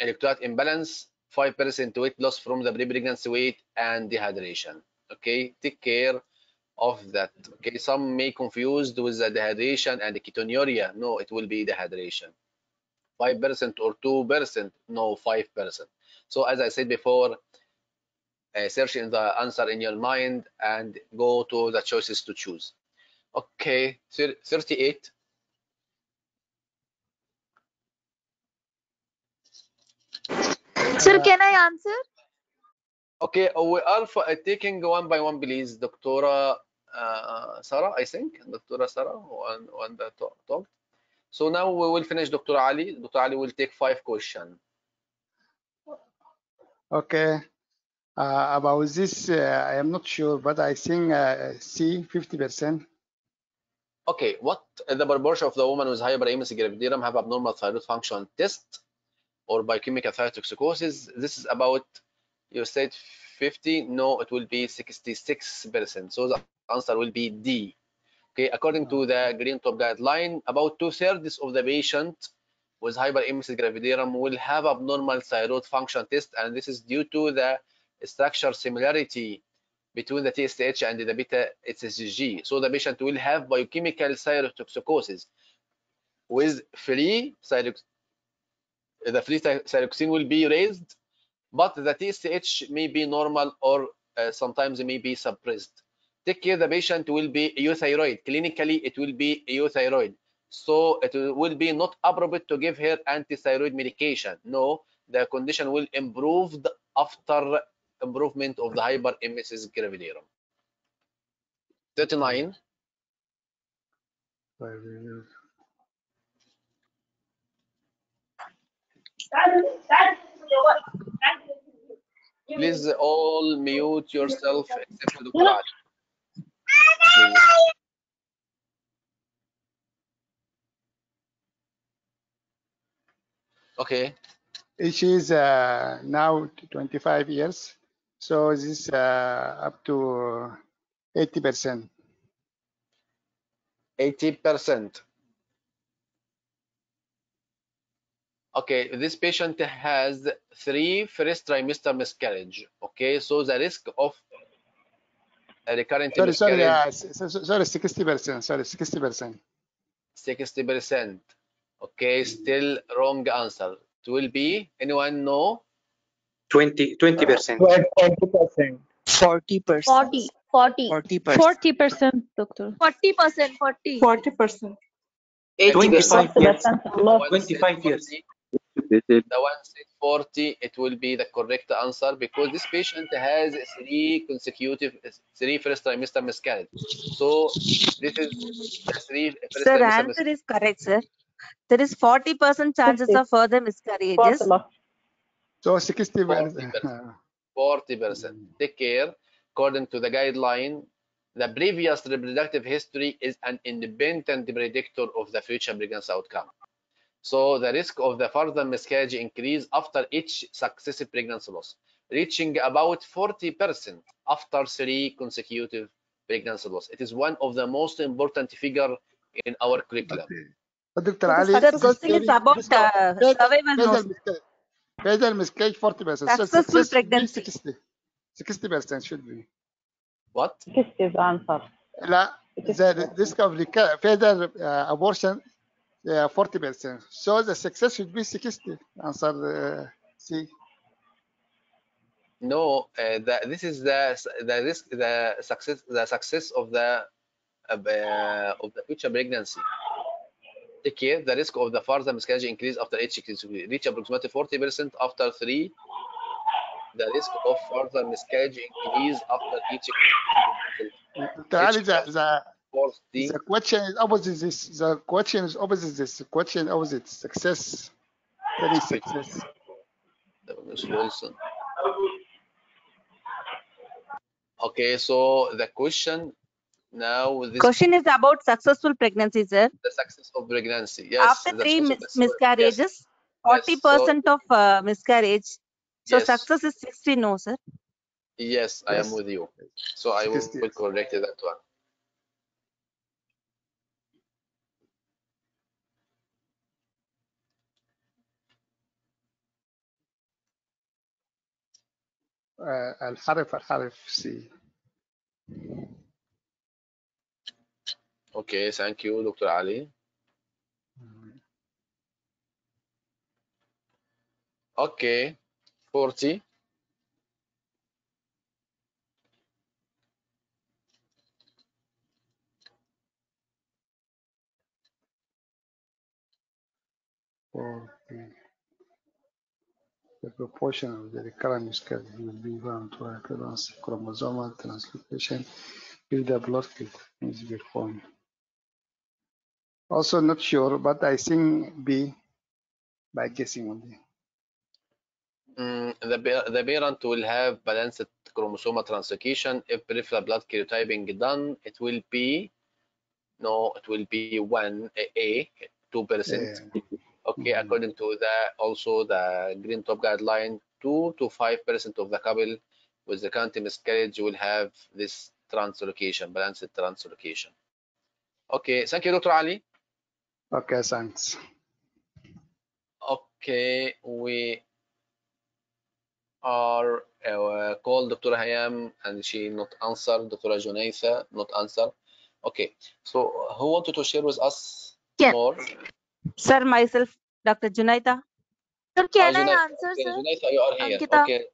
electrolyte imbalance, 5% weight loss from the pre-pregnancy weight, and dehydration. Okay, take care of that. Okay, some may confused with the dehydration and the ketonuria. No, it will be dehydration. 5% or 2%? No, 5%. So as I said before, search in the answer in your mind and go to the choices to choose. Okay, 38. Sir, can I answer? Okay, we are taking one by one, please. Dr. Sarah, I think. Dr. Sarah, one that talked. So now we will finish Dr. Ali. Dr. Ali will take 5 questions. Okay. About this, I am not sure, but I think C, 50%. Okay, what the proportion of the woman with hyperemesis gravidarum have abnormal thyroid function test or biochemical thyrotoxicosis? This is about, you said 50. No, it will be 66%. So the answer will be D. Okay, according to the Green Top guideline, about 2/3 of the patient with hyperemesis gravidarum will have abnormal thyroid function test, and this is due to the structure similarity between the TSH and the beta HCG. So the patient will have biochemical thyrotoxicosis with free thyroxine will be raised, but the TSH may be normal or sometimes it may be suppressed. Take care, the patient will be euthyroid. Clinically, it will be euthyroid. So it will be not appropriate to give her antithyroid medication. No, the condition will improve after improvement of the hyperemesis gravidarum. 39. Please all mute yourself except Dr. Ali. Please. Okay. She is now 25 years, so this up to 80%. 80%. Okay, this patient has 3 first trimester miscarriage. Okay, so the risk of a recurrent miscarriage. Sorry, 60%. Sorry, 60%. 60%. Okay, still wrong answer. It will be, anyone know? 20%. 20%. 40%. 40%. 40%, doctor. 40%. 40. 40%. 25 years. 25 years. The one said 40, it will be the correct answer because this patient has 3 first trimester miscarriage. So this is the 3 first Sir, trimester answer miscarriage. is correct, sir. There is 40% chances of further miscarriages. So 60%. 40%. Take care. According to the guideline, the previous reproductive history is an independent predictor of the future pregnancy outcome. So the risk of the further miscarriage increase after each successive pregnancy loss, reaching about 40% after 3 consecutive pregnancy loss. It is one of the most important figure in our curriculum. Dr. So Ali, the question is about survival loss. Fatal miscarriage 40%. So Successful success should be pregnancy. 60% should be. What? 60 is the answer. The risk of fatal abortion 40%. So the success should be 60. Answer C. No, this is the risk, the success of the future pregnancy. Take care. The risk of the further miscarriage increase after each reach approximately 40% after 3. The risk of further miscarriage increase after each the question is opposite this. The question is opposite this. The question opposite success. That is success. Wilson. Okay, so the question now. This question is about successful pregnancy, sir. The success of pregnancy. Yes. After 3 miscarriages, 40% of miscarriage. So yes. Success is 60. No, sir. Yes, I am with you. So I will correct that one. الحرف C. Okay, thank you, Dr. Ali. Okay, 40. The proportion of the recurrent miscarriage will be bound to occurrence chromosomal translocation if the blood is performed. Also not sure, but I think B by guessing only. The parent will have balanced chromosomal translocation. If peripheral blood karyotyping done, it will be 1 A, 2%. Okay, according to the green top guideline, 2 to 5% of the couple with the current miscarriage will have this translocation, balanced translocation. Okay, thank you, Dr. Ali. Okay, thanks. Okay, we are called Dr. Hayam and she not answered. Dr. Junaitha not answer. Okay, so who wanted to share with us more? Sir, myself, Dr. Junaitha. Sir, can I Junaitha, answer, okay, sir? Junaitha, you are here. Ankita. Okay,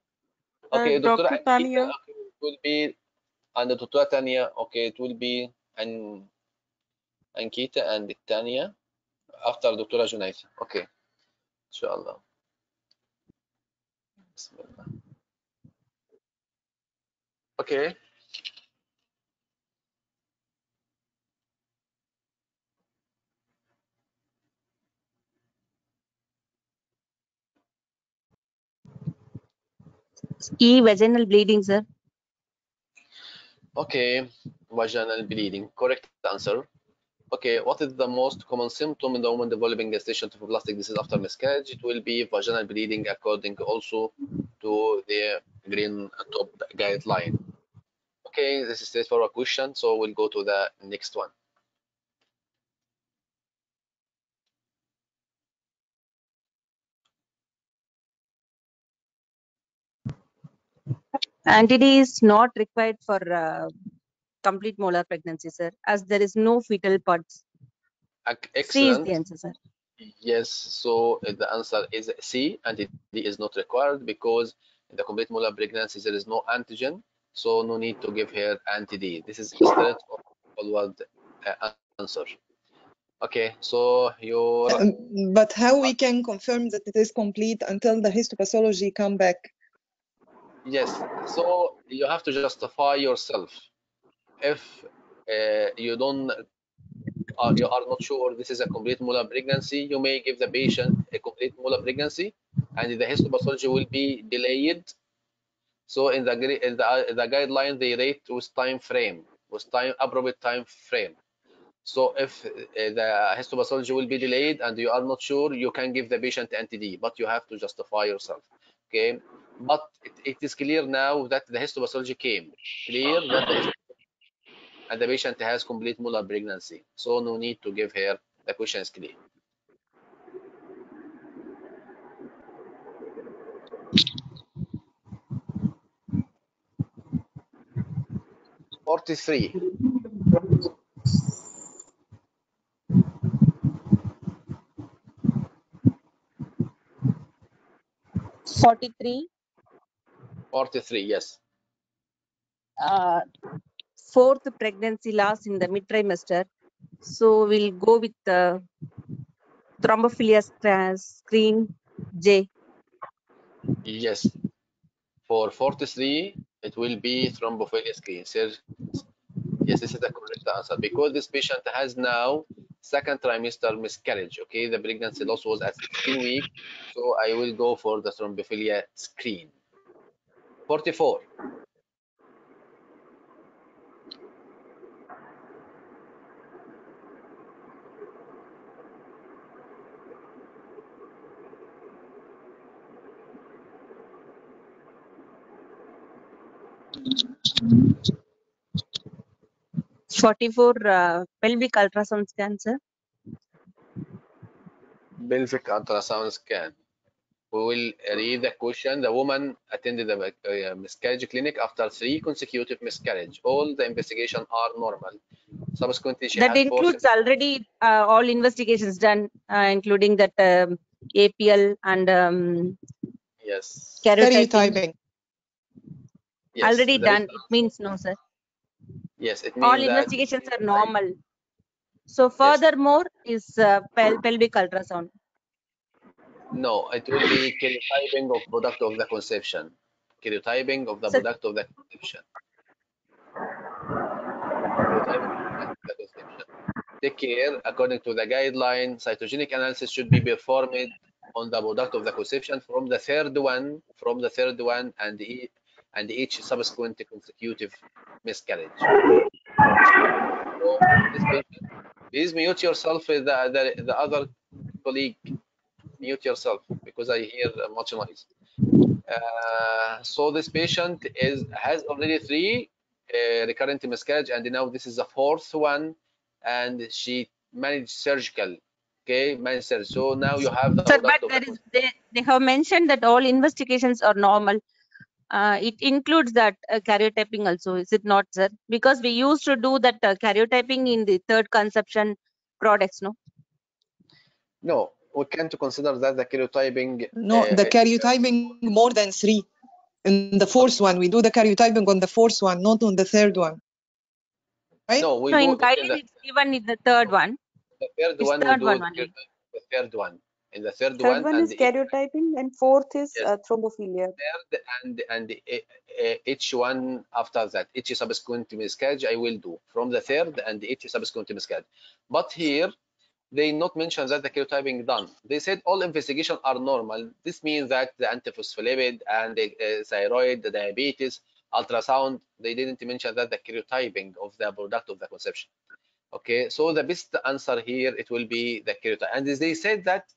okay, Dr. Dr. Tania. Okay, it will be and Dr. Tania. Okay, it will be Ankita and Tania after Dr. Junaitha. Okay, inshallah. Bismillah. Okay. E, vaginal bleeding, sir. Okay, vaginal bleeding. Correct answer. Okay, what is the most common symptom in the woman developing gestational trophoblastic disease after miscarriage? It will be vaginal bleeding according also to the green top guideline. Okay, this is straightforward question, so we'll go to the next one. Anti-D is not required for complete molar pregnancy, sir, as there is no fetal parts. Excellent. C is the answer, sir. Yes, so the answer is C. Anti-D is not required because in the complete molar pregnancy there is no antigen, so no need to give her anti-D. This is a straightforward answer. Okay, so your But how we can confirm that it is complete until the histopathology come back? yes, so you have to justify yourself. If you are not sure this is a complete molar pregnancy, you may give the patient a complete molar pregnancy, and the histopathology will be delayed. So in the guideline, they rate with time frame, with appropriate time frame. So if the histopathology will be delayed and you are not sure, you can give the patient anti-D, but you have to justify yourself. Okay, but it is clear now that the histopathology came clear that and the patient has complete molar pregnancy, so no need to give her. The question is clear. Forty-three. 43. 43, yes. Fourth pregnancy loss in the mid trimester. So we'll go with the thrombophilia screen J. Yes. For 43, it will be thrombophilia screen. Yes, this is the correct answer because this patient has now second trimester miscarriage. Okay, the pregnancy loss was at 15 weeks, so I will go for the thrombophilia screen. 44. 44 pelvic ultrasound scan, sir. Pelvic ultrasound scan. We will read the question. The woman attended the miscarriage clinic after 3 consecutive miscarriage. All the investigations are normal. Subsequently, she That had includes already all investigations done, including that APL and yes, karyotyping. yes, Already there is done. It means no, sir. yes. It All means that investigations are normal. So furthermore is pelvic ultrasound. no. It will be karyotyping of product of the conception. Karyotyping of the Sir, product of the conception. Karyotyping of the conception. Take care. According to the guideline, cytogenic analysis should be performed on the product of the conception from the third one, and each subsequent consecutive miscarriage. So this patient, please mute yourself. The other colleague, mute yourself because I hear much noise. So this patient has already 3 recurrent miscarriage, and now this is the 4th one, and she managed surgical. Okay, managed surgery. So now you have the sir, but product of there is they have mentioned that all investigations are normal. It includes that karyotyping also, is it not, sir? Because we used to do that karyotyping in the third conception products, no? No, we can't consider that the karyotyping. No, the karyotyping more than 3. In the 4th one, we do the karyotyping on the 4th one, not on the 3rd one. Right? No, we No, do in it in guideline it's given in the third one. the third It's one. We third do one it only. the third one. In the third Third one, one and is karyotyping, and fourth is yes, thrombophilia. third and each one after that, each subsequent miscarriage I will do from the third and each subsequent miscarriage. But here they not mention that the karyotyping done. They said all investigations are normal. This means that the antiphospholipid and the thyroid, the diabetes, ultrasound, they didn't mention that the karyotyping of the product of the conception. Okay, so the best answer here, it will be the karyotype. And they said that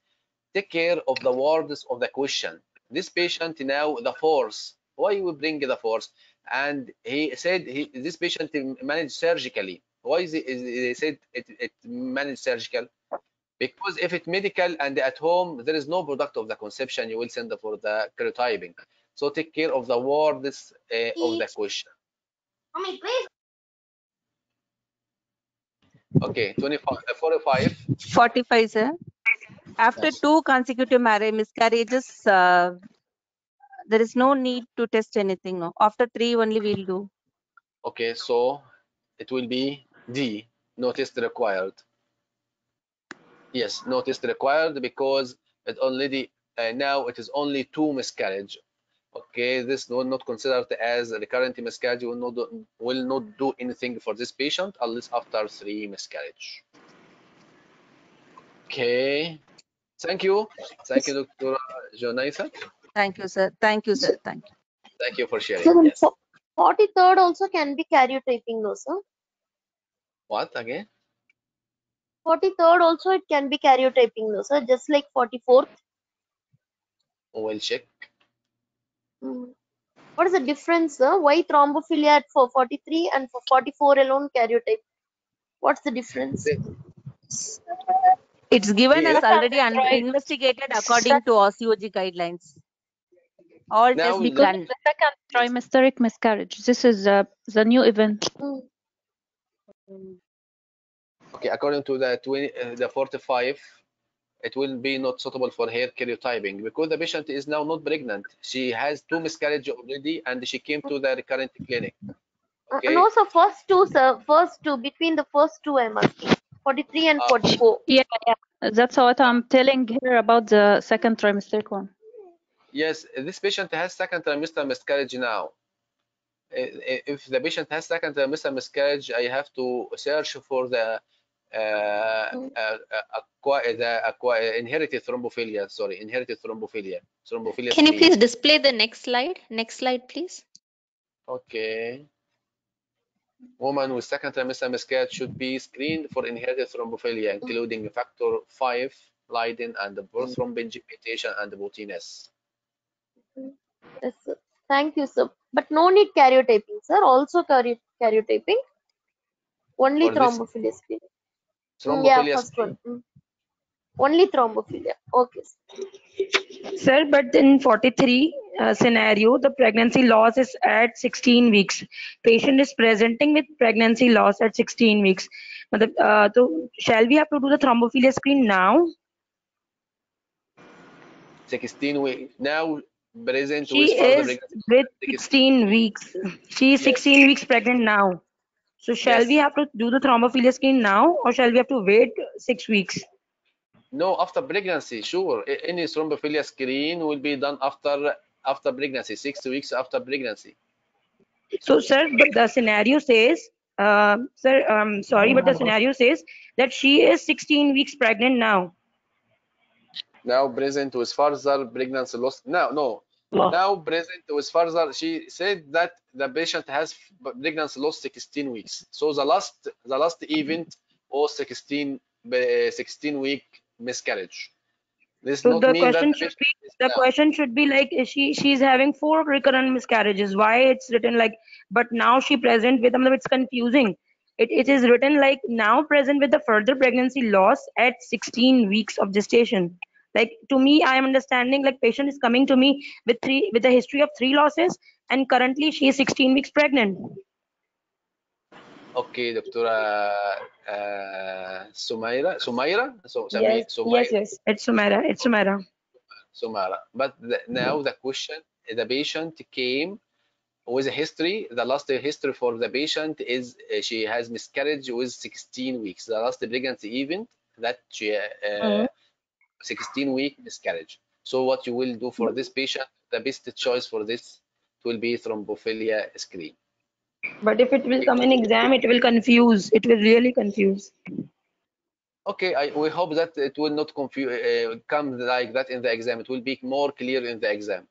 take care of the words of the question. This patient now the force. Why you bring the force? And he said this patient managed surgically. Why is they said it managed surgical? Because if it's medical and at home there is no product of the conception, you will send for the karyotyping. So take care of the words of the question. Okay, 25, 45. 45, sir. After Yes. 2 consecutive miscarriages, there is no need to test anything. No, after 3 only we'll do. Okay, so it will be D, no test required. Yes, no test required because it already now it is only 2 miscarriage. Okay, this will not considered as recurrent miscarriage. Will not do anything for this patient unless after 3 miscarriage. Okay, thank you, Dr. Jonaisa. Thank you, sir. Thank you, sir. Thank you. Thank you for sharing. So Yes. 43rd also can be karyotyping, no, sir? What again? 43rd also it can be karyotyping, no, sir? Just like 44th. We'll check. What is the difference, sir? Why thrombophilia for 43 and for 44 alone karyotype? What's the difference? It's given Here? as already investigated according to OCOG guidelines. All tests Now, done. The second trimesteric miscarriage. This is the new event. okay, according to the 45, it will be not suitable for hair karyotyping because the patient is now not pregnant. She has 2 miscarriage already, and she came to the recurrent clinic. Okay. And also first 2, sir. First 2, between the first 2 I'm asking. 43 and 44. Yeah, that's what I'm telling here about the second trimesteric one. Yes, this patient has second trimester miscarriage now. If the patient has second trimester miscarriage, I have to search for the inherited thrombophilia. Sorry, inherited thrombophilia. Thrombophilia. Can you 3. please display the next slide? Next slide, please. Okay. Women with second trimester miscarriage should be screened for inherited thrombophilia, including factor 5, Leiden, and the prothrombin mutation and the Boutiness. Yes, sir. Thank you, sir. But no need karyotyping, sir. Also karyotyping. Only For this thrombophilia screening. thrombophilia Yeah, first screen. one. Only thrombophilia. Okay. Sir, but in 43 scenario, the pregnancy loss is at 16 weeks. Patient is presenting with pregnancy loss at 16 weeks. So shall we have to do the thrombophilia screen now? 16 weeks. Now present She with further is pregnancy. with 16 weeks. She is Yes. 16 weeks pregnant now. So shall we Yes. have to do the thrombophilia screen now, or shall we have to wait 6 weeks? No, after pregnancy, sure. Any thrombophilia screen will be done after pregnancy, 6 weeks after pregnancy. So, sir, but the scenario says, sir, sorry, but the scenario says that she is 16 weeks pregnant now. Now present with further pregnancy loss. No. Now present with further. She said that the patient has pregnancy loss 16 weeks. So the last event was 16 week miscarriage. This So not the mean that question the should patient be is now. like, she's having 4 recurrent miscarriages. Why it's written like, but now she present with them? It's confusing. It is written like now present with the further pregnancy loss at 16 weeks of gestation. Like, to me, I am understanding like patient is coming to me with a history of 3 losses, and currently she is 16 weeks pregnant. Okay, Doctora Sumaira. Yes. It's Sumaira. Sumara. But now the question, the patient came with a history. The last history for the patient is she has miscarriage with 16 weeks. The last pregnancy event that she 16-week miscarriage. So what you will do for this patient, the best choice for this will be thrombophilia screen. But if it will come in exam, it will confuse. It will really confuse. Okay, we hope that it will not come like that in the exam. It will be more clear in the exam.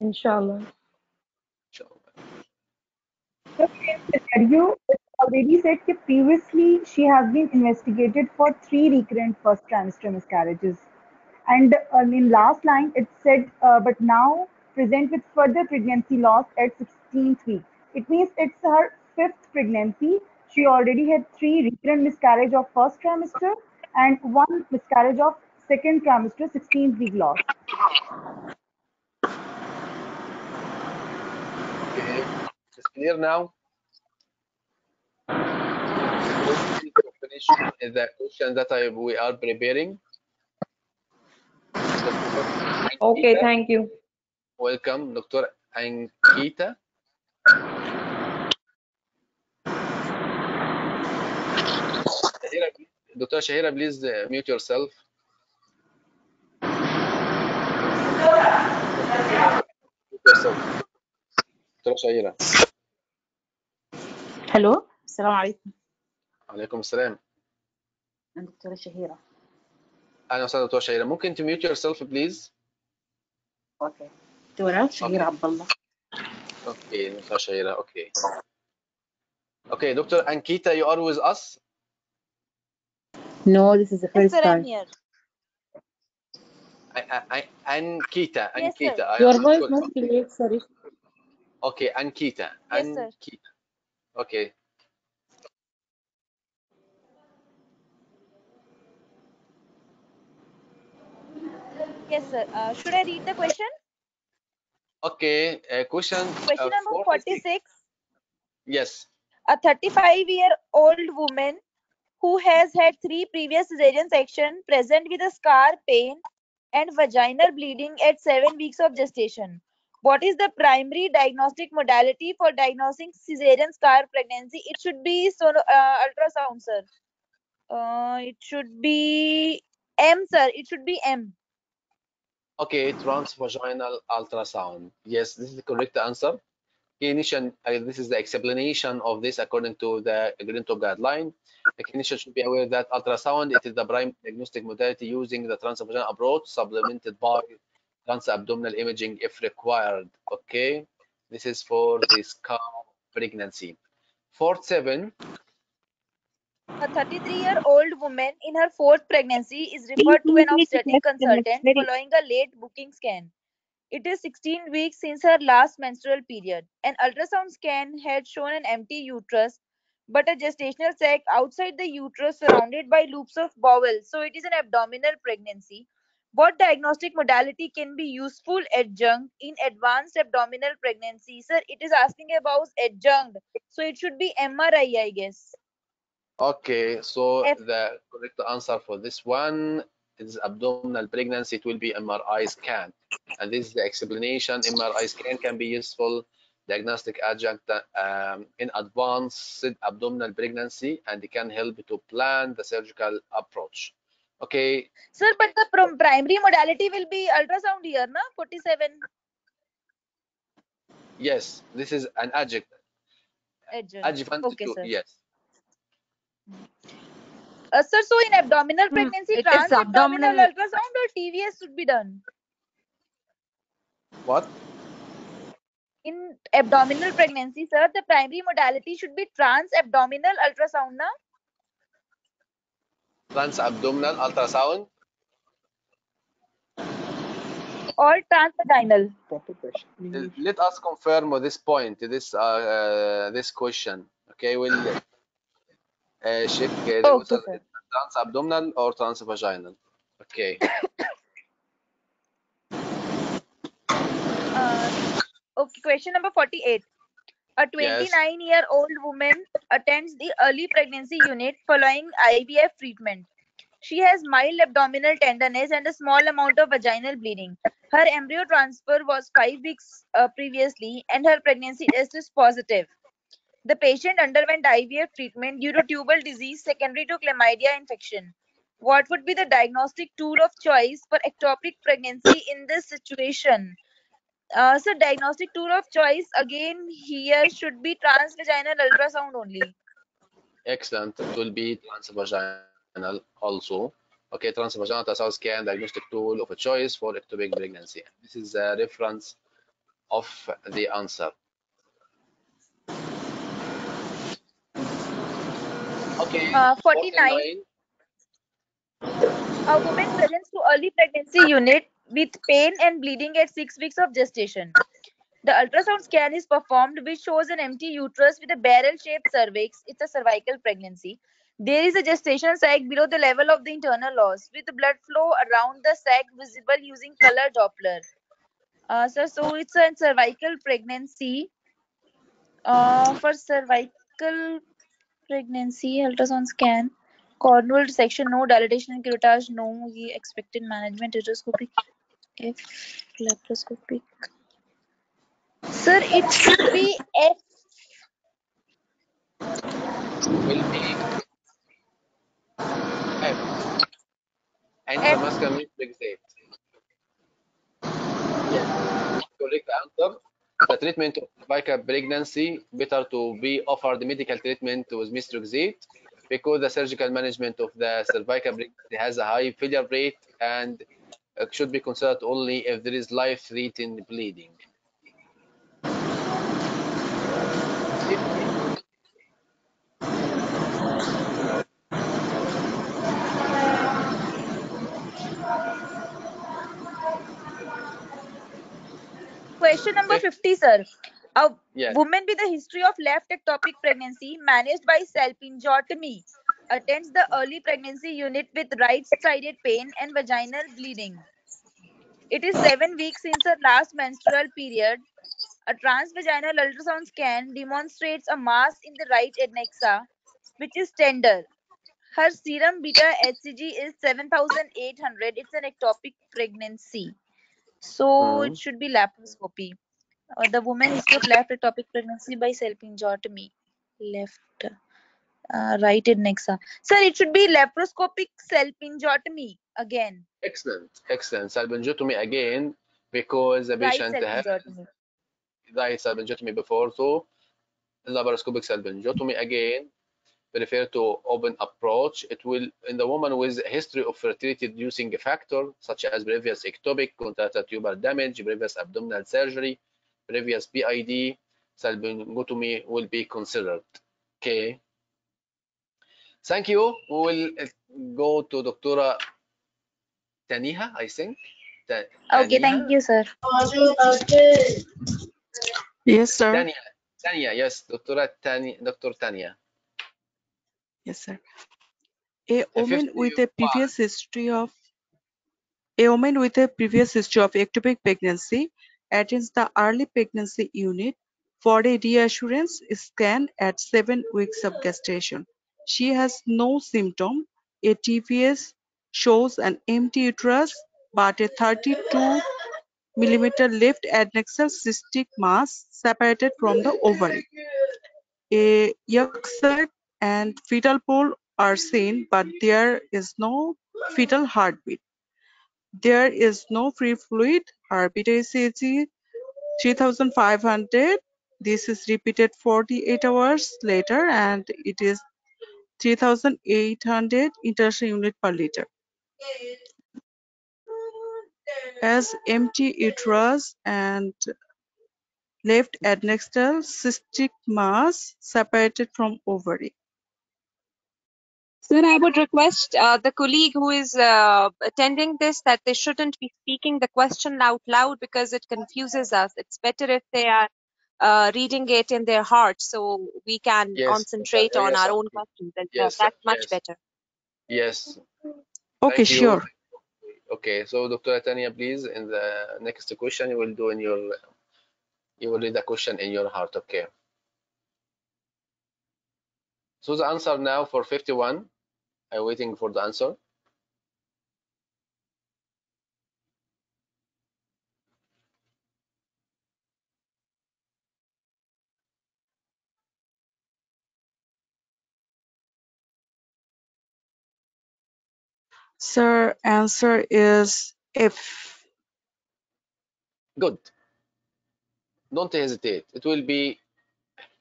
Inshallah. Scenario, it's already said that previously she has been investigated for 3 recurrent first trimester miscarriages. And in last line it said, but now present with further pregnancy loss at 16th week. It means it's her 5th pregnancy. She already had 3 recurrent miscarriage of first trimester and 1 miscarriage of second trimester, 16th week loss. Okay, it's clear now. We need to finish the question that we are preparing. Dr. Okay, Ankita. thank you. Welcome, Dr. Ankita. Dr. Shahira, please mute yourself. Mute yourself. Dr. Shahira. الو السلام عليكم. عليكم السلام. انا دكتوره شهيره. اهلا وسهلا دكتور شهيره. ممكن to mute yourself please. اوكي. دكتوره شهيره عبد الله. Okay, دكتور شهيره. Okay. Okay, Dr. Ankita, you are with us? No, this is the first time. Here. Ankita. Yes, Ankita. Your voice not clear, sorry. Okay, Ankita. Yes, sir. Ankita. Okay. Yes, sir. Should I read the question? Okay, question number 46. Yes. A 35-year-old woman who has had 3 previous cesarean sections present with a scar, pain, and vaginal bleeding at 7 weeks of gestation. What is the primary diagnostic modality for diagnosing cesarean scar pregnancy? It should be ultrasound, sir. It should be M, sir. It should be M. Okay, transvaginal ultrasound. Yes, this is the correct answer. Clinician, this is the explanation of this according to the guideline. The clinician should be aware that ultrasound, it is the prime diagnostic modality using the transvaginal approach, supplemented by transabdominal imaging if required. Okay, this is for the scar pregnancy. 47. A 33-year-old woman in her 4th pregnancy is referred to an obstetric consultant following a late booking scan. It is 16 weeks since her last menstrual period. An ultrasound scan had shown an empty uterus but a gestational sac outside the uterus surrounded by loops of bowels. So it is an abdominal pregnancy. What diagnostic modality can be useful adjunct in advanced abdominal pregnancy? Sir, it is asking about adjunct. So it should be MRI, I guess. Okay, so F. the correct answer for this one is abdominal pregnancy. It will be MRI scan. And this is the explanation. MRI scan can be useful diagnostic adjunct in advanced abdominal pregnancy, and it can help to plan the surgical approach. Okay. Sir, but the primary modality will be ultrasound here, na? 47. Yes, this is an adjunct. Adjuvant Okay, to, sir. yes. Sir, so in abdominal pregnancy, It is trans-abdominal abdominal. ultrasound or TVS should be done? What? In abdominal pregnancy, sir, the primary modality should be trans-abdominal ultrasound, na? Trans-abdominal ultrasound? Or transvaginal? Proper question. Let us confirm this point, this question. Okay, we'll check Okay, sir. trans-abdominal or transvaginal. Okay. Okay, question number 48. A Yes. 29-year-old woman attends the early pregnancy unit following IVF treatment. She has mild abdominal tenderness and a small amount of vaginal bleeding. Her embryo transfer was 5 weeks previously and her pregnancy test is positive. The patient underwent IVF treatment due to tubal disease secondary to chlamydia infection. What would be the diagnostic tool of choice for ectopic pregnancy in this situation? So diagnostic tool of choice again here should be transvaginal ultrasound only. Excellent. It will be transvaginal also. Okay, transvaginal ultrasound scan diagnostic tool of a choice for ectopic pregnancy. This is a reference of the answer. Okay. 49. A woman presents to early pregnancy unit with pain and bleeding at 6 weeks of gestation. The ultrasound scan is performed, which shows an empty uterus with a barrel-shaped cervix. It's a cervical pregnancy. There is a gestational sac below the level of the internal os, with blood flow around the sac visible using color Doppler. So it's a cervical pregnancy. For cervical pregnancy, ultrasound scan, cornual section, no dilatation and curettage, no expected management, uteroscopic, F, laparoscopic. Sir, it should be F. Will be F. Intramuscular exit. Yes. Correct answer. The treatment of cervical pregnancy better to be offered medical treatment with methotrexate because the surgical management of the cervical pregnancy has a high failure rate and should be considered only if there is life-threatening bleeding. Question number 50, sir. A Yes. woman with a history of left ectopic pregnancy managed by salpingotomy attends the early pregnancy unit with right-sided pain and vaginal bleeding. It is 7 weeks since her last menstrual period. A transvaginal ultrasound scan demonstrates a mass in the right adnexa, which is tender. Her serum beta HCG is 7,800. It's an ectopic pregnancy. So it should be laparoscopy. The woman history of left ectopic pregnancy by salpingotomy. Left, right adnexa. Sir, it should be laparoscopic salpingotomy again. Excellent. Excellent. Salpingotomy again because the patient has right salpingotomy before, so laparoscopic salpingotomy again. Refer to open approach. It will in the woman with a history of fertility-reducing factor such as previous ectopic, contractile tubal damage, previous abdominal surgery, previous PID, salpingotomy will be considered. Okay. Thank you. We will go to Dr. Taniha, I think. Okay, thank you, sir. Yes, sir. Tania, yes, Dr. Tania. Yes, sir. A woman with a previous history of ectopic pregnancy attends the early pregnancy unit for a reassurance scan at 7 weeks of gestation. She has no symptom. A TPS shows an empty uterus but a 32 millimeter left adnexal cystic mass separated from the ovary. A yolk sac and fetal pole are seen, but there is no fetal heartbeat. There is no free fluid. Heartbeat ECG 3500. This is repeated 48 hours later, and it is 3800 international unit per liter. As empty uterus and left adnexal cystic mass separated from ovary. Sir, I would request the colleague who is attending this that they shouldn't be speaking the question out loud because it confuses us. It's better if they are reading it in their heart so we can concentrate on our own questions. And that's much better. Yes. Okay, Thank you. sure. Okay, so Dr. Tanya, please, in the next question, you will read the question in your heart. Okay. So the answer now for 51. I'm waiting for the answer. Sir, answer is F. Good. Don't hesitate. It will be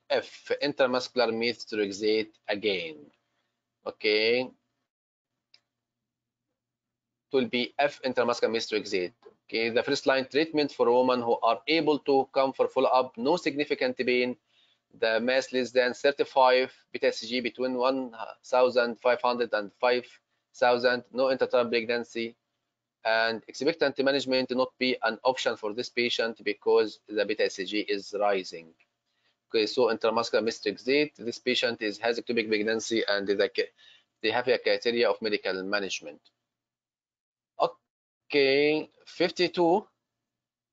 F, intramuscular methotrexate again. Okay. It will be F, intramuscular methotrexate. Okay. The first line treatment for women who are able to come for follow-up, no significant pain, the mass less than 35, beta HCG between 1,500 and 5,000, no intraterm pregnancy, and expectant management not be an option for this patient because the beta HCG is rising. Okay, so intramuscular methotrexate, this patient has ectopic pregnancy and they have a criteria of medical management. Okay, 52.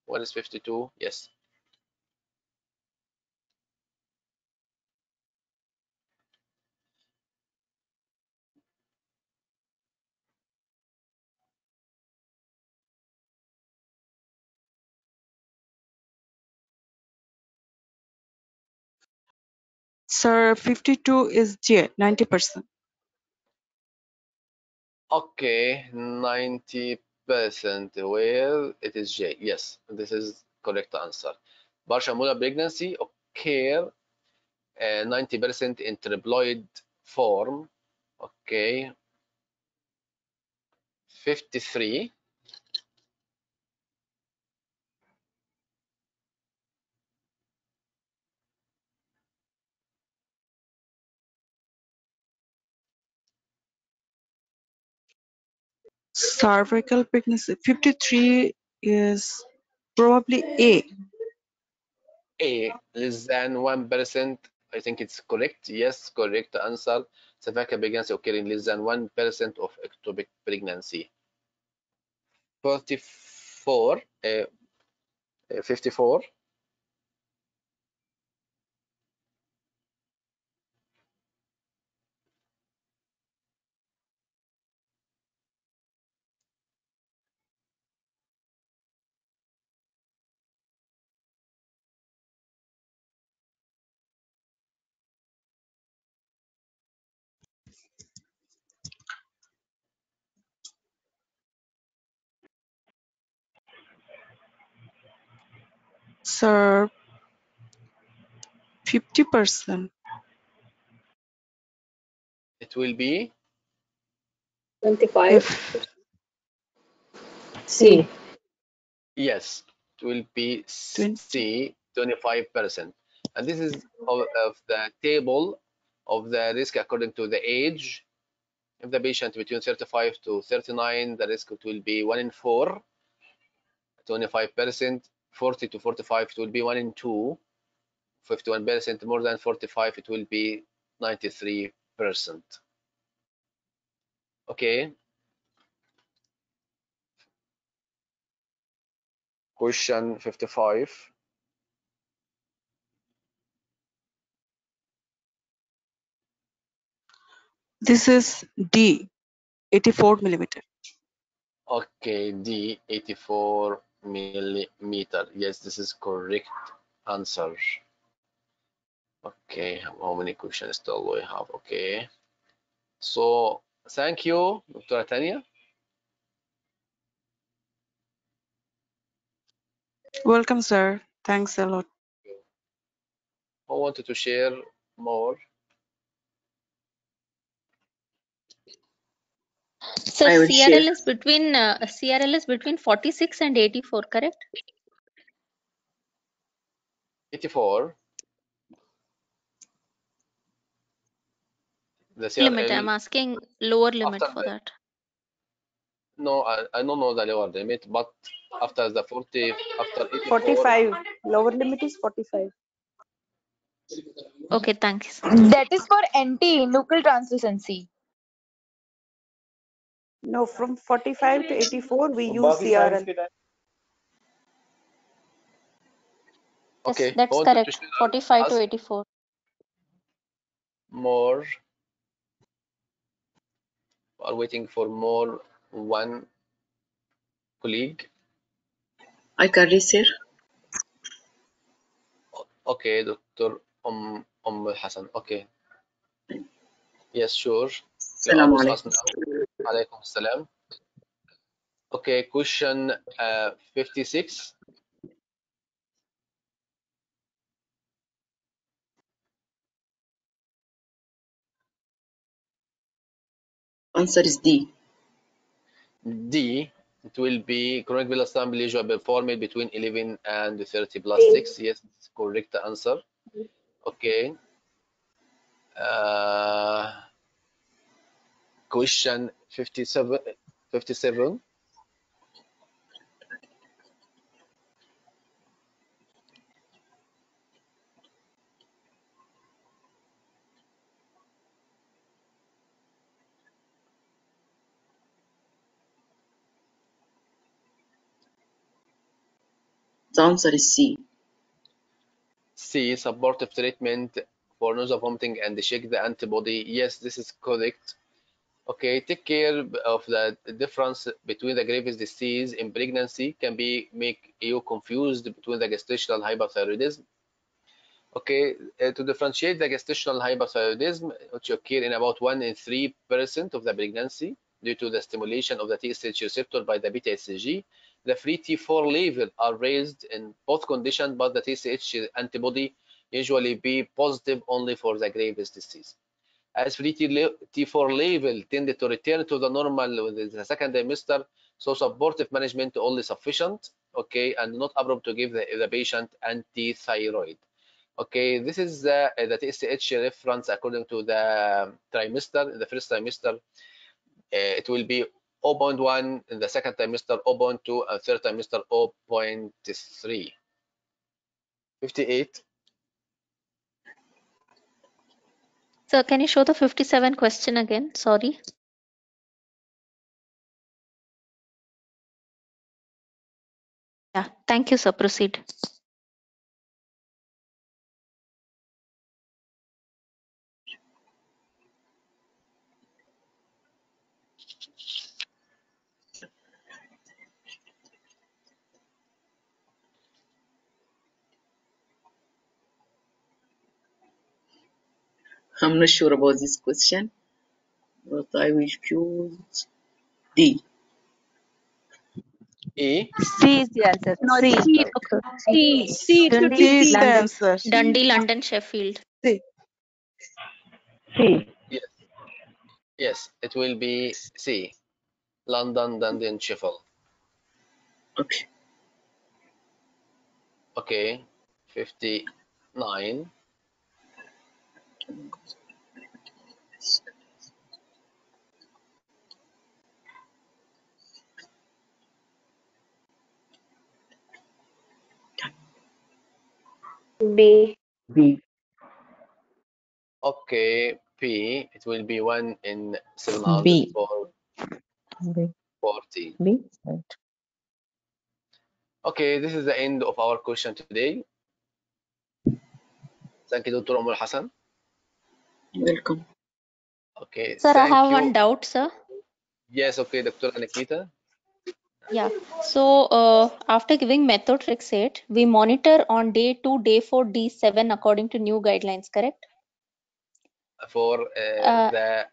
What is 52? Yes. Sir, 52 is J, 90%. Okay, 90%. Well, it is J. Yes, this is correct answer. Partial molar pregnancy occur 90% in triploid form. Okay. 53. Cervical pregnancy, 53 is probably A. A, less than 1%. I think it's correct. Yes, correct answer. Cervical pregnancy occurring less than 1% of ectopic pregnancy. 54. 54. Sir, 50%. It will be 25. F. C. yes. It will be C, 25%. And this is of the table of the risk according to the age. If the patient between 35 to 39, the risk it will be 1 in 4, 25%. 40 to 45, it will be 1 in 2. 51%. More than 45, it will be 93%. Okay. Question 55. This is D, 84 millimeter. Okay, D, 84 millimeter. Yes, this is correct answer. Okay, how many questions still we have? Okay. So, thank you, Dr. Tanya. Welcome, sir. Thanks a lot. Who wanted to share more? So I will share. CRL is between 46 and 84, correct? 84. The Limit. I'm CRL asking lower limit after for the, that. no, I don't know the lower limit, but after the 40, after 84. 45. Lower limit is 45. Okay, thanks. That is for anti-nuclear translucency. No, from 45 to 84 we use CRL. Okay, Yes, that's who wanted to correct. share 45 to us 84. more? We are waiting for more one colleague. I can share. Okay, Dr. Hassan. Okay. Yes, sure. You are Salam with us alaikum. now. Alaikum salam. Okay, question 56. Answer is D. D, it will be chronic villus thumb lesion performed between 11 and 30 plus 6. Yes, correct answer. Okay. Question 57. 57. The answer is C. C, supportive treatment for nausea, vomiting, and check the antibody. Yes, this is correct. Okay, take care of the difference between the Graves' disease in pregnancy can make you confused between the gestational hyperthyroidism. Okay, to differentiate the gestational hyperthyroidism, which occur in about 1 in 3% of the pregnancy due to the stimulation of the TSH receptor by the beta HCG, the free T4 level are raised in both conditions, but the TSH antibody usually be positive only for the Graves' disease. As free T4 level tended to return to the normal within the second trimester, so supportive management only sufficient, okay, and not appropriate to give the patient anti-thyroid. Okay, this is the TSH reference according to the trimester. In the first trimester, it will be 0.1, in the second trimester 0.2, and third trimester 0.3. 58. So can you show the 57 question again? Sorry. Yeah, thank you, sir. Proceed. I'm not sure about this question, but I will choose D. E. C is the answer. No, C. C, Doctor. C, C, it should be C is C. the London, answer. Dundee, London, Sheffield. C. C. Yes, yes, it will be C. London, Dundee, and Sheffield. Okay. Okay, 59. B. B. Okay, P, it will be 1 in 740. B. Right. Okay, this is the end of our question today. Thank you, Dr. Umar Hassan. Welcome. Okay, Sir, I thank have you. one doubt, sir. Yes, okay, Dr. Nikita. Yeah. So after giving methotrexate, we monitor on day 2, day 4, day 7 according to new guidelines, correct? For the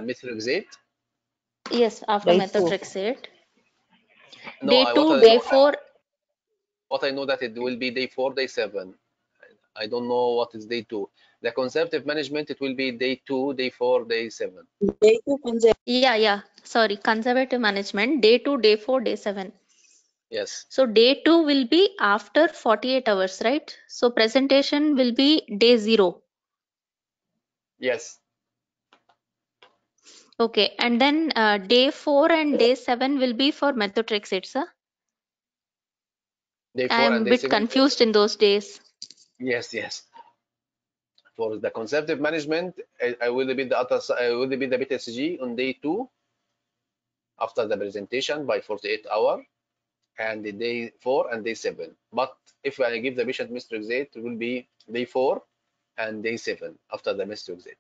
methotrexate. Yes, after Day 2. methotrexate. No, Day 2, what day 4. I know that it will be day 4, day 7. I don't know what is day 2. The conservative management, it will be day 2, day 4, day 7. Day 2 yeah. Sorry, conservative management. Day 2, day 4, day 7. Yes. So day 2 will be after 48 hours, right? So presentation will be day 0. Yes. Okay, and then day 4 and day 7 will be for methotrexate, sir. Day 4 I'm and a day bit 7. confused in those days. Yes. For the conservative management, I will be the beta HCG on day 2 after the presentation by 48 hours, and the day 4 and day 7. But if I give the patient methotrexate, it will be day 4 and day 7 after the methotrexate.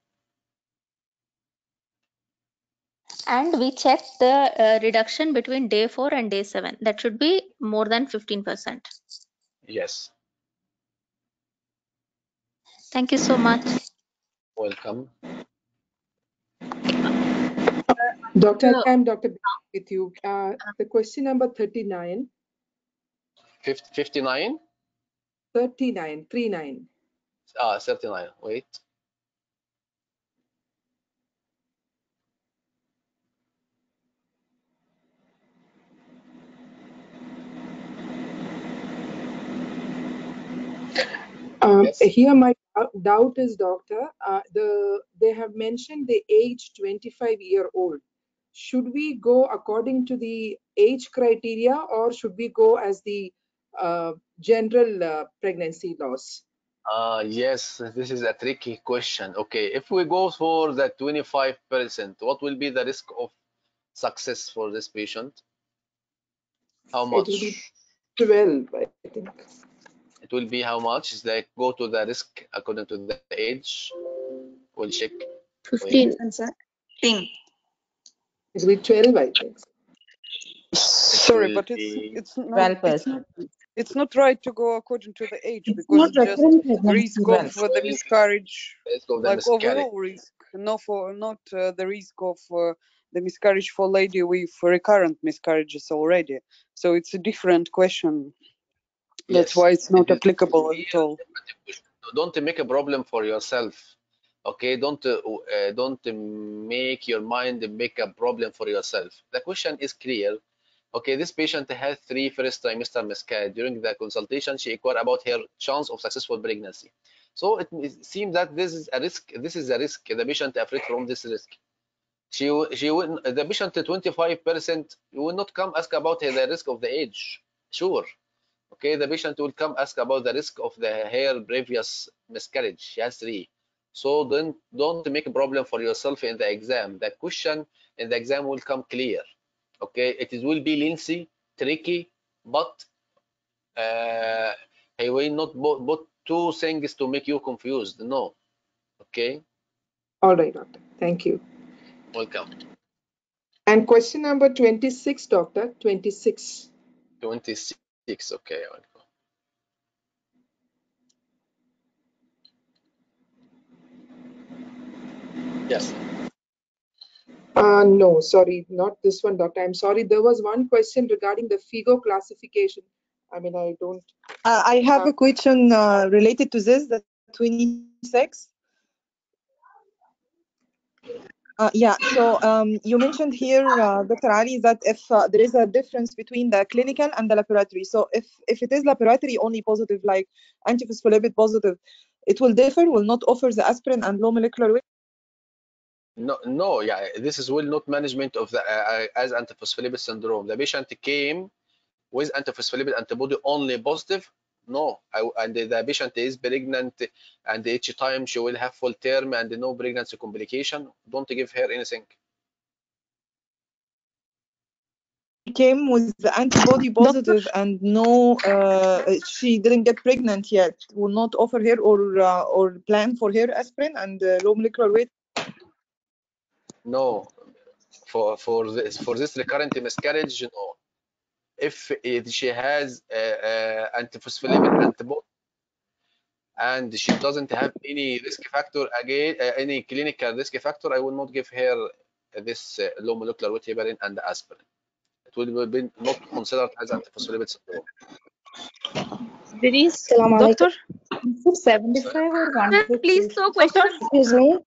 And we check the reduction between day 4 and day 7. That should be more than 15%. Yes. Thank you so much. Welcome. Dr. I'm Dr. with you. The question number 39. 59? 39. 39. 39. Wait. Here my doubt is, doctor, they have mentioned the age 25-year-old. Should we go according to the age criteria, or should we go as the general pregnancy loss? Yes, this is a tricky question. Okay, if we go for the 25%, what will be the risk of success for this patient? How much? It will be 12, I think. It will be how much? Is that go to the risk according to the age? We'll check. 15. 15. It will be 12, I think. Sorry, will but be it's not right to go according to the age, It's because not it's just recurrent pregnancy. risk of the risk miscarriage, of the like miscarriage. overall risk, not the risk of the miscarriage for lady with recurrent miscarriages already. So it's a different question. That's why it's not applicable at all. Don't make a problem for yourself. Okay, don't make your mind make a problem for yourself. The question is clear. Okay, this patient had 3 first trimester miscarriage. During the consultation, she inquired about her chance of successful pregnancy. So it seems that this is a risk. This is a risk. The patient afraid from this risk. The patient 25% will not come ask about the risk of the age. Sure. Okay, the patient will come ask about the risk of her previous miscarriage. She has 3. So don't make a problem for yourself in the exam. The question in the exam will come clear. Okay, it will be lengthy, tricky, but he will not put 2 things to make you confused. No. Okay. All right, doctor. Thank you. Welcome. And question number 26, doctor. 26. 26. Okay. Yes. No, sorry, not this one, doctor. I'm sorry. There was one question regarding the FIGO classification. I mean, I don't. I have a question related to this, the 26. Yeah, so you mentioned here, Dr. Ali, that if there is a difference between the clinical and the laboratory. So if it is laboratory only positive, like antiphospholipid positive, it will differ, will not offer the aspirin and low molecular weight? No, yeah, this is well not management of the as antiphospholipid syndrome. The patient came with antiphospholipid antibody only positive, No, and the patient is pregnant, and each time she will have full term and no pregnancy complication. Don't give her anything. She came with the antibody positive and no, she didn't get pregnant yet. Will not offer her or plan for her aspirin and low molecular weight. No, for this recurrent miscarriage, no. If she has antiphospholipid antibody and she doesn't have any risk factor again, any clinical risk factor, I will not give her this low molecular weight heparin and aspirin. It will be not considered as antiphospholipid syndrome. Please, Assalamu alaikum. doctor. 75 or Sir, 150? please, so question number. Excuse me.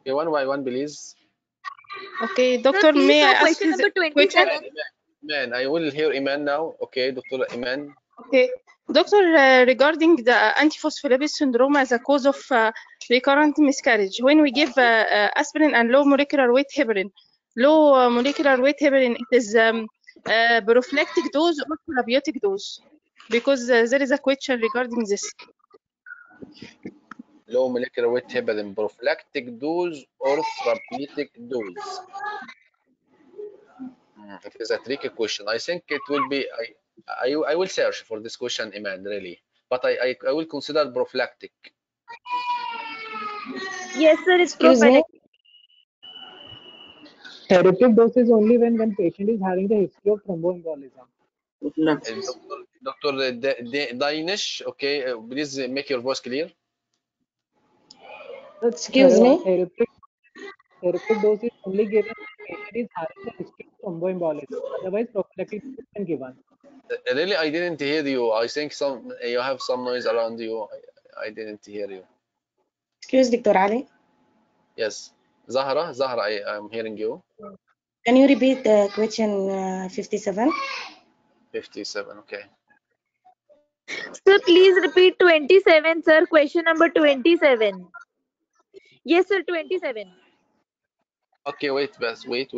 Okay, one by one, please. Okay, Sir, doctor, please, may I so ask question you the number question? 27. Iman, I will hear Iman now. Okay, Dr. Iman. Okay, doctor, regarding the antiphospholipid syndrome as a cause of recurrent miscarriage, when we give aspirin and low molecular weight heparin, it is prophylactic dose or therapeutic dose? Because there is a question regarding this. Low molecular weight heparin, prophylactic dose or therapeutic dose? It is a tricky question. I think it will be. I will search for this question, Iman, really. But I will consider prophylactic. Yes, sir, it's Excuse me. prophylactic. Therapeutic dose is only when patient is having the history of thromboembolism. Dr. Danish, okay, please make your voice clear. Excuse me. Therapeutic dose is only given when patient is having the history of thromboembolism. Otherwise, prophylactic dose can given. Really, I didn't hear you. I think you have some noise around you. I didn't hear you. Excuse Dr. Ali. Yes, Zahra, I'm hearing you. Can you repeat the question 57? 57, okay. Sir, please repeat 27, sir. Question number 27. Yes, sir, 27. Okay, wait, Bess, wait.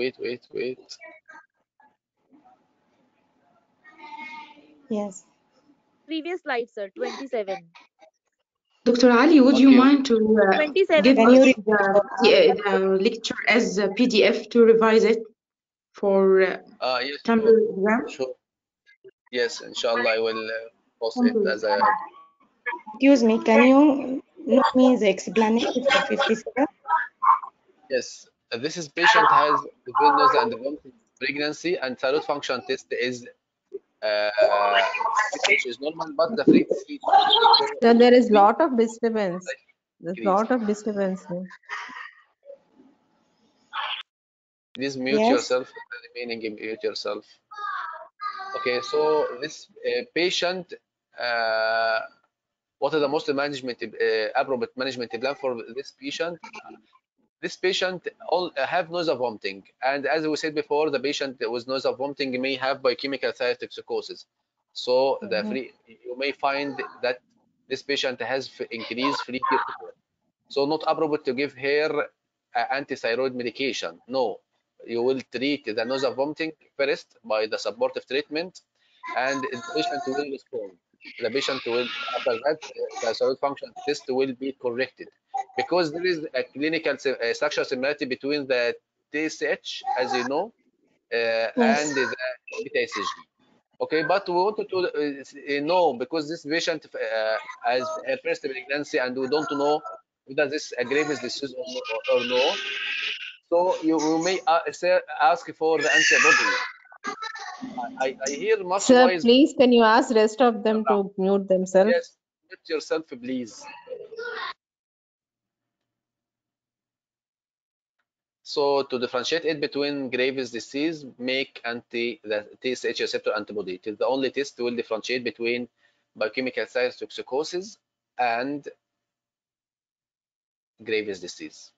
Yes. Previous slide, sir, 27. Dr. Ali, would you Okay, mind to 27, give sir. us the lecture as a PDF to revise it for yes, temporary exam? sure. Yes, inshallah, I will post Thank it you. as a. Excuse me. Can you know me the explanation for 57? Yes, this is patient has venous and vomiting pregnancy and thyroid function test is which is normal, but the free So there is lot of disturbance. There's increase. lot of disturbance here. Please mute yourself. Remaining mute yourself. Okay, so this patient, what is the most appropriate management plan for this patient? This patient all have nausea vomiting, and as we said before, the patient with nausea vomiting may have biochemical thyrotoxicosis. So you may find that this patient has increased free T4. So not appropriate to give her anti-thyroid medication. No, you will treat the nausea vomiting first by the supportive treatment, and the patient will respond. The patient will, after that, the thyroid function test will be corrected because there is a clinical structural similarity between the TSH, as you know, and the beta ECG. Okay, but we wanted to know because this patient has her first pregnancy and we don't know whether this Graves' disease or no. So you may ask for the antibody. I hear much Sir, noise. please can you ask rest of them to mute themselves? Yes, mute yourself, please. So to differentiate it between Graves' disease, make the TSH receptor antibody. It is the only test will differentiate between biochemical cytotoxicosis and Graves' disease.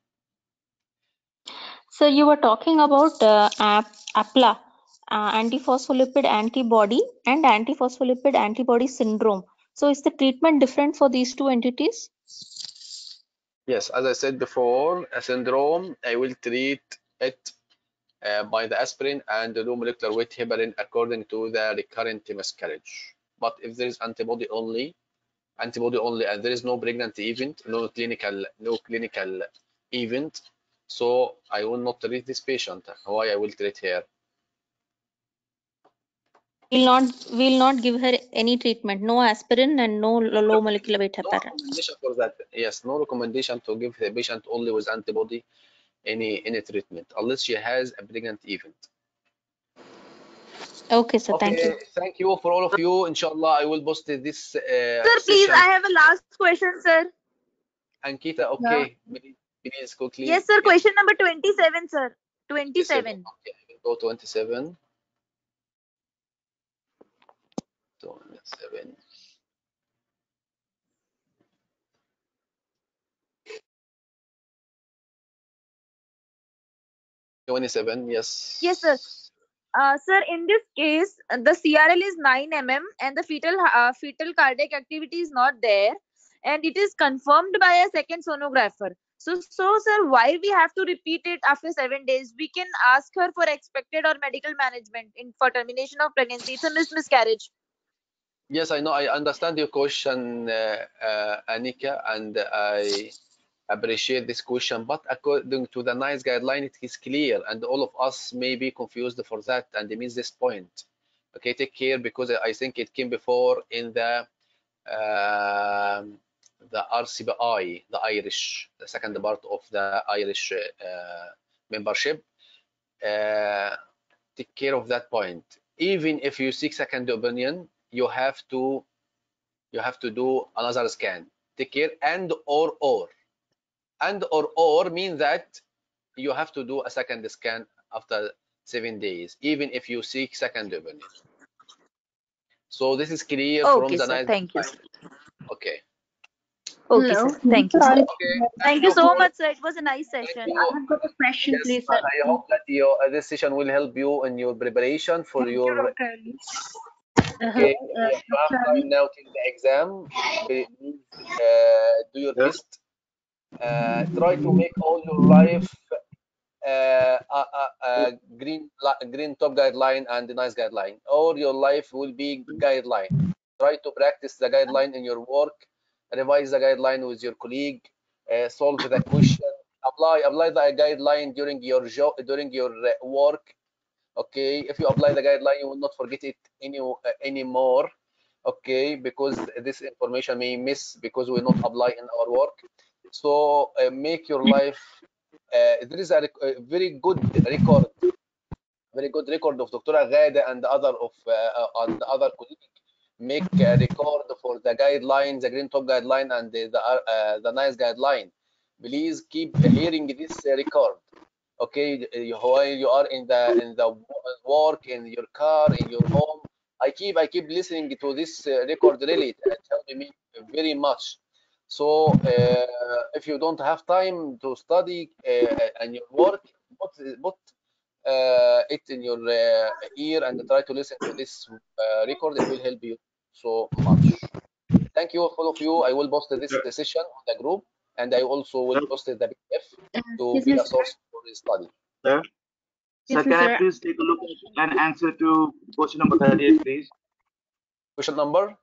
So you were talking about APLA, antiphospholipid antibody and antiphospholipid antibody syndrome. So is the treatment different for these two entities? Yes, as I said before, a syndrome, I will treat it by the aspirin and the low molecular weight heparin according to the recurrent miscarriage. But if there is antibody only, and there is no pregnancy event, no clinical event, so I will not treat this patient. Why I will treat her? We'll not give her any treatment. No aspirin and no low molecular weight No heparin. recommendation for that. Yes, no recommendation to give the patient only with antibody any treatment unless she has a pregnant event. Okay, sir. Okay, Thank you. thank you for all of you. Inshallah, I will post this Sir, please, session. I have a last question, sir. Ankita, okay, please quickly. Yes, sir. Question number 27, sir. 27. Okay, I will go 27. 27. Yes. Yes, sir. Sir, in this case, the CRL is 9 mm and the fetal cardiac activity is not there, and it is confirmed by a second sonographer. So, sir, why we have to repeat it after 7 days? We can ask her for expected or medical management for termination of pregnancy. It's a miscarriage. Yes, I know. I understand your question, Anika, and I appreciate this question. But according to the NICE guideline, it is clear, and all of us may be confused for that, and it means this point. Okay, take care, because I think it came before in the RCBI, the second part of the Irish membership. Take care of that point. Even if you seek second opinion, you have to do another scan. Take care. And or mean that you have to do a second scan after 7 days, even if you seek second opinion. So this is clear from the NICE. Thank you. Okay. Okay, sir. Thank you, sir. Okay. Thank you so much, sir. It was a nice session. I have got a question, yes, please, and sir. I hope that this session will help you in your preparation for your. Okay, you have time now till the exam. Please do your best. Try to make all your life green top guideline and the NICE guideline. All your life will be guideline. Try to practice the guideline in your work. Revise the guideline with your colleague. Solve the question. Apply the guideline during your job, during your work. Okay, if you apply the guideline, you will not forget it anymore. Okay, because this information may miss because we not apply in our work. So make your life. There is a very good record of Dr. Ghada and other colleagues. Make a record for the guidelines, the green top guideline and the NICE guideline. Please keep hearing this record. Okay, while you are in the work, in your car, in your home, I keep listening to this record. Really, it helped me very much. So if you don't have time to study and your work, put it in your ear and try to listen to this record. It will help you so much. Thank you, all of you. I will post this session on the group, and I also will post the PDF to be a source for the study. Sir, can I please take a look at an answer to question number 38, please? Question number?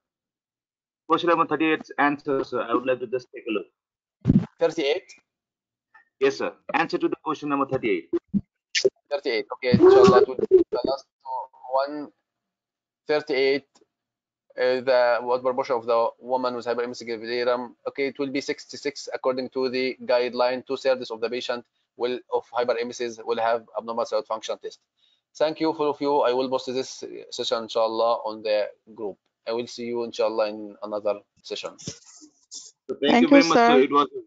Question number 38's answer, sir. I would like to just take a look. 38? Yes, sir. Answer to the question number 38. 38. Okay, inshallah, it will be the last one. 38. What proportion of the woman with hyperemesis delirium? Okay, it will be 66 according to the guideline. 2/3 of the patient of hyperemesis will have abnormal thyroid function test. Thank you, all of you. I will post this session, inshallah, on the group. I will see you, inshallah, in another session. Thank you very much, sir. It was